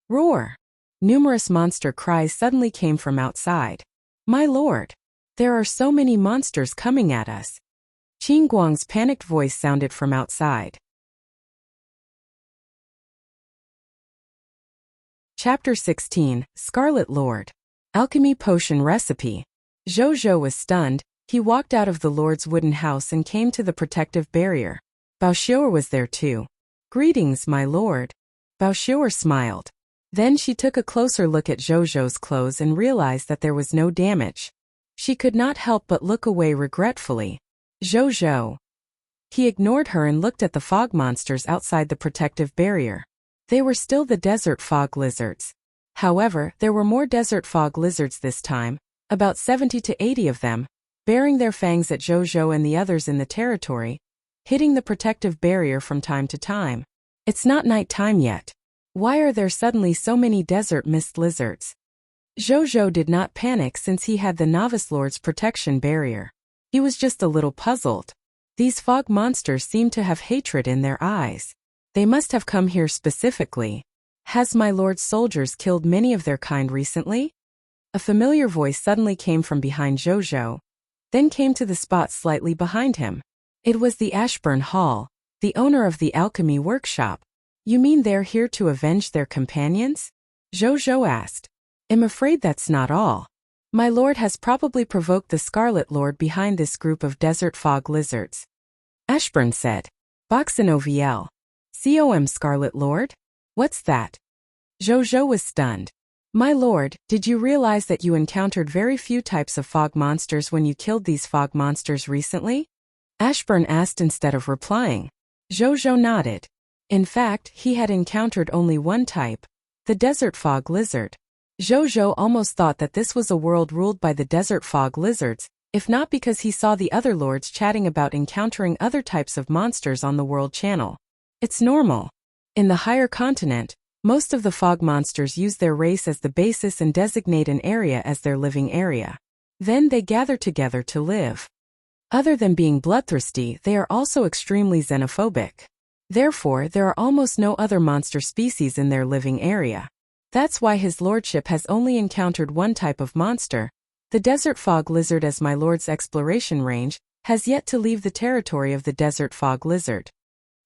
Roar! Numerous monster cries suddenly came from outside. My lord! There are so many monsters coming at us. Qin Guang's panicked voice sounded from outside. Chapter 16, Scarlet Lord. Alchemy Potion Recipe. Zhou was stunned. He walked out of the Lord's wooden house and came to the protective barrier. Bao Xiu'er was there too. Greetings, my lord. Bao smiled. Then she took a closer look at Zhou's clothes and realized that there was no damage. She could not help but look away regretfully. Zhou. He ignored her and looked at the fog monsters outside the protective barrier. They were still the desert fog lizards. However, there were more desert fog lizards this time, about 70 to 80 of them, baring their fangs at Zhou and the others in the territory, hitting the protective barrier from time to time. It's not night time yet. Why are there suddenly so many desert mist lizards? Zhou did not panic since he had the novice lord's protection barrier. He was just a little puzzled. These fog monsters seemed to have hatred in their eyes. They must have come here specifically. Has my lord's soldiers killed many of their kind recently? A familiar voice suddenly came from behind Zhou, then came to the spot slightly behind him. It was the Ashburn Hall, the owner of the alchemy workshop. You mean they're here to avenge their companions? Zhou asked. I'm afraid that's not all. My lord has probably provoked the Scarlet Lord behind this group of desert fog lizards. Ashburn said. Boxin-OVL. COM Scarlet Lord? What's that? Zhou was stunned. My lord, did you realize that you encountered very few types of fog monsters when you killed these fog monsters recently? Ashburn asked instead of replying. Zhou nodded. In fact, he had encountered only one type, the desert fog lizard. Zhou almost thought that this was a world ruled by the desert fog lizards, if not because he saw the other lords chatting about encountering other types of monsters on the world channel. It's normal. In the higher continent, most of the fog monsters use their race as the basis and designate an area as their living area. Then they gather together to live. Other than being bloodthirsty, they are also extremely xenophobic. Therefore, there are almost no other monster species in their living area. That's why his lordship has only encountered one type of monster. The desert fog lizard, as my lord's exploration range, has yet to leave the territory of the desert fog lizard.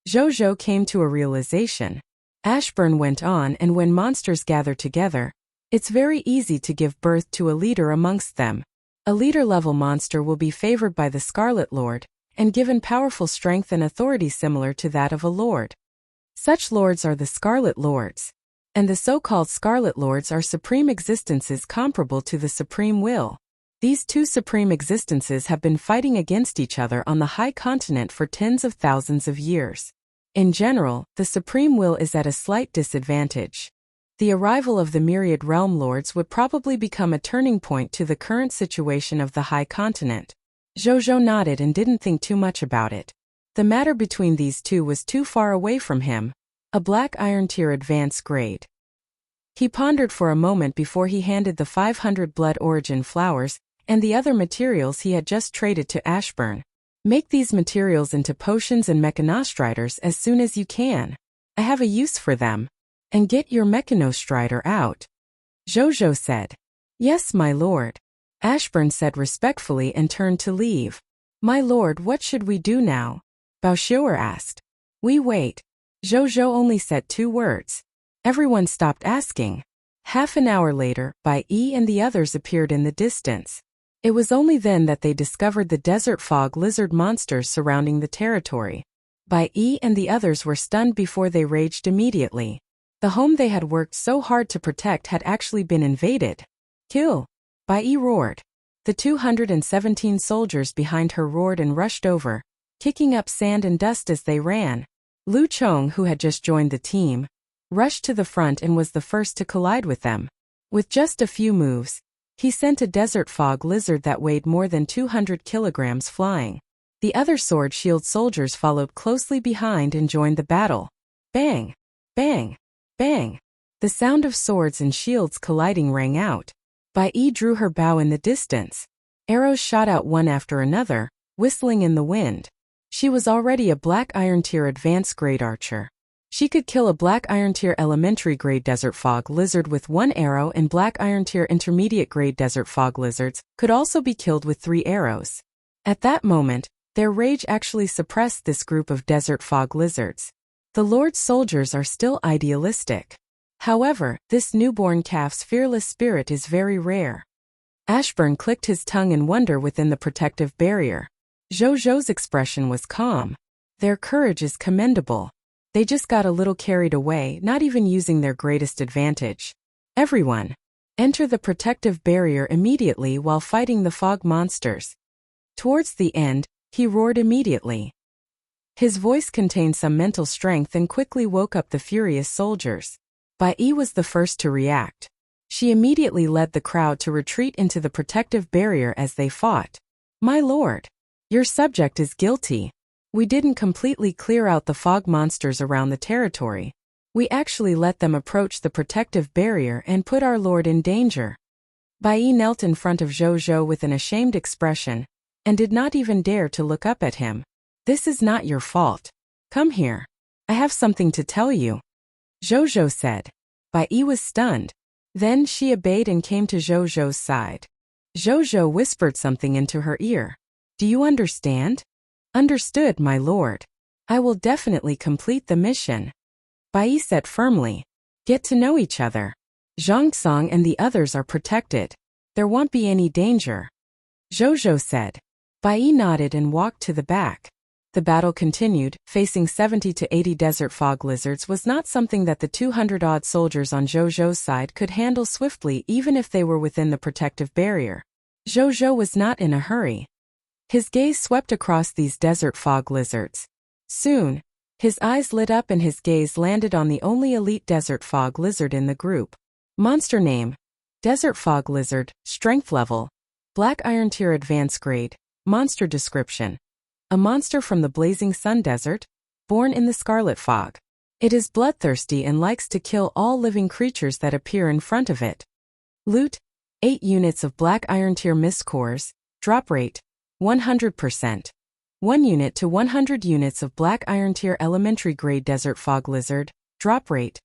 Zhou came to a realization. Ashburn went on, and when monsters gather together, it's very easy to give birth to a leader amongst them. A leader-level monster will be favored by the Scarlet Lord, and given powerful strength and authority similar to that of a lord. Such lords are the Scarlet Lords. And the so-called Scarlet Lords are supreme existences comparable to the Supreme Will. These two supreme existences have been fighting against each other on the high continent for tens of thousands of years. In general, the Supreme Will is at a slight disadvantage. The arrival of the myriad realm lords would probably become a turning point to the current situation of the high continent. Zhou nodded and didn't think too much about it. The matter between these two was too far away from him. A black iron tier advanced grade. He pondered for a moment before he handed the 500 blood origin flowers and the other materials he had just traded to Ashburn. Make these materials into potions and mechanostriders as soon as you can. I have a use for them. And get your mechanostrider out. Zhou said. Yes, my lord. Ashburn said respectfully and turned to leave. My lord, what should we do now? Bao asked. We wait. Zhou only said 2 words. Everyone stopped asking. Half an hour later, Bai Yi and the others appeared in the distance. It was only then that they discovered the desert fog lizard monsters surrounding the territory. Bai Yi and the others were stunned before they raged immediately. The home they had worked so hard to protect had actually been invaded. Kill! Bai Yi roared. The 217 soldiers behind her roared and rushed over, kicking up sand and dust as they ran. Lu Chong, who had just joined the team, rushed to the front and was the first to collide with them. With just a few moves, he sent a desert fog lizard that weighed more than 200 kilograms flying. The other sword shield soldiers followed closely behind and joined the battle. Bang! Bang! Bang! The sound of swords and shields colliding rang out. Bai Yi drew her bow in the distance. Arrows shot out one after another, whistling in the wind. She was already a black iron tier advanced grade archer. She could kill a black iron tier elementary grade desert fog lizard with 1 arrow, and black iron tier intermediate grade desert fog lizards could also be killed with 3 arrows. At that moment, their rage actually suppressed this group of desert fog lizards. The Lord's soldiers are still idealistic. However, this newborn calf's fearless spirit is very rare. Ashburn clicked his tongue in wonder within the protective barrier. Zhou's expression was calm. Their courage is commendable. They just got a little carried away, not even using their greatest advantage. Everyone, enter the protective barrier immediately while fighting the fog monsters. Towards the end, he roared immediately. His voice contained some mental strength and quickly woke up the furious soldiers. Bai Yi was the first to react. She immediately led the crowd to retreat into the protective barrier as they fought. My lord, your subject is guilty. We didn't completely clear out the fog monsters around the territory. We actually let them approach the protective barrier and put our lord in danger. Bai Yi knelt in front of Zhou Zhou with an ashamed expression, and did not even dare to look up at him. This is not your fault. Come here. I have something to tell you. Zhou Zhou said. Bai Yi was stunned. Then she obeyed and came to Zhou Zhou's side. Zhou Zhou whispered something into her ear. Do you understand? Understood, my lord. I will definitely complete the mission. Bai Yi said firmly. Get to know each other. Zhang Song and the others are protected. There won't be any danger. Zhou Zhou said. Bai Yi nodded and walked to the back. The battle continued. Facing 70 to 80 desert fog lizards was not something that the 200-odd soldiers on Zhou Zhou's side could handle swiftly even if they were within the protective barrier. Zhou Zhou was not in a hurry. His gaze swept across these desert fog lizards. Soon, his eyes lit up and his gaze landed on the only elite desert fog lizard in the group. Monster name: Desert Fog Lizard, Strength Level, Black Iron Tier Advanced Grade. Monster description: a monster from the blazing sun desert, born in the scarlet fog. It is bloodthirsty and likes to kill all living creatures that appear in front of it. Loot: 8 units of Black Iron Tier Mist Cores, drop rate, 100%. 1 unit to 100 units of Black Iron Tier Elementary Grade Desert Fog Lizard, drop rate,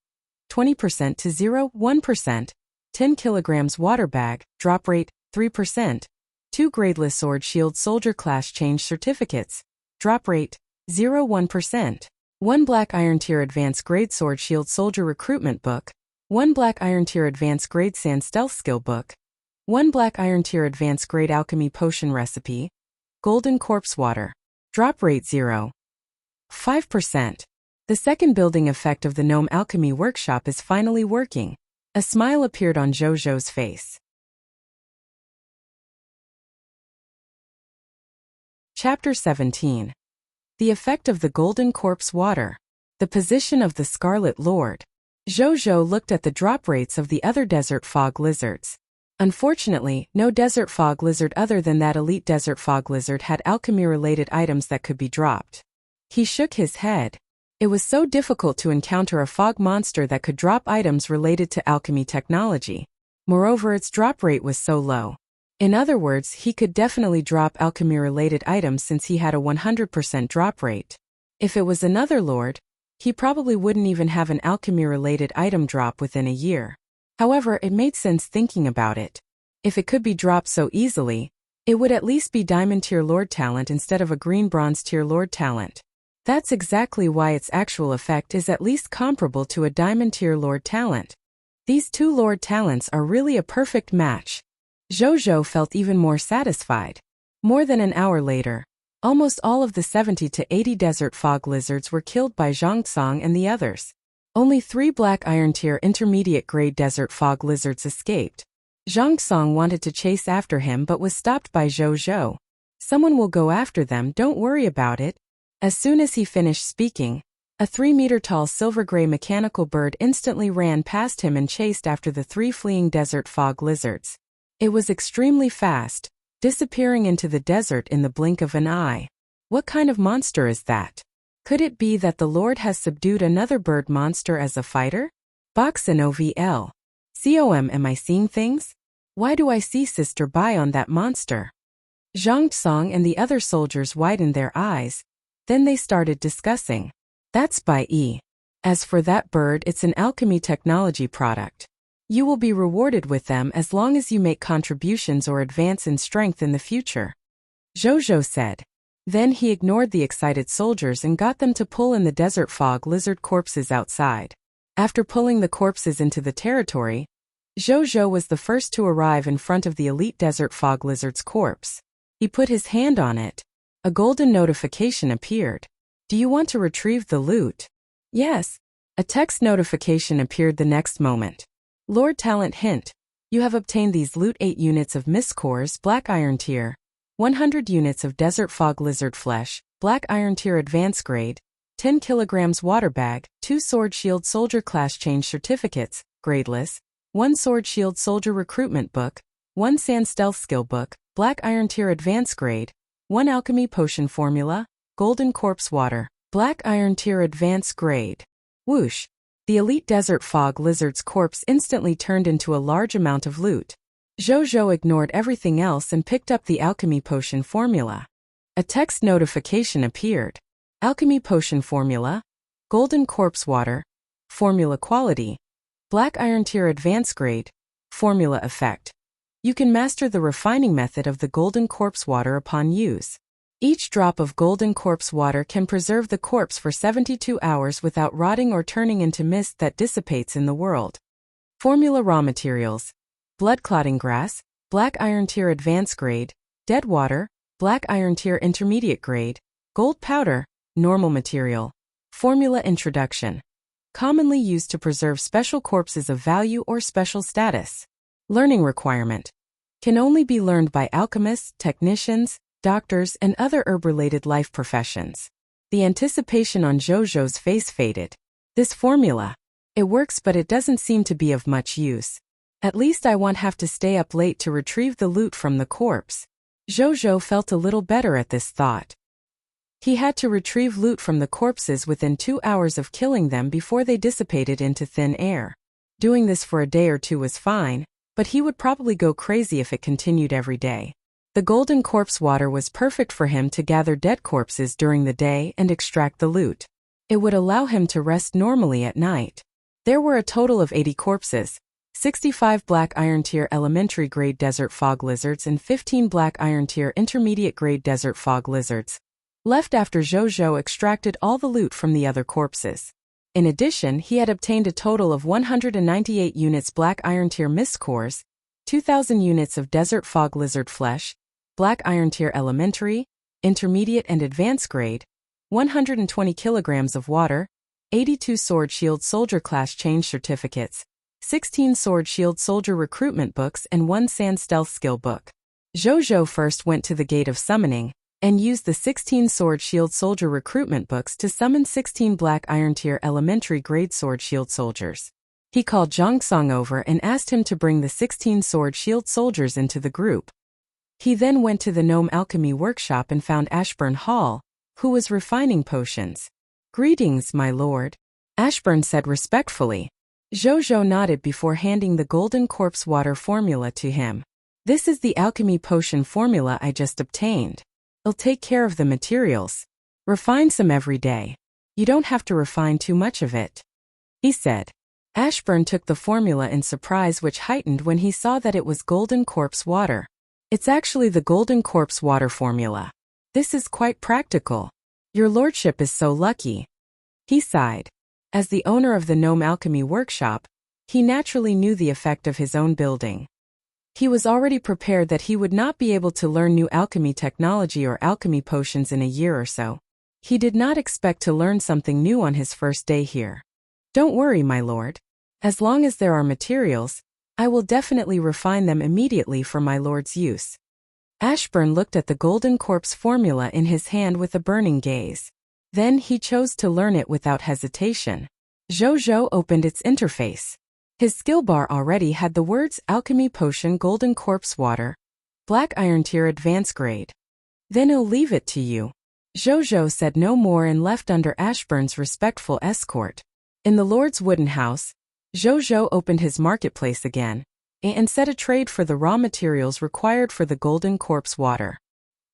20% to 1%. 10 kilograms Water Bag, drop rate, 3%. 2 Gradeless Sword Shield Soldier Class Change Certificates, drop rate, 1%. 1 Black Iron Tier Advanced Grade Sword Shield Soldier Recruitment Book, 1 Black Iron Tier Advanced Grade Sand Stealth Skill Book, 1 Black Iron Tier Advanced Grade Alchemy Potion Recipe, Golden Corpse Water, drop rate 5%. The second building effect of the Gnome Alchemy Workshop is finally working. A smile appeared on Zhou Zhou's face. Chapter 17. The effect of the Golden Corpse Water. The position of the Scarlet Lord. Zhou Zhou looked at the drop rates of the other desert fog lizards. Unfortunately, no desert fog lizard other than that elite desert fog lizard had alchemy-related items that could be dropped. He shook his head. It was so difficult to encounter a fog monster that could drop items related to alchemy technology. Moreover, its drop rate was so low. In other words, he could definitely drop alchemy-related items since he had a 100% drop rate. If it was another lord, he probably wouldn't even have an alchemy-related item drop within a year. However, it made sense thinking about it. If it could be dropped so easily, it would at least be Diamond Tier Lord talent instead of a Green Bronze Tier Lord talent. That's exactly why its actual effect is at least comparable to a Diamond Tier Lord talent. These two Lord talents are really a perfect match. Zhou Zhou felt even more satisfied. More than an hour later, almost all of the 70 to 80 desert fog lizards were killed by Zhang Song and the others. Only 3 Black Iron Tier Intermediate Grade desert fog lizards escaped. Zhang Song wanted to chase after him but was stopped by Zhou Zhou. Someone will go after them, don't worry about it. As soon as he finished speaking, a 3-meter-tall silver-gray mechanical bird instantly ran past him and chased after the 3 fleeing desert fog lizards. It was extremely fast, disappearing into the desert in the blink of an eye. What kind of monster is that? Could it be that the Lord has subdued another bird monster as a fighter? Boxin OVL. COM, am I seeing things? Why do I see Sister Bai on that monster? Zhang Song and the other soldiers widened their eyes. Then they started discussing. That's Bai Yi. As for that bird, it's an alchemy technology product. You will be rewarded with them as long as you make contributions or advance in strength in the future. Zhou Zhou said. Then he ignored the excited soldiers and got them to pull in the desert fog lizard corpses outside. After pulling the corpses into the territory, Zhou Zhou was the first to arrive in front of the elite desert fog lizard's corpse. He put his hand on it. A golden notification appeared. Do you want to retrieve the loot? Yes. A text notification appeared the next moment. Lord Talent hint. You have obtained these loot: 8 units of mist cores, black iron tier, 100 units of desert fog lizard flesh, black iron tier advanced grade, 10 kilograms water bag, 2 sword shield soldier class change certificates, gradeless, 1 sword shield soldier recruitment book, 1 sand stealth skill book, black iron tier advanced grade, 1 alchemy potion formula, golden corpse water, black iron tier advanced grade. Whoosh! The elite desert fog lizard's corpse instantly turned into a large amount of loot. Zhou ignored everything else and picked up the alchemy potion formula. A text notification appeared. Alchemy potion formula, golden corpse water, formula quality, black iron tier advanced grade, formula effect. You can master the refining method of the golden corpse water upon use. Each drop of golden corpse water can preserve the corpse for 72 hours without rotting or turning into mist that dissipates in the world. Formula raw materials: blood clotting grass, black iron tier advanced grade, dead water, black iron tier intermediate grade, gold powder, normal material. Formula introduction: commonly used to preserve special corpses of value or special status. Learning requirement: can only be learned by alchemists, technicians, doctors, and other herb-related life professions. The anticipation on Zhou's face faded. This formula. It works, but it doesn't seem to be of much use. At least I won't have to stay up late to retrieve the loot from the corpse. Zhou felt a little better at this thought. He had to retrieve loot from the corpses within 2 hours of killing them before they dissipated into thin air. Doing this for a day or two was fine, but he would probably go crazy if it continued every day. The golden corpse water was perfect for him to gather dead corpses during the day and extract the loot. It would allow him to rest normally at night. There were a total of 80 corpses, 65 black iron tier elementary grade desert fog lizards and 15 black iron tier intermediate grade desert fog lizards, left after Zhou extracted all the loot from the other corpses. In addition, he had obtained a total of 198 units black iron tier mist cores, 2,000 units of desert fog lizard flesh, black iron tier elementary, intermediate and advanced grade, 120 kilograms of water, 82 sword shield soldier class change certificates, 16 sword shield soldier recruitment books and 1 sand stealth skill book. Zhou first went to the gate of summoning and used the 16 sword shield soldier recruitment books to summon 16 black iron tier elementary grade sword shield soldiers. He called Zhongsong over and asked him to bring the 16 sword shield soldiers into the group. He then went to the gnome alchemy workshop and found Ashburn Hall, who was refining potions. "Greetings, my lord," Ashburn said respectfully. Zhou nodded before handing the golden corpse water formula to him. "This is the alchemy potion formula I just obtained. It'll take care of the materials. Refine some every day. You don't have to refine too much of it," he said. Ashburn took the formula in surprise, which heightened when he saw that it was golden corpse water. "It's actually the golden corpse water formula. This is quite practical. Your lordship is so lucky," he sighed. As the owner of the gnome alchemy workshop, he naturally knew the effect of his own building. He was already prepared that he would not be able to learn new alchemy technology or alchemy potions in a year or so. He did not expect to learn something new on his first day here. "Don't worry, my lord. As long as there are materials, I will definitely refine them immediately for my lord's use." Ashburn looked at the golden corpse formula in his hand with a burning gaze. Then he chose to learn it without hesitation. Zhou opened its interface. His skill bar already had the words Alchemy Potion Golden Corpse Water, Black Iron Tier Advanced Grade. "Then I'll leave it to you." Zhou said no more and left under Ashburn's respectful escort. In the Lord's wooden house, Zhou opened his marketplace again and set a trade for the raw materials required for the golden corpse water.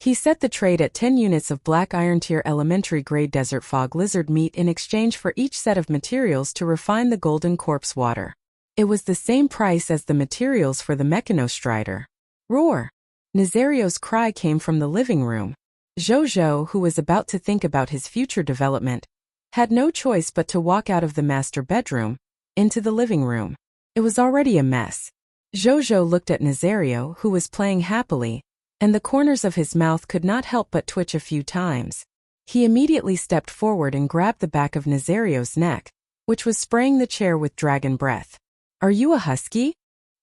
He set the trade at 10 units of black iron tier elementary grade desert fog lizard meat in exchange for each set of materials to refine the golden corpse water. It was the same price as the materials for the Mechanostrider. Roar! Nazario's cry came from the living room. Zhou, who was about to think about his future development, had no choice but to walk out of the master bedroom into the living room. It was already a mess. Zhou looked at Nazario, who was playing happily, and the corners of his mouth could not help but twitch a few times. He immediately stepped forward and grabbed the back of Nazario's neck, which was spraying the chair with dragon breath. Are you a husky?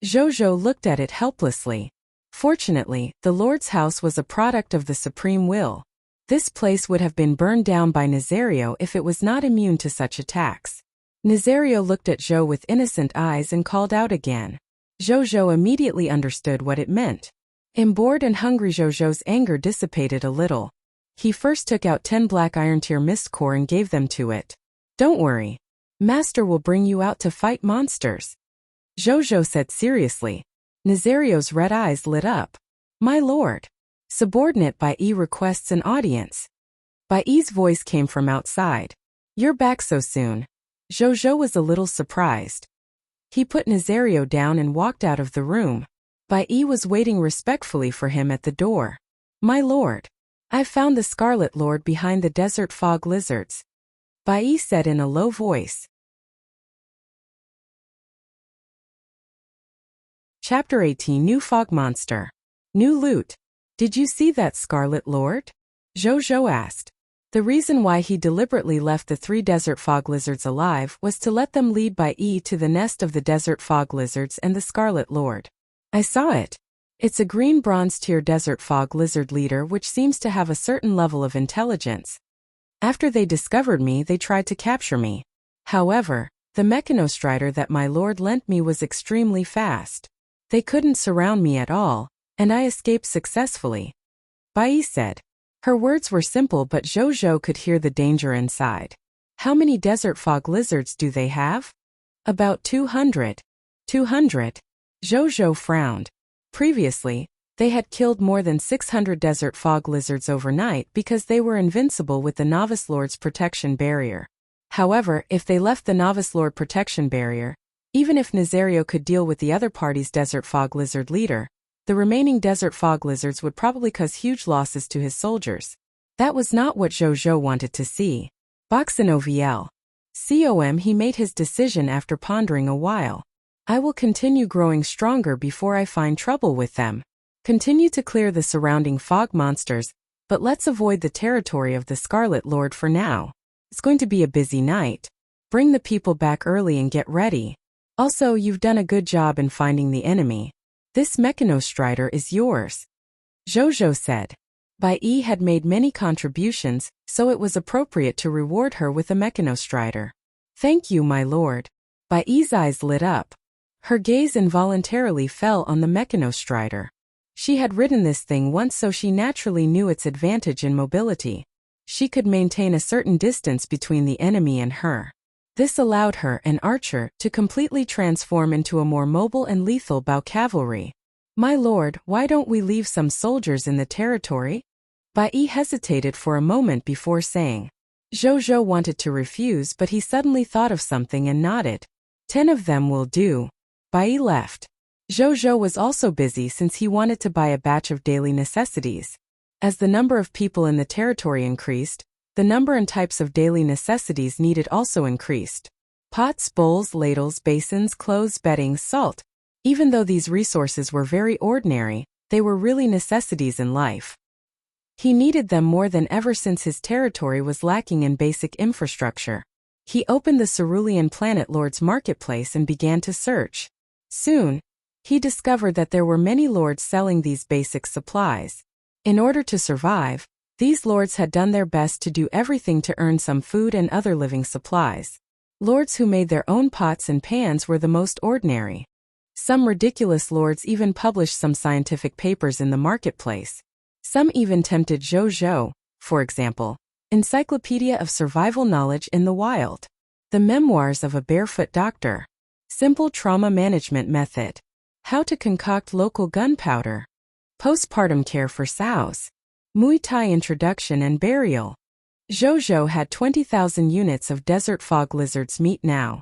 Zhou looked at it helplessly. Fortunately, the Lord's house was a product of the supreme will. This place would have been burned down by Nazario if it was not immune to such attacks. Nazario looked at Zhou with innocent eyes and called out again. Zhou immediately understood what it meant. Bored and hungry, Zhou's anger dissipated a little. He first took out 10 black iron tier mist core and gave them to it. Don't worry. Master will bring you out to fight monsters. Zhou said seriously. Nazario's red eyes lit up. My lord. Subordinate Bai Yi requests an audience. Bai Yi's voice came from outside. You're back so soon. Zhou was a little surprised. He put Nazario down and walked out of the room. Bai Yi was waiting respectfully for him at the door. My lord. I've found the Scarlet Lord behind the desert fog lizards. Bai Yi said in a low voice. Chapter 18 New Fog Monster. New loot. Did you see that Scarlet Lord? Zhou asked. The reason why he deliberately left the 3 desert fog lizards alive was to let them lead Bai Yi to the nest of the desert fog lizards and the Scarlet Lord. I saw it. It's a green bronze tier desert fog lizard leader which seems to have a certain level of intelligence. After they discovered me, they tried to capture me. However, the mechanostrider that my lord lent me was extremely fast. They couldn't surround me at all, and I escaped successfully. Bai Yi said. Her words were simple, but Zhou could hear the danger inside. How many desert fog lizards do they have? About 200. 200? Zhou frowned. Previously, they had killed more than 600 desert fog lizards overnight because they were invincible with the Novice Lord's protection barrier. However, if they left the Novice Lord protection barrier, even if Nazario could deal with the other party's desert fog lizard leader, the remaining desert fog lizards would probably cause huge losses to his soldiers. That was not what Zhou wanted to see. Boxin OVL. He made his decision after pondering a while. I will continue growing stronger before I find trouble with them. Continue to clear the surrounding fog monsters, but let's avoid the territory of the Scarlet Lord for now. It's going to be a busy night. Bring the people back early and get ready. Also, you've done a good job in finding the enemy. This mechanostrider is yours. Zhou said. Bai Yi had made many contributions, so it was appropriate to reward her with a mechanostrider. Thank you, my lord. Bai Yi's eyes lit up. Her gaze involuntarily fell on the mechanostrider. She had ridden this thing once, so she naturally knew its advantage in mobility. She could maintain a certain distance between the enemy and her. This allowed her, an archer, to completely transform into a more mobile and lethal bow cavalry. My lord, why don't we leave some soldiers in the territory? Bai Yi hesitated for a moment before saying. Zhou wanted to refuse, but he suddenly thought of something and nodded. 10 of them will do. Bai Yi left. Zhou was also busy since he wanted to buy a batch of daily necessities. As the number of people in the territory increased, the number and types of daily necessities needed also increased. Pots, bowls, ladles, basins, clothes, bedding, salt. Even though these resources were very ordinary, they were really necessities in life. He needed them more than ever since his territory was lacking in basic infrastructure. He opened the Cerulean Planet Lord's marketplace and began to search. Soon, he discovered that there were many lords selling these basic supplies. In order to survive, these lords had done their best to do everything to earn some food and other living supplies. Lords who made their own pots and pans were the most ordinary. Some ridiculous lords even published some scientific papers in the marketplace. Some even tempted Zhou, for example, Encyclopedia of Survival Knowledge in the Wild, The Memoirs of a Barefoot Doctor, Simple Trauma Management Method, How to Concoct Local Gunpowder, Postpartum Care for Sows, Muay Thai Introduction and Burial. Zhou had 20,000 units of desert fog lizard's meat now.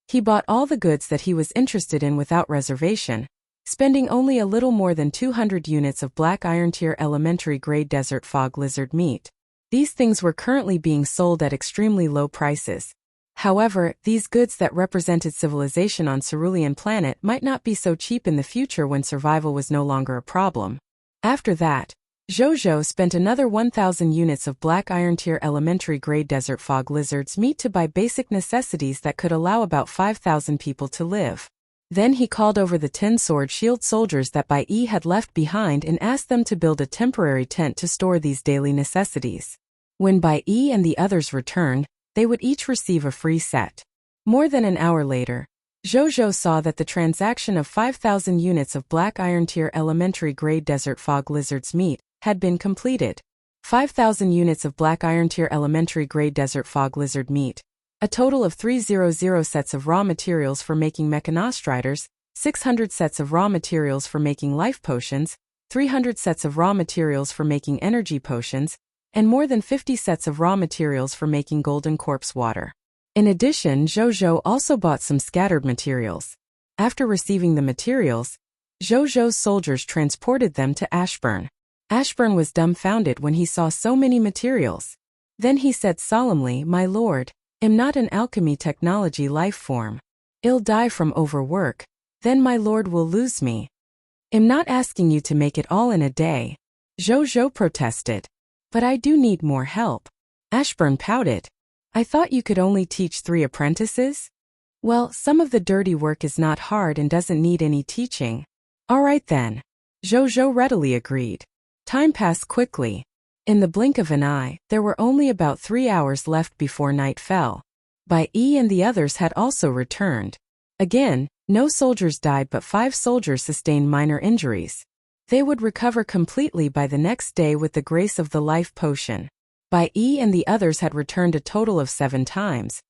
He bought all the goods that he was interested in without reservation, spending only a little more than 200 units of black iron tier elementary grade desert fog lizard meat. These things were currently being sold at extremely low prices. However, these goods that represented civilization on Cerulean Planet might not be so cheap in the future when survival was no longer a problem. After that, Zhou spent another 1,000 units of black iron tier elementary grade desert fog lizard's meat to buy basic necessities that could allow about 5,000 people to live. Then he called over the 10 sword shield soldiers that Bai Yi had left behind and asked them to build a temporary tent to store these daily necessities. When Bai Yi and the others returned, they would each receive a free set. More than an hour later, Zhou saw that the transaction of 5,000 units of black iron tier elementary grade desert fog lizard's meat had been completed. 5,000 units of black iron tier elementary grade desert fog lizard meat. A total of 300 sets of raw materials for making mechanostriders, 600 sets of raw materials for making life potions, 300 sets of raw materials for making energy potions, and more than 50 sets of raw materials for making golden corpse water. In addition, Zhou also bought some scattered materials. After receiving the materials, Zhou's soldiers transported them to Ashburn. Ashburn was dumbfounded when he saw so many materials. Then he said solemnly, "My lord, am not an alchemy technology life form. I'll die from overwork, then my lord will lose me. I'm not asking you to make it all in a day." Zhou protested. "But I do need more help." Ashburn pouted. "I thought you could only teach 3 apprentices?" "Well, some of the dirty work is not hard and doesn't need any teaching." "All right then." Zhou readily agreed. Time passed quickly. In the blink of an eye, there were only about 3 hours left before night fell. Bai Yi and the others had also returned. Again, no soldiers died, but 5 soldiers sustained minor injuries. They would recover completely by the next day with the grace of the life potion. Bai Yi and the others had returned a total of 7 times,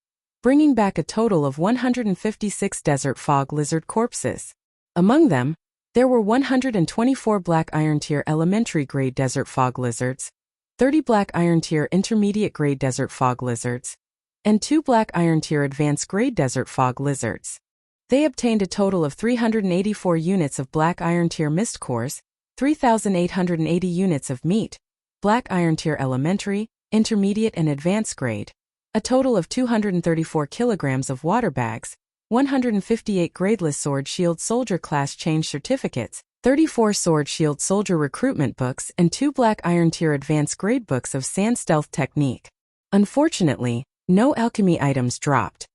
bringing back a total of 156 desert fog lizard corpses. Among them, there were 124 black iron tier elementary grade desert fog lizards, 30 black iron tier intermediate grade desert fog lizards, and 2 black iron tier advanced grade desert fog lizards. They obtained a total of 384 units of black iron tier mist cores, 3,880 units of meat, black iron tier elementary, intermediate and advanced grade, a total of 234 kilograms of water bags, 158 gradeless sword shield soldier class change certificates, 34 sword shield soldier recruitment books, and 2 black iron tier advanced grade books of sand stealth technique. Unfortunately, no alchemy items dropped.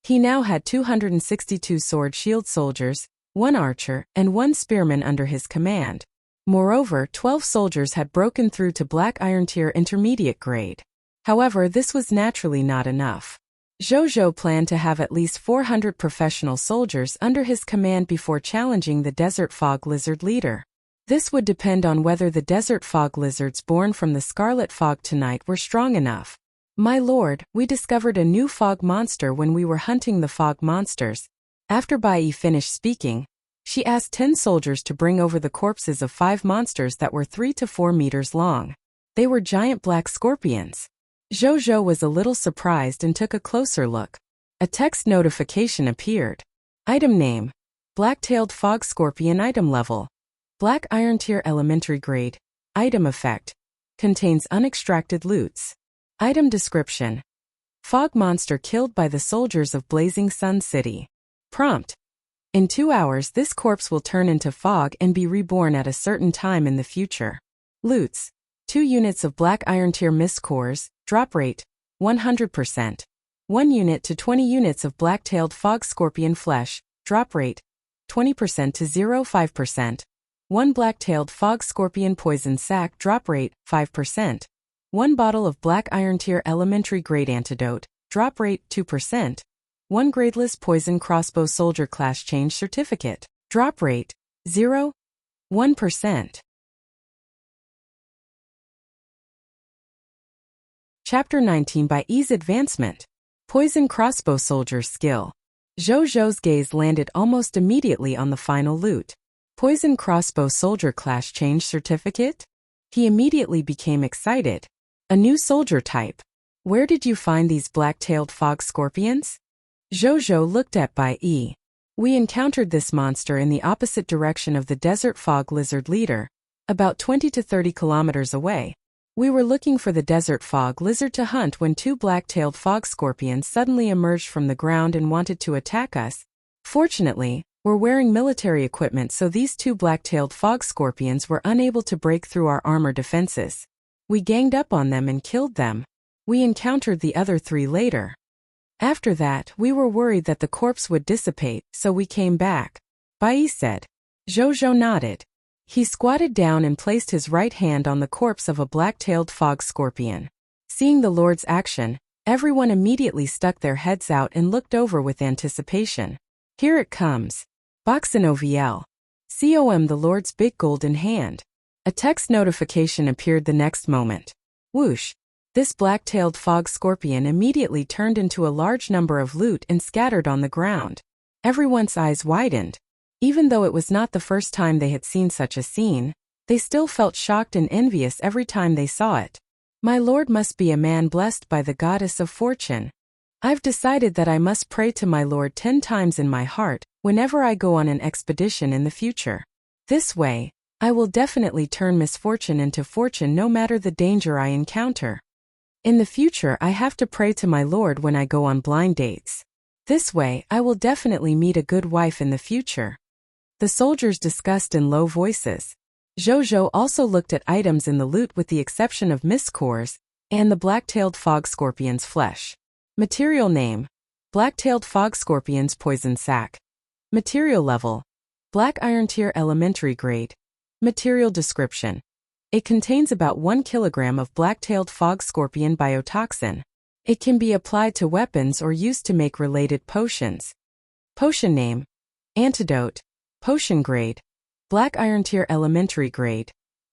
He now had 262 sword shield soldiers, 1 archer, and 1 spearman under his command. Moreover, 12 soldiers had broken through to black iron tier intermediate grade. However, this was naturally not enough. Zhou planned to have at least 400 professional soldiers under his command before challenging the desert fog lizard leader. This would depend on whether the desert fog lizards born from the scarlet fog tonight were strong enough. "My lord, we discovered a new fog monster when we were hunting the fog monsters." After Bai Yi finished speaking, she asked 10 soldiers to bring over the corpses of 5 monsters that were 3 to 4 meters long. They were giant black scorpions. Zhou was a little surprised and took a closer look. A text notification appeared. Item name: Black-tailed fog scorpion. Item level: Black iron tier elementary grade. Item effect: Contains unextracted loots. Item description: Fog monster killed by the soldiers of Blazing Sun City. Prompt: In 2 hours this corpse will turn into fog and be reborn at a certain time in the future. Loots: 2 units of black iron tier mist cores, drop rate 100%. 1 unit to 20 units of black-tailed fog scorpion flesh, drop rate 20% to 0.5%. 1 black-tailed fog scorpion poison sac, drop rate 5%. 1 bottle of black iron tier elementary grade antidote, drop rate 2%. 1 gradeless poison crossbow soldier class change certificate, drop rate 0.1%. Chapter 19 By Ease Advancement. Poison Crossbow Soldier Skill. Zhou's gaze landed almost immediately on the final loot. Poison Crossbow Soldier Class Change Certificate? He immediately became excited. A new soldier type. Where did you find these black-tailed fog scorpions? Zhou looked at Bai Yi. We encountered this monster in the opposite direction of the desert fog lizard leader, about 20 to 30 kilometers away. We were looking for the desert fog lizard to hunt when 2 black-tailed fog scorpions suddenly emerged from the ground and wanted to attack us. Fortunately, were wearing military equipment, so these two black-tailed fog scorpions were unable to break through our armor defenses. We ganged up on them and killed them. We encountered the other 3 later. After that, we were worried that the corpse would dissipate, so we came back. Bai said. Zhou nodded. He squatted down and placed his right hand on the corpse of a black-tailed fog scorpion. Seeing the Lord's action, everyone immediately stuck their heads out and looked over with anticipation. Here it comes. Boxinoviel. Com, the Lord's big golden hand. A text notification appeared the next moment. Whoosh. This black-tailed fog scorpion immediately turned into a large number of loot and scattered on the ground. Everyone's eyes widened. Even though it was not the first time they had seen such a scene, they still felt shocked and envious every time they saw it. My lord must be a man blessed by the goddess of fortune. I've decided that I must pray to my lord 10 times in my heart whenever I go on an expedition in the future. This way, I will definitely turn misfortune into fortune no matter the danger I encounter. In the future, I have to pray to my lord when I go on blind dates. This way, I will definitely meet a good wife in the future. The soldiers discussed in low voices. Zhou also looked at items in the loot with the exception of Miscores and the black-tailed fog scorpion's flesh. Material name: Black-tailed fog scorpion's poison sac. Material level: Black iron tier elementary grade. Material description: It contains about 1 kilogram of black-tailed fog scorpion biotoxin. It can be applied to weapons or used to make related potions. Potion name: Antidote. Potion grade: Black iron tier elementary grade.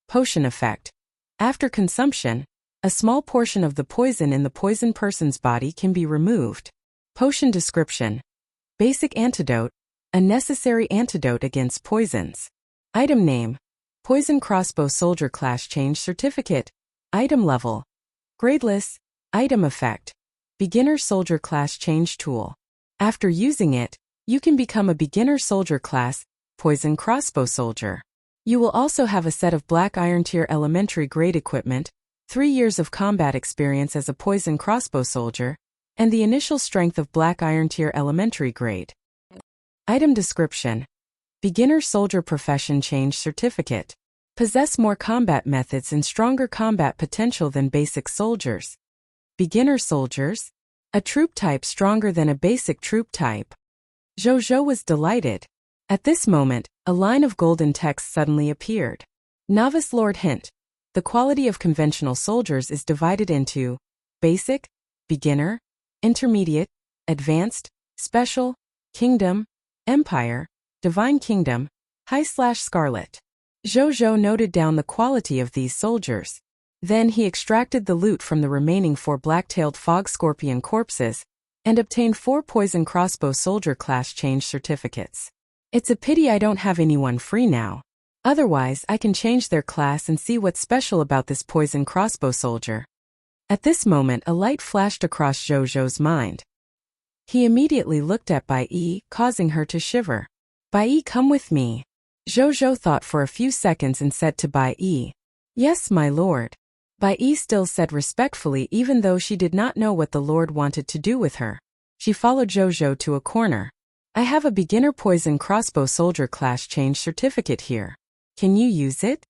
Potion effect: After consumption, a small portion of the poison in the poisoned person's body can be removed. Potion description: Basic antidote, a necessary antidote against poisons. Item name: Poison crossbow soldier class change certificate. Item level: Gradeless. Item effect: Beginner soldier class change tool. After using it, you can become a beginner soldier class, poison crossbow soldier. You will also have a set of black iron tier elementary grade equipment, 3 years of combat experience as a poison crossbow soldier, and the initial strength of black iron tier elementary grade. Item description: Beginner soldier profession change certificate. Possess more combat methods and stronger combat potential than basic soldiers. Beginner soldiers: A troop type stronger than a basic troop type. Zhou was delighted. At this moment, a line of golden text suddenly appeared. Novice Lord hint: The quality of conventional soldiers is divided into basic, beginner, intermediate, advanced, special, kingdom, empire, divine kingdom, high/scarlet. Zhou noted down the quality of these soldiers. Then he extracted the loot from the remaining 4 black-tailed fog scorpion corpses and obtained 4 poison crossbow soldier class change certificates. It's a pity I don't have anyone free now. Otherwise, I can change their class and see what's special about this poison crossbow soldier. At this moment, a light flashed across Zhou's mind. He immediately looked at Bai Yi, causing her to shiver. Bai Yi, come with me. Zhou thought for a few seconds and said to Bai Yi, Yes, my lord. Bai Yi still said respectfully, even though she did not know what the lord wanted to do with her. She followed Zhou to a corner. I have a beginner poison crossbow soldier class change certificate here. Can you use it?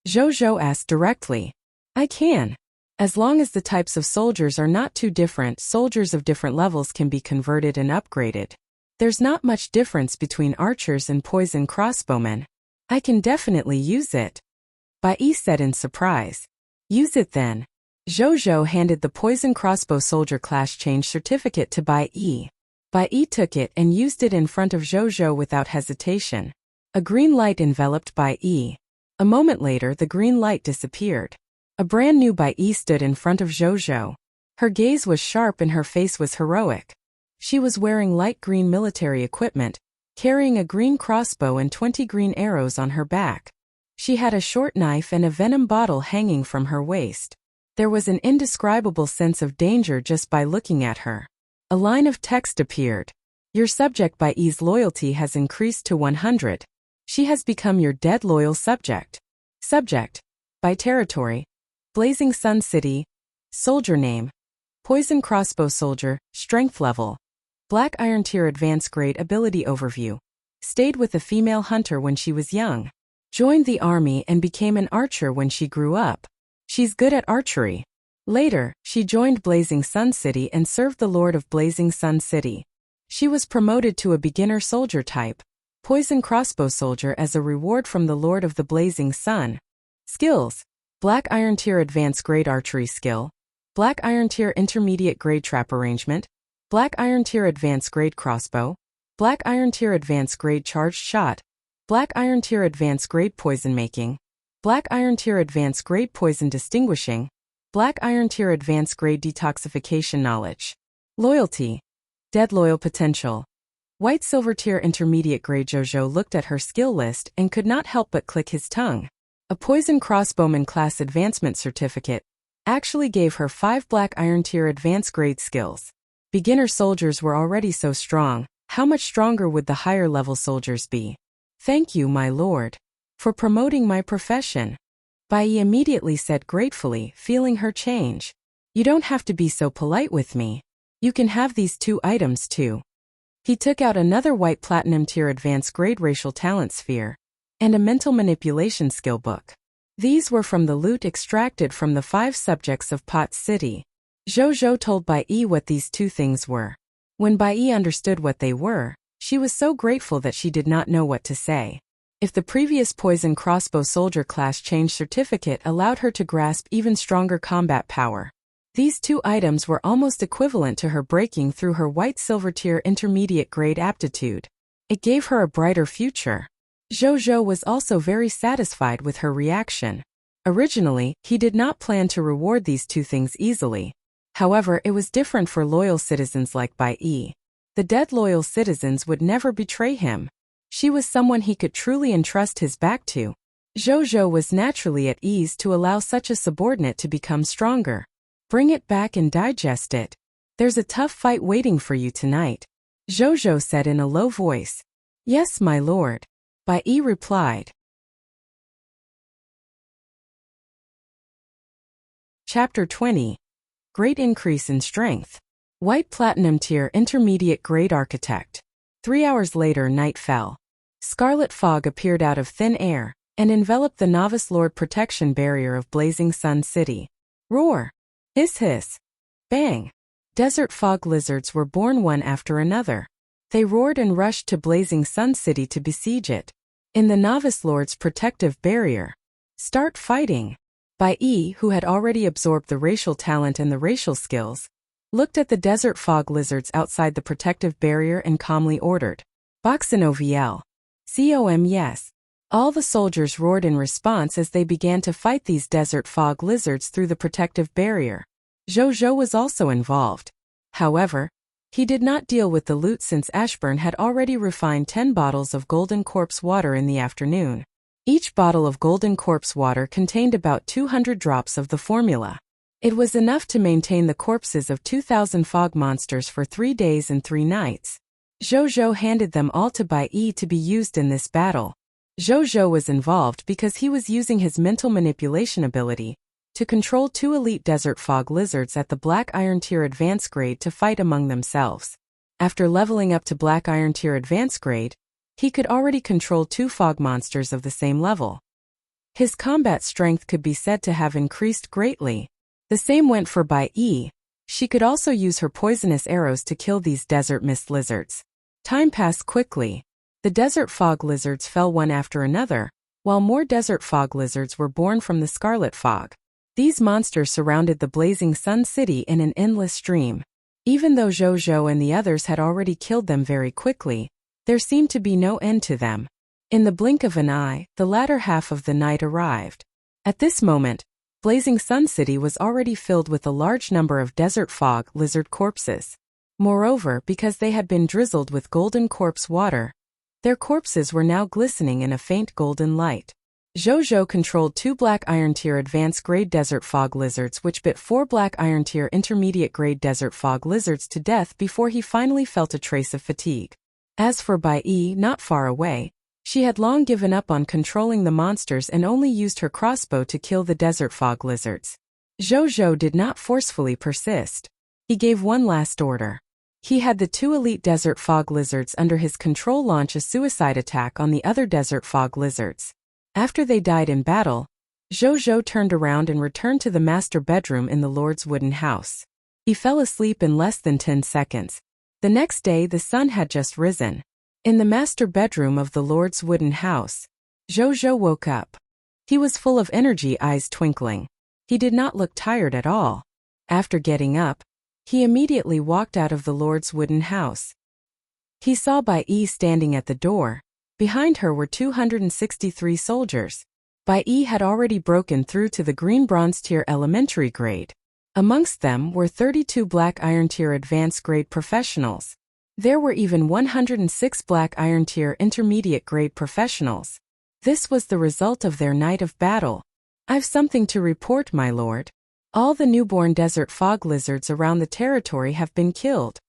Zhou asked directly. I can. As long as the types of soldiers are not too different, soldiers of different levels can be converted and upgraded. There's not much difference between archers and poison crossbowmen. I can definitely use it. Bai Yi said in surprise. Use it then. Zhou handed the poison crossbow soldier class change certificate to Bai Yi. Bai Yi took it and used it in front of Zhou without hesitation. A green light enveloped Bai Yi. A moment later, the green light disappeared. A brand new Bai Yi stood in front of Zhou. Her gaze was sharp and her face was heroic. She was wearing light green military equipment, carrying a green crossbow and 20 green arrows on her back. She had a short knife and a venom bottle hanging from her waist. There was an indescribable sense of danger just by looking at her. A line of text appeared. Your subject Bai Yi's loyalty has increased to 100. She has become your dead loyal subject. Subject: By territory: Blazing Sun City. Soldier name: Poison crossbow soldier. Strength level: Black iron tier advanced grade. Ability overview: stayed with a female hunter when she was young, joined the army and became an archer when she grew up. She's good at archery. Later, she joined Blazing Sun City and served the Lord of Blazing Sun City. She was promoted to a beginner soldier type, poison crossbow soldier as a reward from the Lord of the Blazing Sun. Skills: Black Iron Tier Advanced Grade Archery Skill, Black Iron Tier Intermediate Grade Trap Arrangement, Black Iron Tier Advanced Grade Crossbow, Black Iron Tier Advanced Grade Charged Shot, Black Iron Tier Advanced Grade Poison Making, Black Iron Tier Advanced Grade Poison Distinguishing, Black Iron Tier Advanced Grade Detoxification Knowledge. Loyalty: Dead Loyal Potential. White Silver Tier Intermediate Grade. Jojo looked at her skill list and could not help but click his tongue. A Poison Crossbowman Class Advancement Certificate actually gave her 5 Black Iron Tier Advanced Grade skills. Beginner soldiers were already so strong, how much stronger would the higher level soldiers be? Thank you, my lord, for promoting my profession. Bai immediately said gratefully, feeling her change. You don't have to be so polite with me. You can have these 2 items too. He took out another white platinum tier advanced grade racial talent sphere and a mental manipulation skill book. These were from the loot extracted from the 5 subjects of Pot City. Jojo told Bai what these 2 things were. When Bai understood what they were, she was so grateful that she did not know what to say. If the previous poison crossbow soldier class change certificate allowed her to grasp even stronger combat power, these 2 items were almost equivalent to her breaking through her white silver tier intermediate grade aptitude. It gave her a brighter future. Jojo was also very satisfied with her reaction. Originally, he did not plan to reward these 2 things easily. However, it was different for loyal citizens like Bai. The dead loyal citizens would never betray him. She was someone he could truly entrust his back to. Jojo was naturally at ease to allow such a subordinate to become stronger. Bring it back and digest it. There's a tough fight waiting for you tonight, Jojo said in a low voice. Yes, my lord, Bai replied. Chapter 20. Great Increase in Strength. White Platinum Tier Intermediate Grade Architect. 3 hours later, night fell. Scarlet fog appeared out of thin air and enveloped the Novice Lord protection barrier of Blazing Sun City. Roar! Hiss hiss! Bang! Desert fog lizards were born one after another. They roared and rushed to Blazing Sun City to besiege it. In the Novice Lord's protective barrier. Start fighting! Bai, who had already absorbed the racial talent and the racial skills, looked at the desert fog lizards outside the protective barrier and calmly ordered. Boxin OVL. COM yes. All the soldiers roared in response as they began to fight these desert fog lizards through the protective barrier. Jojo was also involved. However, he did not deal with the loot since Ashburn had already refined 10 bottles of Golden Corpse water in the afternoon. Each bottle of Golden Corpse water contained about 200 drops of the formula. It was enough to maintain the corpses of 2,000 fog monsters for 3 days and 3 nights. Jojo handed them all to Bai to be used in this battle. Jojo was involved because he was using his mental manipulation ability to control 2 elite desert fog lizards at the Black Iron Tier Advanced Grade to fight among themselves. After leveling up to Black Iron Tier Advanced Grade, he could already control 2 fog monsters of the same level. His combat strength could be said to have increased greatly. The same went for Bai. She could also use her poisonous arrows to kill these desert mist lizards. Time passed quickly. The desert fog lizards fell one after another, while more desert fog lizards were born from the scarlet fog. These monsters surrounded the Blazing Sun City in an endless stream. Even though Jojo and the others had already killed them very quickly, there seemed to be no end to them. In the blink of an eye, the latter half of the night arrived. At this moment, Blazing Sun City was already filled with a large number of desert fog lizard corpses. Moreover, because they had been drizzled with Golden Corpse water, their corpses were now glistening in a faint golden light. Jojo controlled 2 Black Iron Tier Advanced Grade Desert Fog Lizards which bit 4 Black Iron Tier Intermediate Grade Desert Fog Lizards to death before he finally felt a trace of fatigue. As for Bai, not far away, she had long given up on controlling the monsters and only used her crossbow to kill the desert fog lizards. Jojo did not forcefully persist. He gave one last order. He had the 2 elite desert fog lizards under his control launch a suicide attack on the other desert fog lizards. After they died in battle, Zhou turned around and returned to the master bedroom in the Lord's wooden house. He fell asleep in less than 10 seconds. The next day the sun had just risen. In the master bedroom of the Lord's wooden house, Zhou woke up. He was full of energy, eyes twinkling. He did not look tired at all. After getting up, he immediately walked out of the Lord's wooden house. He saw Bai Yi standing at the door. Behind her were 263 soldiers. Bai Yi had already broken through to the green bronze tier elementary grade. Amongst them were 32 black iron tier advanced grade professionals. There were even 106 black iron tier intermediate grade professionals. This was the result of their night of battle. "I've something to report, my lord. All the newborn desert fog lizards around the territory have been killed."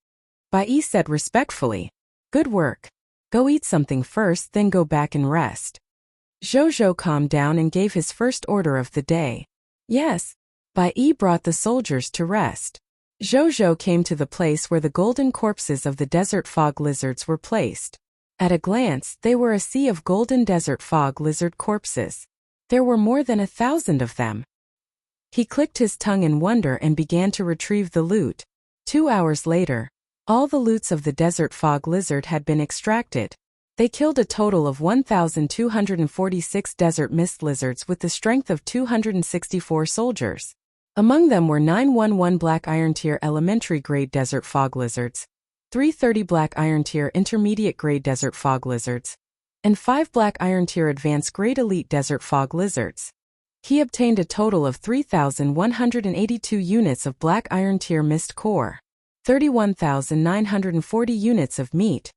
Bai Yi said respectfully. "Good work. Go eat something first, then go back and rest." Zhou calmed down and gave his first order of the day. "Yes." Bai Yi brought the soldiers to rest. Zhou came to the place where the golden corpses of the desert fog lizards were placed. At a glance, they were a sea of golden desert fog lizard corpses. There were more than 1,000 of them. He clicked his tongue in wonder and began to retrieve the loot. 2 hours later, all the loots of the desert fog lizard had been extracted. They killed a total of 1,246 desert mist lizards with the strength of 264 soldiers. Among them were 911 black iron tier elementary grade desert fog lizards, 330 black iron tier intermediate grade desert fog lizards, and 5 black iron tier advanced grade elite desert fog lizards. He obtained a total of 3,182 units of black iron tier mist core, 31,940 units of meat,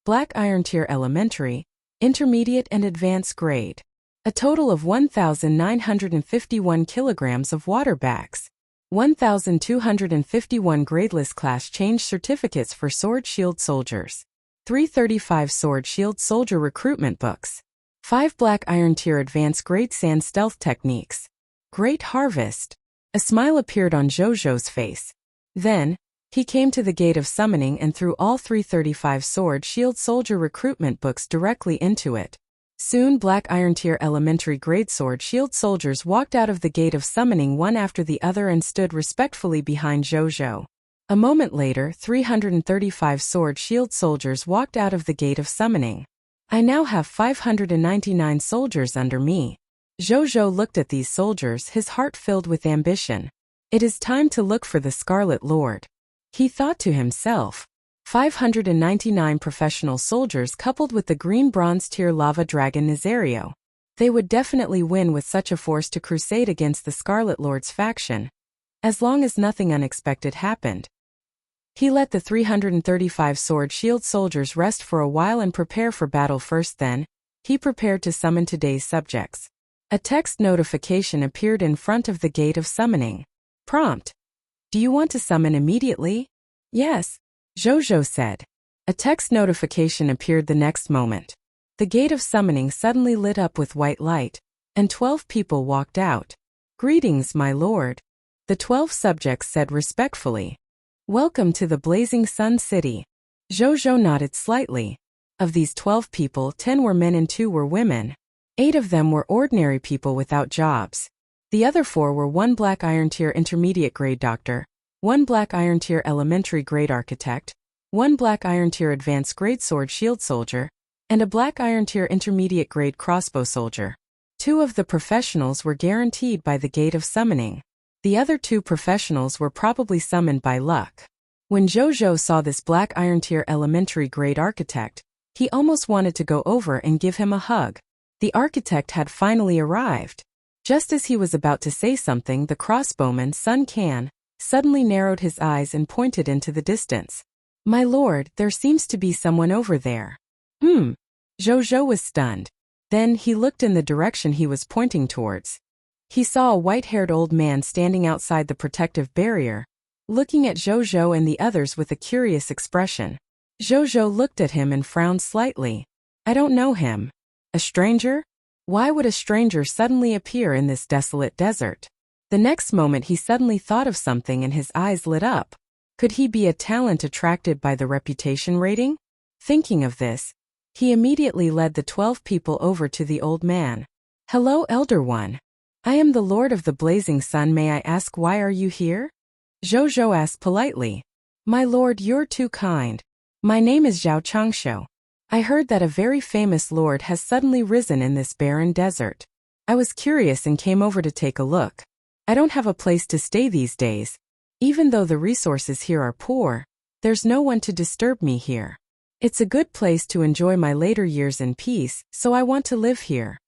black iron tier elementary, intermediate and advanced grade. A total of 1,951 kilograms of water bags, 1,251 gradeless class change certificates for sword shield soldiers, 335 sword shield soldier recruitment books, 5 black iron tier advanced grade sand stealth techniques. Great harvest. A smile appeared on Zhou's face. Then, he came to the gate of summoning and threw all 335 sword shield soldier recruitment books directly into it. Soon black iron tier elementary grade sword shield soldiers walked out of the gate of summoning one after the other and stood respectfully behind Zhou. A moment later, 335 sword shield soldiers walked out of the gate of summoning. "I now have 599 soldiers under me." Zhou looked at these soldiers, his heart filled with ambition. "It is time to look for the Scarlet Lord." He thought to himself. 599 professional soldiers coupled with the green bronze tier lava dragon Nazario. They would definitely win with such a force to crusade against the Scarlet Lord's faction. As long as nothing unexpected happened. He let the 335 sword shield soldiers rest for a while and prepare for battle first. Then, he prepared to summon today's subjects. A text notification appeared in front of the gate of summoning. Prompt. "Do you want to summon immediately?" "Yes," Zhou said. A text notification appeared the next moment. The gate of summoning suddenly lit up with white light, and 12 people walked out. "Greetings, my lord," the 12 subjects said respectfully. "Welcome to the Blazing Sun City." Zhou nodded slightly. Of these 12 people, 10 were men and 2 were women. 8 of them were ordinary people without jobs. The other 4 were 1 black iron tier intermediate grade doctor, 1 black iron tier elementary grade architect, 1 black iron tier advanced grade sword shield soldier, and a black iron tier intermediate grade crossbow soldier. 2 of the professionals were guaranteed by the gate of summoning. The other 2 professionals were probably summoned by luck. When Zhou saw this black iron tier elementary grade architect, he almost wanted to go over and give him a hug. The architect had finally arrived. Just as he was about to say something, the crossbowman Sun Can suddenly narrowed his eyes and pointed into the distance. "My lord, there seems to be someone over there." Zhou was stunned. Then he looked in the direction he was pointing towards. He saw a white-haired old man standing outside the protective barrier, looking at Zhou and the others with a curious expression. Zhou looked at him and frowned slightly. "I don't know him." "A stranger? Why would a stranger suddenly appear in this desolate desert?" The next moment he suddenly thought of something and his eyes lit up. Could he be a talent attracted by the reputation rating? Thinking of this, he immediately led the 12 people over to the old man. "Hello, Elder One. I am the Lord of the Blazing Sun. May I ask why are you here?" Zhou asked politely. "My lord, you're too kind. My name is Zhao Changshu. I heard that a very famous lord has suddenly risen in this barren desert. I was curious and came over to take a look. I don't have a place to stay these days. Even though the resources here are poor, there's no one to disturb me here. It's a good place to enjoy my later years in peace, so I want to live here."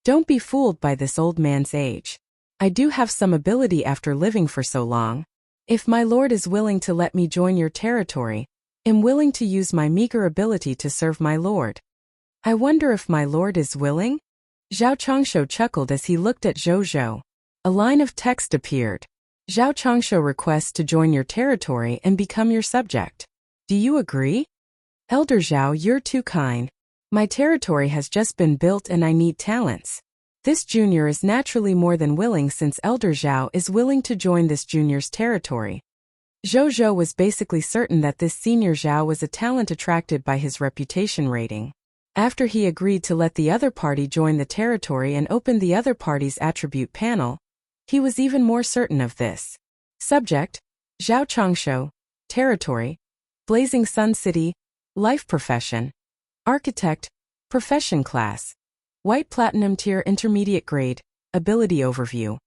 Don't be fooled by this old man's age. I do have some ability after living for so long. If my lord is willing to let me join your territory, I'm willing to use my meager ability to serve my lord. I wonder if my lord is willing? Zhao Changshu chuckled as he looked at Zhou. A line of text appeared. Zhao Changshu requests to join your territory and become your subject. Do you agree? Elder Zhao, you're too kind. My territory has just been built and I need talents. This junior is naturally more than willing since Elder Zhao is willing to join this junior's territory. Zhou was basically certain that this senior Zhao was a talent attracted by his reputation rating. After he agreed to let the other party join the territory and open the other party's attribute panel, he was even more certain of this. Subject: Zhao Changshu. Territory: Blazing Sun City. Life profession: Architect. Profession class: White Platinum Tier Intermediate Grade. Ability overview: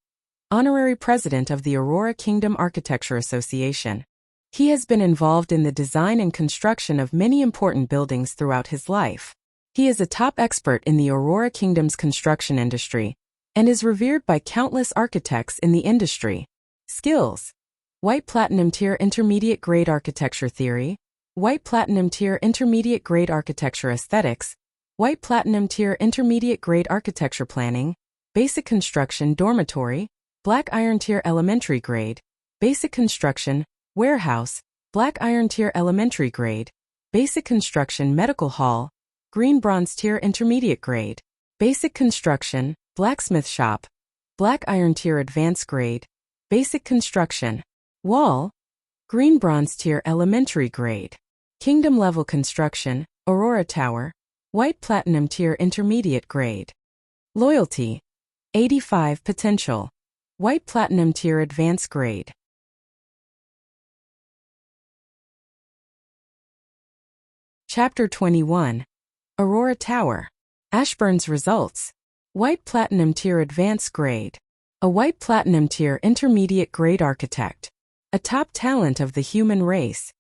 Honorary President of the Aurora Kingdom Architecture Association. He has been involved in the design and construction of many important buildings throughout his life. He is a top expert in the Aurora Kingdom's construction industry and is revered by countless architects in the industry. Skills: White Platinum Tier Intermediate Grade Architecture Theory. White Platinum Tier Intermediate Grade Architecture Aesthetics. White Platinum Tier Intermediate Grade Architecture Planning. Basic Construction Dormitory. Black Iron Tier Elementary Grade. Basic Construction Warehouse. Black Iron Tier Elementary Grade. Basic Construction Medical Hall. Green Bronze Tier Intermediate Grade. Basic Construction Blacksmith Shop. Black Iron Tier Advanced Grade. Basic Construction Wall. Green Bronze Tier Elementary Grade. Kingdom Level Construction Aurora Tower. White Platinum Tier Intermediate Grade. Loyalty 85 Potential. White Platinum Tier Advanced Grade. Chapter 21. Aurora Tower. Ashburn's Results. White Platinum Tier Advanced Grade. A White Platinum Tier Intermediate Grade Architect. A top talent of the human race.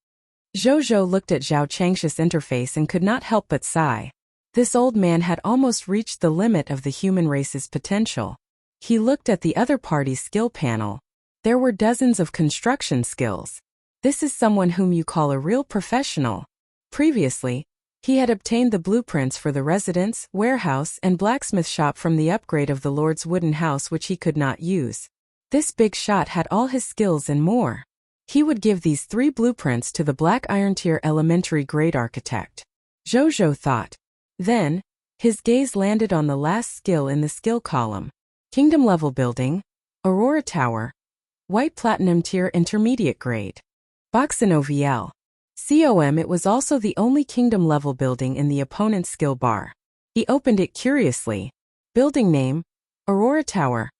Zhou looked at Zhao Changshu's interface and could not help but sigh. This old man had almost reached the limit of the human race's potential. He looked at the other party's skill panel. There were dozens of construction skills. This is someone whom you call a real professional. Previously, he had obtained the blueprints for the residence, warehouse, and blacksmith shop from the upgrade of the Lord's wooden house which he could not use. This big shot had all his skills and more. He would give these 3 blueprints to the Black Iron Tier Elementary Grade Architect. Zhou thought. Then, his gaze landed on the last skill in the skill column. Kingdom Level Building. Aurora Tower. White Platinum Tier Intermediate Grade. Boxin COM. It was also the only kingdom level building in the opponent's skill bar. He opened it curiously. Building name: Aurora Tower.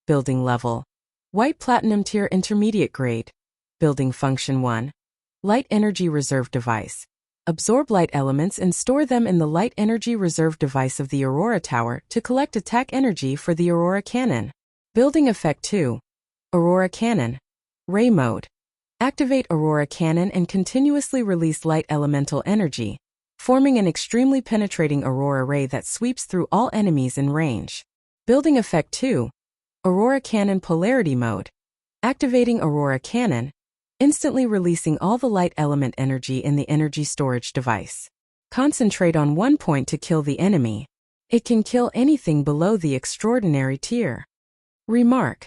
Building level: White Platinum Tier Intermediate Grade. Building function 1. Light Energy Reserve Device. Absorb light elements and store them in the Light Energy Reserve Device of the Aurora Tower to collect attack energy for the Aurora Cannon. Building effect 2. Aurora Cannon. Ray Mode. Activate Aurora Cannon and continuously release light elemental energy, forming an extremely penetrating aurora ray that sweeps through all enemies in range. Building effect 2. Aurora Cannon Polarity Mode. Activating Aurora Cannon, instantly releasing all the light element energy in the energy storage device. Concentrate on one point to kill the enemy. It can kill anything below the extraordinary tier. Remark: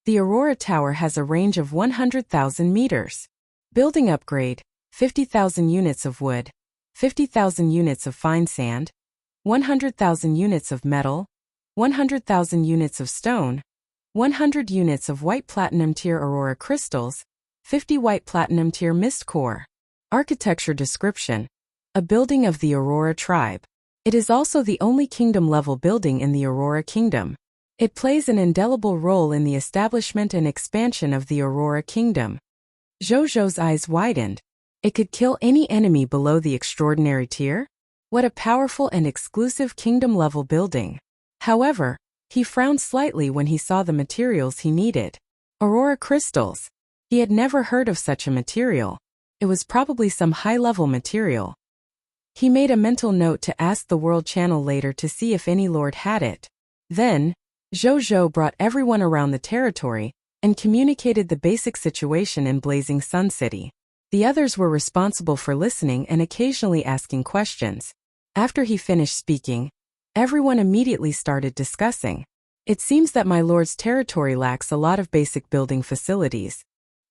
the Aurora Tower has a range of 100,000 meters. Building upgrade: 50,000 units of wood, 50,000 units of fine sand, 100,000 units of metal, 100,000 units of stone, 100 units of white platinum tier Aurora crystals, 50 white platinum tier mist core. Architecture description. A building of the Aurora tribe. It is also the only kingdom-level building in the Aurora Kingdom. It plays an indelible role in the establishment and expansion of the Aurora Kingdom. Zhou eyes widened. It could kill any enemy below the extraordinary tier? What a powerful and exclusive kingdom-level building. However, he frowned slightly when he saw the materials he needed. Aurora crystals. He had never heard of such a material. It was probably some high-level material. He made a mental note to ask the World Channel later to see if any lord had it. Then, Zhou brought everyone around the territory and communicated the basic situation in Blazing Sun City. The others were responsible for listening and occasionally asking questions. After he finished speaking, everyone immediately started discussing. It seems that my lord's territory lacks a lot of basic building facilities.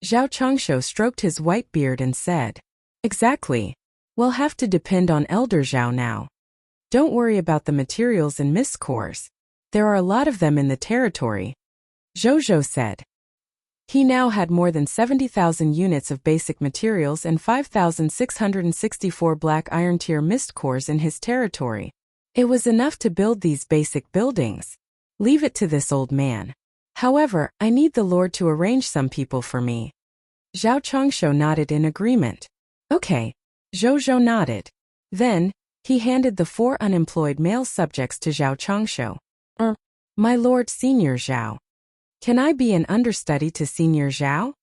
Zhao Changshu stroked his white beard and said, "Exactly. We'll have to depend on Elder Zhao now. Don't worry about the materials and mist cores. There are a lot of them in the territory," Zhou said. He now had more than 70,000 units of basic materials and 5,664 black iron tier mist cores in his territory. It was enough to build these basic buildings. Leave it to this old man. However, I need the Lord to arrange some people for me. Zhao Changshu nodded in agreement. Okay. Zhou nodded. Then, he handed the 4 unemployed male subjects to Zhao Changshu. My lord Senior Zhao. Can I be an understudy to Senior Zhao?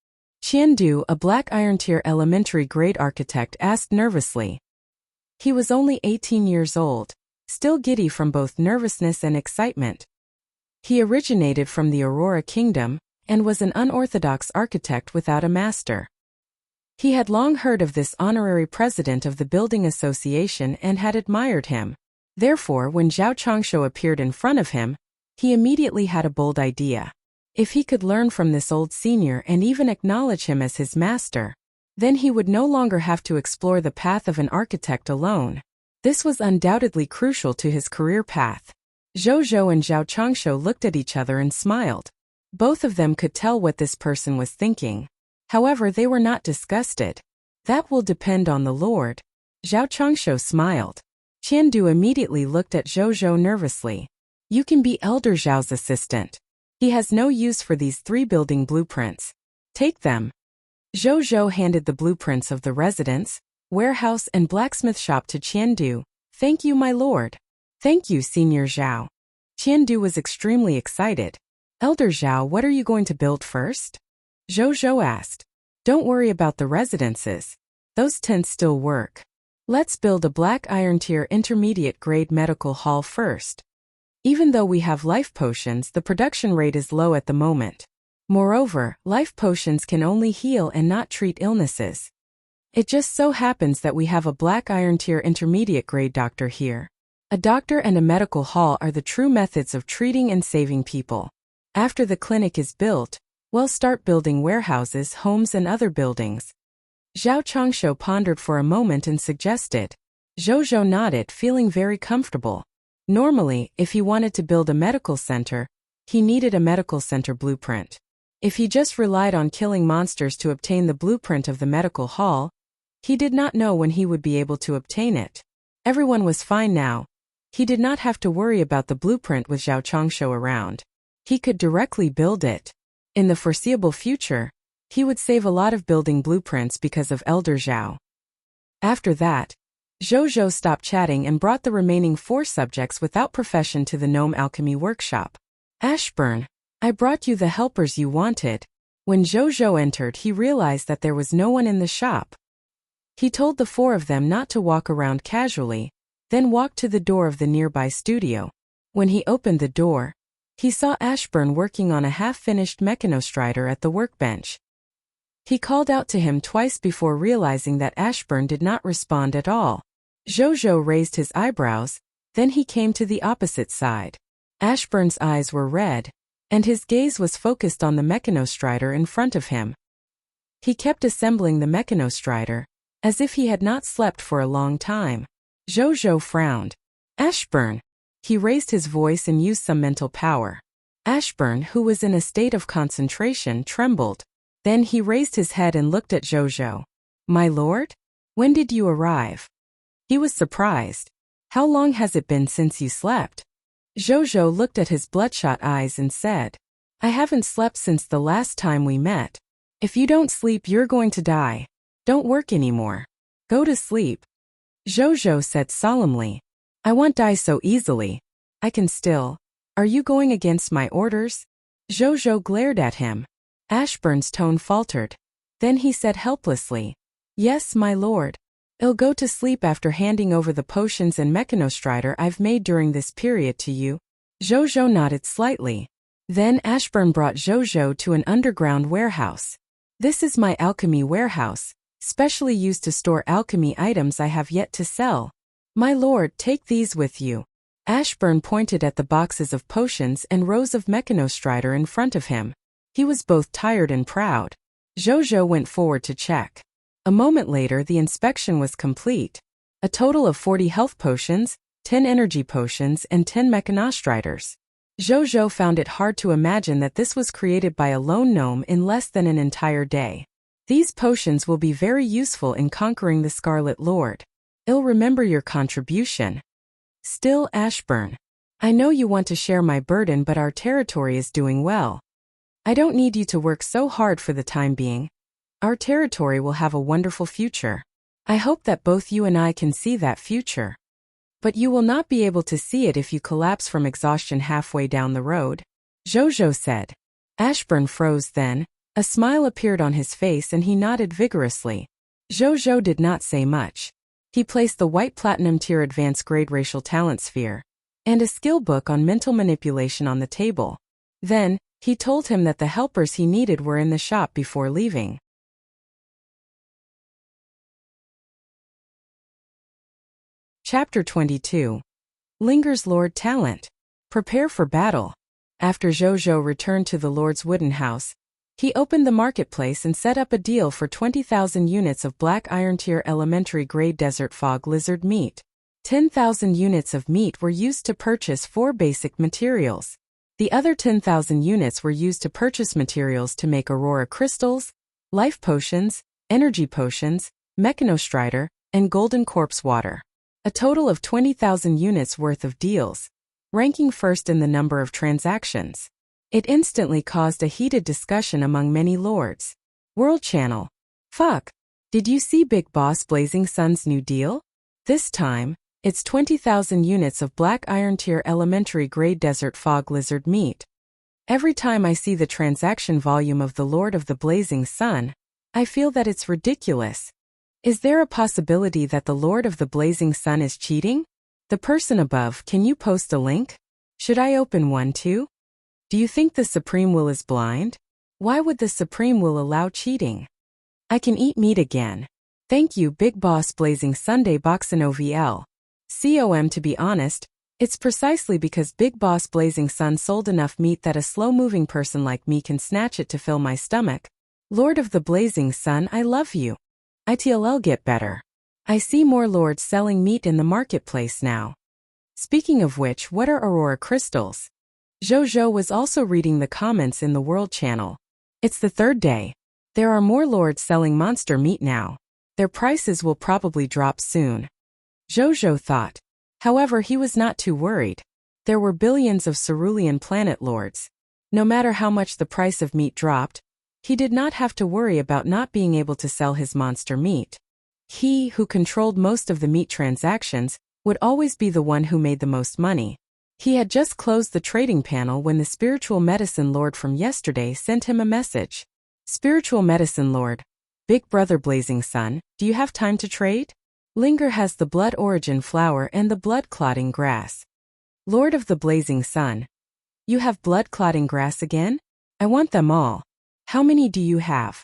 Qiandu, a black iron tier elementary grade architect, asked nervously. He was only 18 years old, still giddy from both nervousness and excitement. He originated from the Aurora Kingdom and was an unorthodox architect without a master. He had long heard of this honorary president of the building association and had admired him. Therefore, when Zhao Changshu appeared in front of him, he immediately had a bold idea. If he could learn from this old senior and even acknowledge him as his master, then he would no longer have to explore the path of an architect alone. This was undoubtedly crucial to his career path. Zhou and Zhao Changshu looked at each other and smiled. Both of them could tell what this person was thinking. However, they were not disgusted. That will depend on the Lord. Zhao Changshu smiled. Qiandu immediately looked at Zhou nervously. You can be Elder Zhao's assistant. He has no use for these 3 building blueprints. Take them. Zhou handed the blueprints of the residence, warehouse and blacksmith shop to Qiandu. Thank you, my lord. Thank you, Senior Zhao. Qiandu was extremely excited. Elder Zhao, what are you going to build first? Zhou asked. Don't worry about the residences. Those tents still work. Let's build a black iron tier intermediate grade medical hall first. Even though we have life potions, the production rate is low at the moment. Moreover, life potions can only heal and not treat illnesses. It just so happens that we have a black iron tier intermediate grade doctor here. A doctor and a medical hall are the true methods of treating and saving people. After the clinic is built, we'll start building warehouses, homes and other buildings. Zhao Changshu pondered for a moment and suggested. Zhou nodded, feeling very comfortable. Normally, if he wanted to build a medical center, he needed a medical center blueprint. If he just relied on killing monsters to obtain the blueprint of the medical hall, he did not know when he would be able to obtain it. Everyone was fine now. He did not have to worry about the blueprint with Zhao Changshu around. He could directly build it. In the foreseeable future, he would save a lot of building blueprints because of Elder Zhao. After that, Zhou stopped chatting and brought the remaining 4 subjects without profession to the gnome alchemy workshop. Ashburn, I brought you the helpers you wanted. When Zhou entered, he realized that there was no one in the shop. He told the 4 of them not to walk around casually, then walked to the door of the nearby studio. When he opened the door, he saw Ashburn working on a half-finished mechanostrider at the workbench. He called out to him twice before realizing that Ashburn did not respond at all. Zhou raised his eyebrows, then he came to the opposite side. Ashburn's eyes were red, and his gaze was focused on the mechanostrider in front of him. He kept assembling the mechanostrider, as if he had not slept for a long time. Zhou frowned. Ashburn. He raised his voice and used some mental power. Ashburn, who was in a state of concentration, trembled. Then he raised his head and looked at Zhou. My lord? When did you arrive? He was surprised. How long has it been since you slept? Zhou looked at his bloodshot eyes and said, I haven't slept since the last time we met. If you don't sleep, you're going to die. Don't work anymore. Go to sleep. Zhou said solemnly. I won't die so easily. I can still. Are you going against my orders? Zhou glared at him. Ashburn's tone faltered. Then he said helplessly, Yes, my lord. I'll go to sleep after handing over the potions and mechanostrider I've made during this period to you. Zhou nodded slightly. Then Ashburn brought Zhou to an underground warehouse. This is my alchemy warehouse, specially used to store alchemy items I have yet to sell. My lord, take these with you. Ashburn pointed at the boxes of potions and rows of mechanostrider in front of him. He was both tired and proud. Zhou went forward to check. A moment later, the inspection was complete. A total of 40 health potions, 10 energy potions, and 10 mechanostriders. Zhou found it hard to imagine that this was created by a lone gnome in less than an entire day. These potions will be very useful in conquering the Scarlet Lord. I'll remember your contribution. Still, Ashburn. I know you want to share my burden, but our territory is doing well. I don't need you to work so hard for the time being. Our territory will have a wonderful future. I hope that both you and I can see that future. But you will not be able to see it if you collapse from exhaustion halfway down the road, Zhou said. Ashburn froze then. A smile appeared on his face and he nodded vigorously. Zhou did not say much. He placed the white platinum tier advanced grade racial talent sphere and a skill book on mental manipulation on the table. Then, he told him that the helpers he needed were in the shop before leaving. Chapter 22. Lingers Lord Talent. Prepare for battle. After Zhou returned to the Lord's wooden house, he opened the marketplace and set up a deal for 20,000 units of black iron tier elementary grade desert fog lizard meat. 10,000 units of meat were used to purchase 4 basic materials. The other 10,000 units were used to purchase materials to make aurora crystals, life potions, energy potions, mechanostrider, and golden corpse water. A total of 20,000 units worth of deals, ranking first in the number of transactions. It instantly caused a heated discussion among many lords. World Channel. Fuck. Did you see Big Boss Blazing Sun's new deal? This time, it's 20,000 units of black iron tier elementary grade desert fog lizard meat. Every time I see the transaction volume of the Lord of the Blazing Sun, I feel that it's ridiculous. Is there a possibility that the Lord of the Blazing Sun is cheating? The person above, can you post a link? Should I open one too? Do you think the Supreme Will is blind? Why would the Supreme Will allow cheating? I can eat meat again. Thank you, Big Boss Blazing Sunday Boxin OVL. To be honest, it's precisely because Big Boss Blazing Sun sold enough meat that a slow-moving person like me can snatch it to fill my stomach. Lord of the Blazing Sun, I love you. ITLL get better. I see more lords selling meat in the marketplace now. Speaking of which, what are aurora crystals? Zhou was also reading the comments in the World Channel. It's the 3rd day. There are more lords selling monster meat now. Their prices will probably drop soon. Zhou thought. However, he was not too worried. There were billions of cerulean planet lords. No matter how much the price of meat dropped, he did not have to worry about not being able to sell his monster meat. He, who controlled most of the meat transactions, would always be the one who made the most money. He had just closed the trading panel when the spiritual medicine lord from yesterday sent him a message. Spiritual medicine lord. Big brother Blazing Sun, do you have time to trade? Linger has the blood origin flower and the blood clotting grass. Lord of the Blazing Sun. You have blood clotting grass again? I want them all. How many do you have?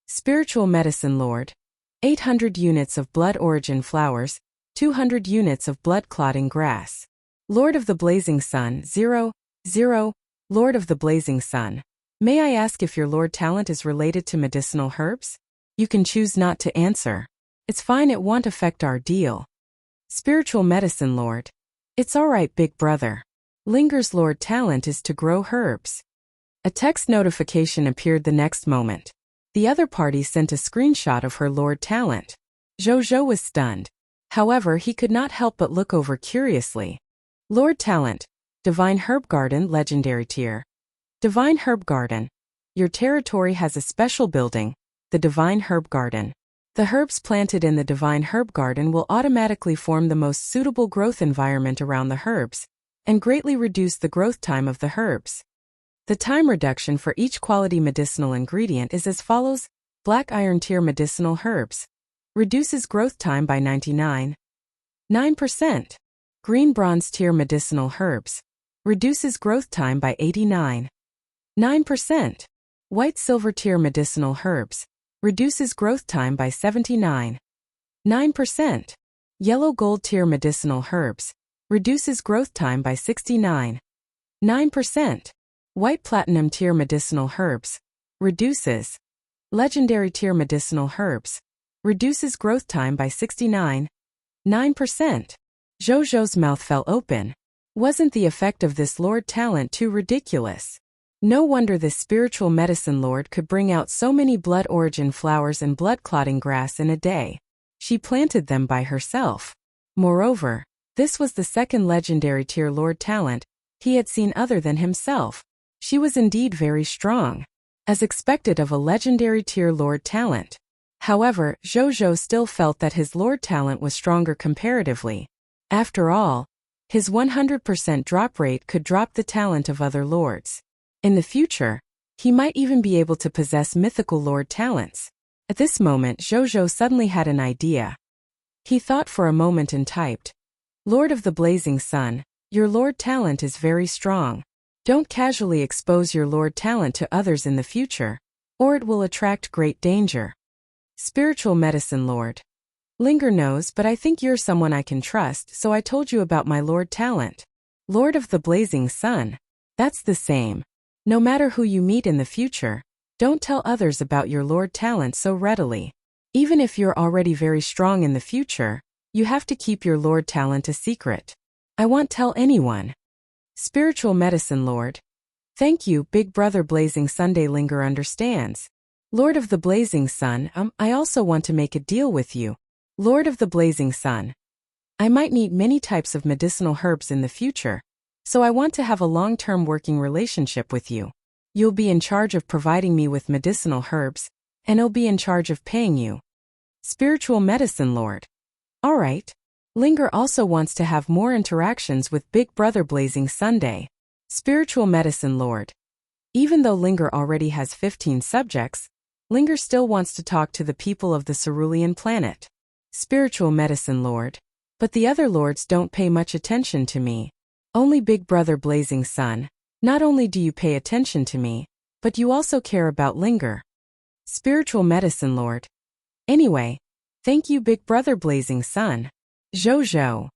Spiritual medicine lord. 800 units of blood origin flowers, 200 units of blood clotting grass. Lord of the Blazing Sun, 0, 0. Lord of the Blazing Sun. May I ask if your lord talent is related to medicinal herbs? You can choose not to answer. It's fine, it won't affect our deal. Spiritual medicine lord. It's alright, big brother. Linger's lord talent is to grow herbs. A text notification appeared the next moment. The other party sent a screenshot of her Lord Talent. Zhou was stunned. However, he could not help but look over curiously. Lord Talent, Divine Herb Garden Legendary Tier. Divine Herb Garden. Your territory has a special building, the Divine Herb Garden. The herbs planted in the Divine Herb Garden will automatically form the most suitable growth environment around the herbs, and greatly reduce the growth time of the herbs. The time reduction for each quality medicinal ingredient is as follows: Black Iron Tier Medicinal Herbs. Reduces growth time by 99.9%. Green Bronze Tier Medicinal Herbs. Reduces growth time by 89.9%. White Silver Tier Medicinal Herbs. Reduces growth time by 79.9%. Yellow Gold Tier Medicinal Herbs. Reduces growth time by 69.9%. White Platinum Tier Medicinal Herbs. Reduces. Legendary Tier Medicinal Herbs. Reduces growth time by 69.9%. Zhou's mouth fell open. Wasn't the effect of this Lord Talent too ridiculous? No wonder this spiritual medicine lord could bring out so many blood origin flowers and blood-clotting grass in a day. She planted them by herself. Moreover, this was the second legendary tier Lord Talent he had seen other than himself. She was indeed very strong, as expected of a legendary tier Lord Talent. However, Zhou still felt that his Lord Talent was stronger comparatively. After all, his 100% drop rate could drop the talent of other lords. In the future, he might even be able to possess mythical Lord Talents. At this moment, Zhou suddenly had an idea. He thought for a moment and typed, "Lord of the Blazing Sun, your Lord Talent is very strong. Don't casually expose your Lord Talent to others in the future, or it will attract great danger." Spiritual Medicine Lord. Linger knows, but I think you're someone I can trust, so I told you about my Lord Talent. Lord of the Blazing Sun. That's the same. No matter who you meet in the future, don't tell others about your Lord Talent so readily. Even if you're already very strong in the future, you have to keep your Lord Talent a secret. I won't tell anyone. Spiritual Medicine Lord. Thank you, Big Brother Blazing Sunday. Linger understands. Lord of the Blazing Sun, I also want to make a deal with you. Lord of the Blazing Sun. I might need many types of medicinal herbs in the future, so I want to have a long-term working relationship with you. You'll be in charge of providing me with medicinal herbs, and I'll be in charge of paying you. Spiritual Medicine Lord. All right. Linger also wants to have more interactions with Big Brother Blazing Sunday. Spiritual Medicine Lord. Even though Linger already has 15 subjects, Linger still wants to talk to the people of the Cerulean planet. Spiritual Medicine Lord. But the other lords don't pay much attention to me. Only Big Brother Blazing Sun. Not only do you pay attention to me, but you also care about Linger. Spiritual Medicine Lord. Anyway, thank you Big Brother Blazing Sun. Zhou.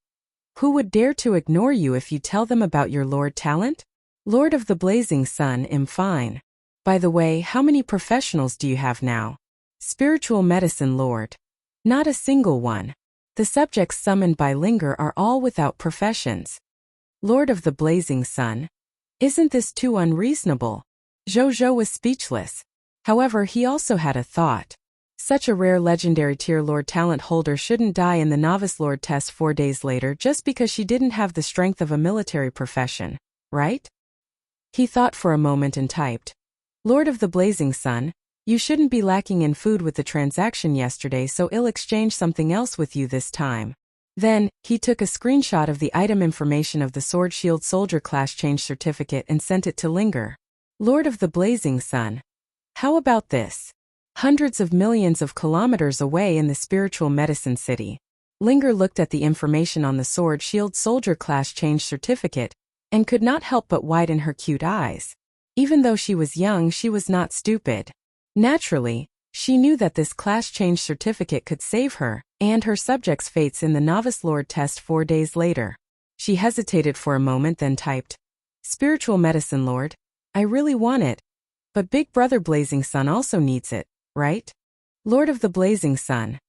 Who would dare to ignore you if you tell them about your Lord Talent? Lord of the Blazing Sun. Fine. By the way, how many professionals do you have now? Spiritual Medicine Lord. Not a single one. The subjects summoned by Linger are all without professions. Lord of the Blazing Sun. Isn't this too unreasonable? Zhou was speechless. However, he also had a thought. Such a rare legendary tier Lord Talent holder shouldn't die in the Novice Lord test 4 days later just because she didn't have the strength of a military profession, right? He thought for a moment and typed, "Lord of the Blazing Sun, you shouldn't be lacking in food with the transaction yesterday, so I'll exchange something else with you this time." Then, he took a screenshot of the item information of the Sword Shield Soldier Class Change Certificate and sent it to Linger. Lord of the Blazing Sun. How about this? Hundreds of millions of kilometers away in the Spiritual Medicine City. Linger looked at the information on the Sword Shield Soldier Class Change Certificate and could not help but widen her cute eyes. Even though she was young, she was not stupid. Naturally, she knew that this class change certificate could save her and her subjects' fates in the Novice Lord test 4 days later. She hesitated for a moment, then typed, "Spiritual Medicine Lord, I really want it. But Big Brother Blazing Sun also needs it, right? Lord of the Blazing Sun.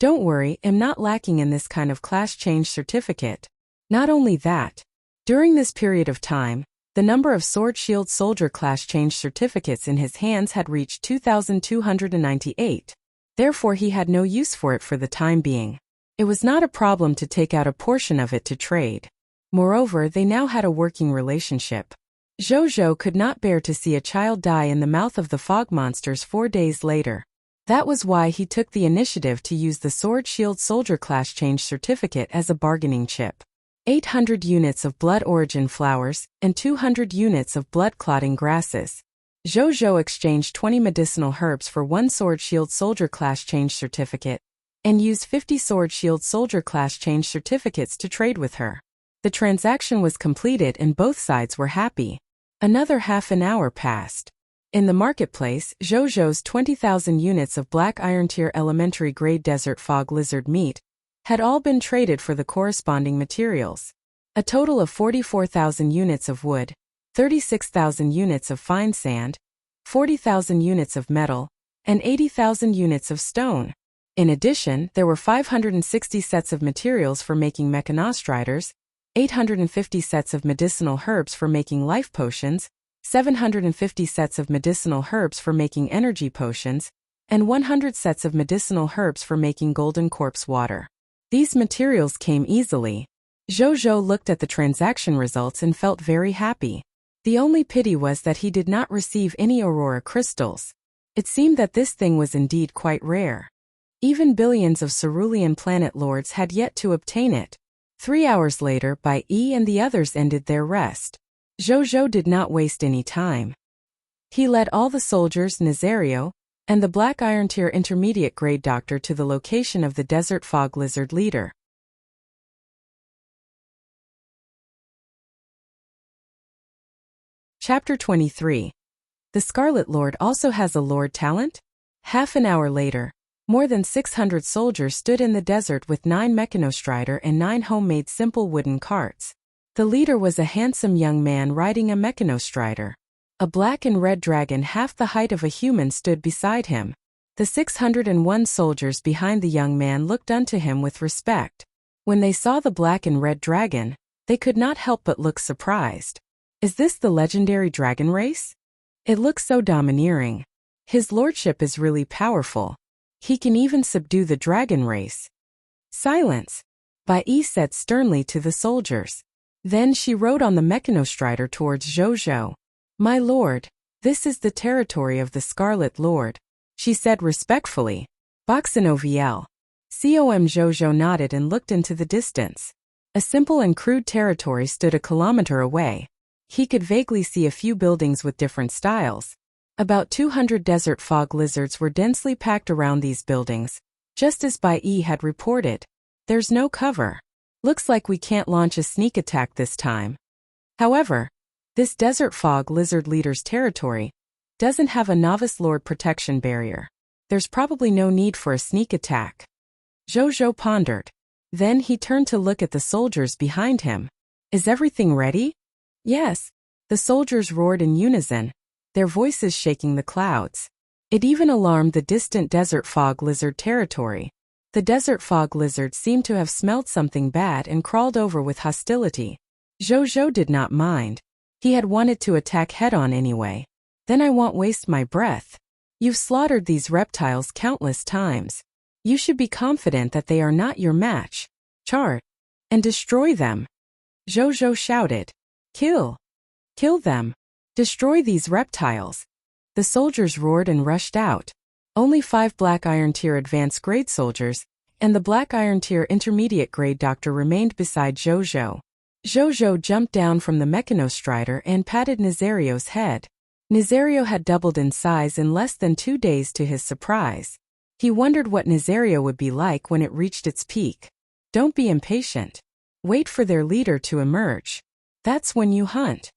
Don't worry, I'm not lacking in this kind of class change certificate. Not only that, during this period of time, The number of sword shield soldier class change certificates in his hands had reached 2,298. Therefore he had no use for it for the time being. It was not a problem to take out a portion of it to trade. Moreover, they now had a working relationship. Zhou could not bear to see a child die in the mouth of the fog monsters 4 days later. That was why he took the initiative to use the sword shield soldier class change certificate as a bargaining chip. 800 units of blood origin flowers, and 200 units of blood-clotting grasses. Zhou exchanged 20 medicinal herbs for 1 sword shield soldier class change certificate, and used 50 sword shield soldier class change certificates to trade with her. The transaction was completed and both sides were happy. Another half an hour passed. In the marketplace, Zhou's 20,000 units of black iron tier elementary grade desert fog lizard meat had all been traded for the corresponding materials. A total of 44,000 units of wood, 36,000 units of fine sand, 40,000 units of metal, and 80,000 units of stone. In addition, there were 560 sets of materials for making mechanostriders, 850 sets of medicinal herbs for making life potions, 750 sets of medicinal herbs for making energy potions, and 100 sets of medicinal herbs for making golden corpse water. These materials came easily. Zhou looked at the transaction results and felt very happy. The only pity was that he did not receive any aurora crystals. It seemed that this thing was indeed quite rare. Even billions of cerulean planet lords had yet to obtain it. 3 hours later, Bai Yi and the others ended their rest. Zhou did not waste any time. He led all the soldiers, Nazario, and the Black Iron Tier intermediate grade doctor to the location of the Desert Fog Lizard leader. Chapter 23. The Scarlet Lord also has a Lord talent? Half an hour later, more than 600 soldiers stood in the desert with 9 mechanostrider and 9 homemade simple wooden carts. The leader was a handsome young man riding a mechanostrider. A black and red dragon half the height of a human stood beside him. The 601 soldiers behind the young man looked unto him with respect. When they saw the black and red dragon, they could not help but look surprised. Is this the legendary dragon race? It looks so domineering. His lordship is really powerful. He can even subdue the dragon race. Silence, Bai Yi said sternly to the soldiers. Then she rode on the mechanostrider towards Zhou. My lord, this is the territory of the Scarlet Lord, she said respectfully. Boxinoviel. Zhou nodded and looked into the distance. A simple and crude territory stood a kilometer away. He could vaguely see a few buildings with different styles. About 200 desert fog lizards were densely packed around these buildings. Just as Bai Yi had reported, there's no cover. Looks like we can't launch a sneak attack this time. However, this desert fog lizard leader's territory doesn't have a novice lord protection barrier. There's probably no need for a sneak attack. Zhou pondered. Then he turned to look at the soldiers behind him. Is everything ready? Yes, the soldiers roared in unison, their voices shaking the clouds. It even alarmed the distant desert fog lizard territory. The desert fog lizard seemed to have smelled something bad and crawled over with hostility. Zhou did not mind. He had wanted to attack head-on anyway. Then I won't waste my breath. You've slaughtered these reptiles countless times. You should be confident that they are not your match. Charge and destroy them. Zhou shouted. Kill. Kill them. Destroy these reptiles. The soldiers roared and rushed out. Only 5 Black Iron Tier advanced grade soldiers, and the Black Iron Tier intermediate grade doctor remained beside Zhou. Zhou jumped down from the mechanostrider and patted Nazario's head. Nazario had doubled in size in less than 2 days to his surprise. He wondered what Nazario would be like when it reached its peak. Don't be impatient. Wait for their leader to emerge. That's when you hunt.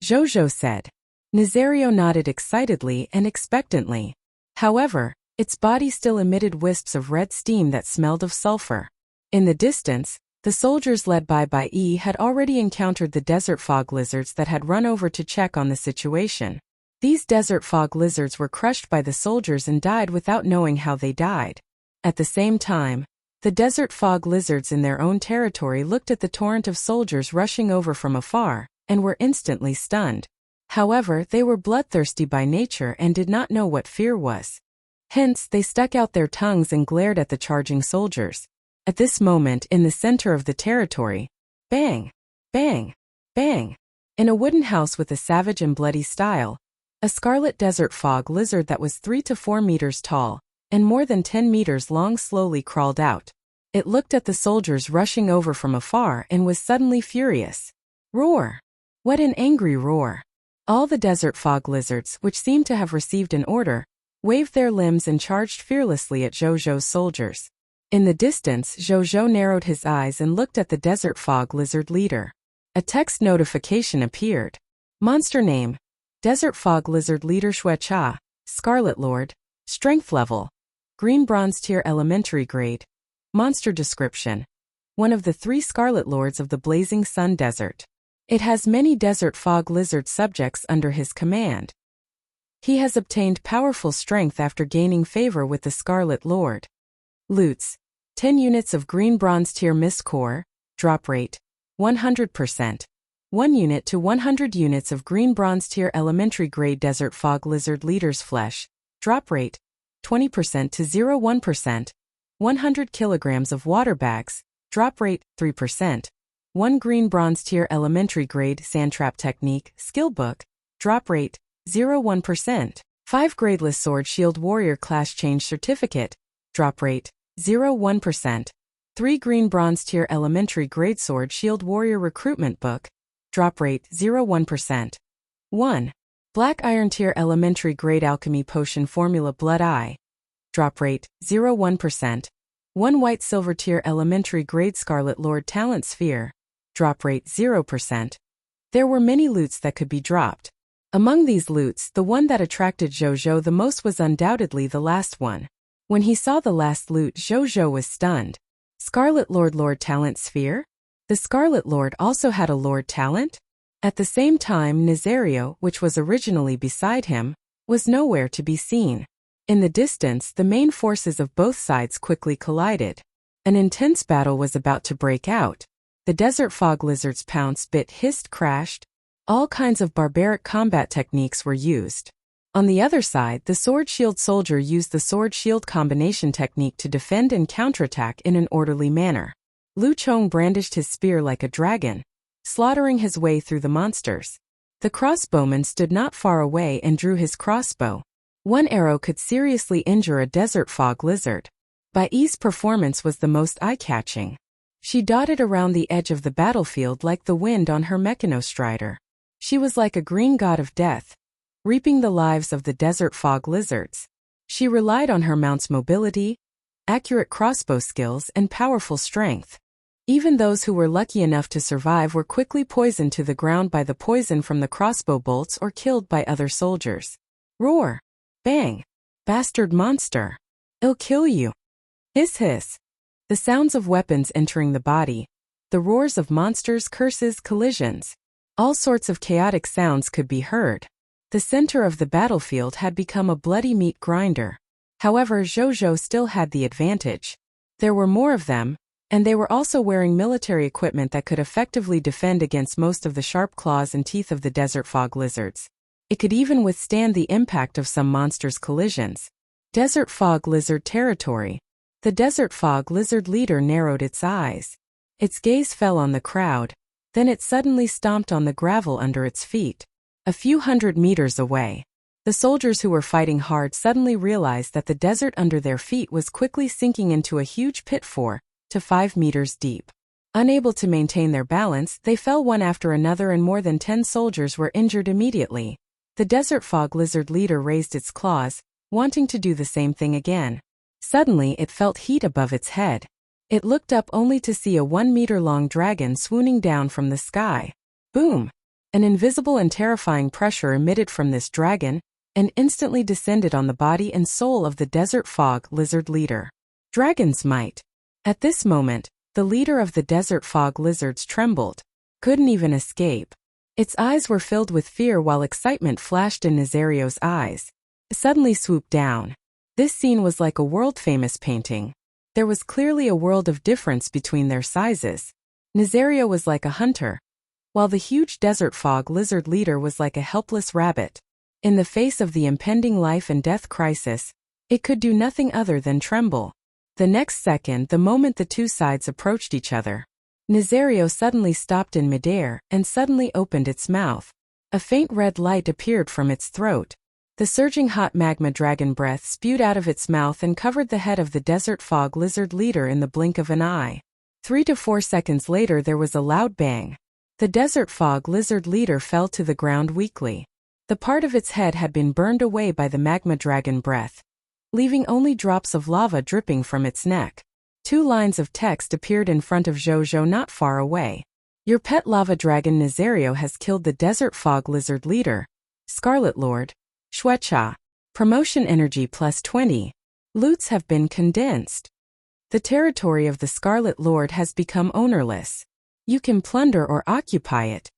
Zhou said. Nazario nodded excitedly and expectantly. However, its body still emitted wisps of red steam that smelled of sulfur. In the distance, the soldiers led by Bai Yi had already encountered the desert fog lizards that had run over to check on the situation. These desert fog lizards were crushed by the soldiers and died without knowing how they died. At the same time, the desert fog lizards in their own territory looked at the torrent of soldiers rushing over from afar, and were instantly stunned. However, they were bloodthirsty by nature and did not know what fear was. Hence, they stuck out their tongues and glared at the charging soldiers. At this moment, in the center of the territory, bang, bang, bang, in a wooden house with a savage and bloody style, a scarlet desert fog lizard that was 3 to 4 meters tall and more than 10 meters long slowly crawled out. It looked at the soldiers rushing over from afar and was suddenly furious. Roar! What an angry roar! All the desert fog lizards, which seemed to have received an order, waved their limbs and charged fearlessly at Zhou soldiers. In the distance, Zhou narrowed his eyes and looked at the desert fog lizard leader. A text notification appeared. Monster name: Desert Fog Lizard Leader Wuxia, Scarlet Lord, Strength Level, Green Bronze Tier Elementary Grade. Monster description: one of the 3 Scarlet Lords of the Blazing Sun Desert. It has many desert fog lizard subjects under his command. He has obtained powerful strength after gaining favor with the Scarlet Lord. Loots: 10 units of Green Bronze Tier Mist Core, drop rate 100%. 1 unit to 100 units of Green Bronze Tier Elementary Grade Desert Fog Lizard Leader's Flesh, drop rate 20% to 0.1%. 100 kilograms of water bags, drop rate 3%. 1 Green Bronze Tier Elementary Grade Sandtrap Technique Skill Book, drop rate 0.1%. 5 Gradeless Sword Shield Warrior Class Change Certificate, drop rate 0.1%. 3 Green Bronze Tier Elementary Grade Sword Shield Warrior Recruitment Book, drop rate 0.1%. 1 Black Iron Tier Elementary Grade Alchemy Potion Formula Blood Eye, drop rate 0.1%. 1 White Silver Tier Elementary Grade Scarlet Lord Talent Sphere, drop rate 0%. There were many loots that could be dropped. Among these loots, the one that attracted Zhou the most was undoubtedly the last one. When he saw the last loot, Zhou was stunned. Scarlet Lord Talent Sphere? The Scarlet Lord also had a Lord Talent? At the same time, Nazario, which was originally beside him, was nowhere to be seen. In the distance, the main forces of both sides quickly collided. An intense battle was about to break out. The desert fog lizards pounced, bit, hissed, crashed. All kinds of barbaric combat techniques were used. On the other side, the sword shield soldier used the sword shield combination technique to defend and counterattack in an orderly manner. Lu Chong brandished his spear like a dragon, slaughtering his way through the monsters. The crossbowman stood not far away and drew his crossbow. 1 arrow could seriously injure a desert fog lizard. By Yi's performance was the most eye-catching. She dotted around the edge of the battlefield like the wind on her mechanostrider. She was like a green god of death, reaping the lives of the desert fog lizards. She relied on her mount's mobility, accurate crossbow skills, and powerful strength. Even those who were lucky enough to survive were quickly poisoned to the ground by the poison from the crossbow bolts or killed by other soldiers. Roar! Bang! Bastard monster! I'll kill you! Hiss hiss! The sounds of weapons entering the body, the roars of monsters, curses, collisions. All sorts of chaotic sounds could be heard. The center of the battlefield had become a bloody meat grinder. However, Zhou still had the advantage. There were more of them, and they were also wearing military equipment that could effectively defend against most of the sharp claws and teeth of the desert fog lizards. It could even withstand the impact of some monsters' collisions. Desert fog lizard territory. The desert fog lizard leader narrowed its eyes. Its gaze fell on the crowd, then it suddenly stomped on the gravel under its feet. A few hundred meters away, the soldiers who were fighting hard suddenly realized that the desert under their feet was quickly sinking into a huge pit 4 to 5 meters deep. Unable to maintain their balance, they fell one after another and more than 10 soldiers were injured immediately. The desert fog lizard leader raised its claws, wanting to do the same thing again. Suddenly it felt heat above its head. It looked up only to see a 1-meter-long dragon swooning down from the sky. Boom! An invisible and terrifying pressure emitted from this dragon, and instantly descended on the body and soul of the desert fog lizard leader. Dragon's might. At this moment, the leader of the desert fog lizards trembled. Couldn't even escape. Its eyes were filled with fear while excitement flashed in Nazario's eyes. It suddenly swooped down. This scene was like a world-famous painting. There was clearly a world of difference between their sizes. Nazario was like a hunter, while the huge desert fog lizard leader was like a helpless rabbit. In the face of the impending life and death crisis, it could do nothing other than tremble. The next second, the moment the two sides approached each other, Nazario suddenly stopped in midair and suddenly opened its mouth. A faint red light appeared from its throat. The surging hot magma dragon breath spewed out of its mouth and covered the head of the desert fog lizard leader in the blink of an eye. 3 to 4 seconds later there was a loud bang. The desert fog lizard leader fell to the ground weakly. The part of its head had been burned away by the magma dragon breath, leaving only drops of lava dripping from its neck. 2 lines of text appeared in front of Jojo not far away. Your pet lava dragon Nazario has killed the desert fog lizard leader, Scarlet Lord. Shuecha. Promotion energy plus 20. Loots have been condensed. The territory of the Scarlet Lord has become ownerless. You can plunder or occupy it.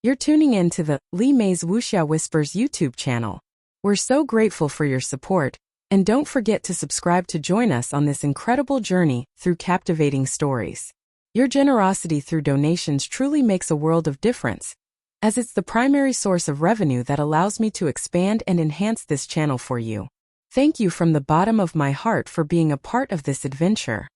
You're tuning in to the Li Mei's Wuxia Whispers YouTube channel. We're so grateful for your support, and don't forget to subscribe to join us on this incredible journey through captivating stories. Your generosity through donations truly makes a world of difference, as it's the primary source of revenue that allows me to expand and enhance this channel for you. Thank you from the bottom of my heart for being a part of this adventure.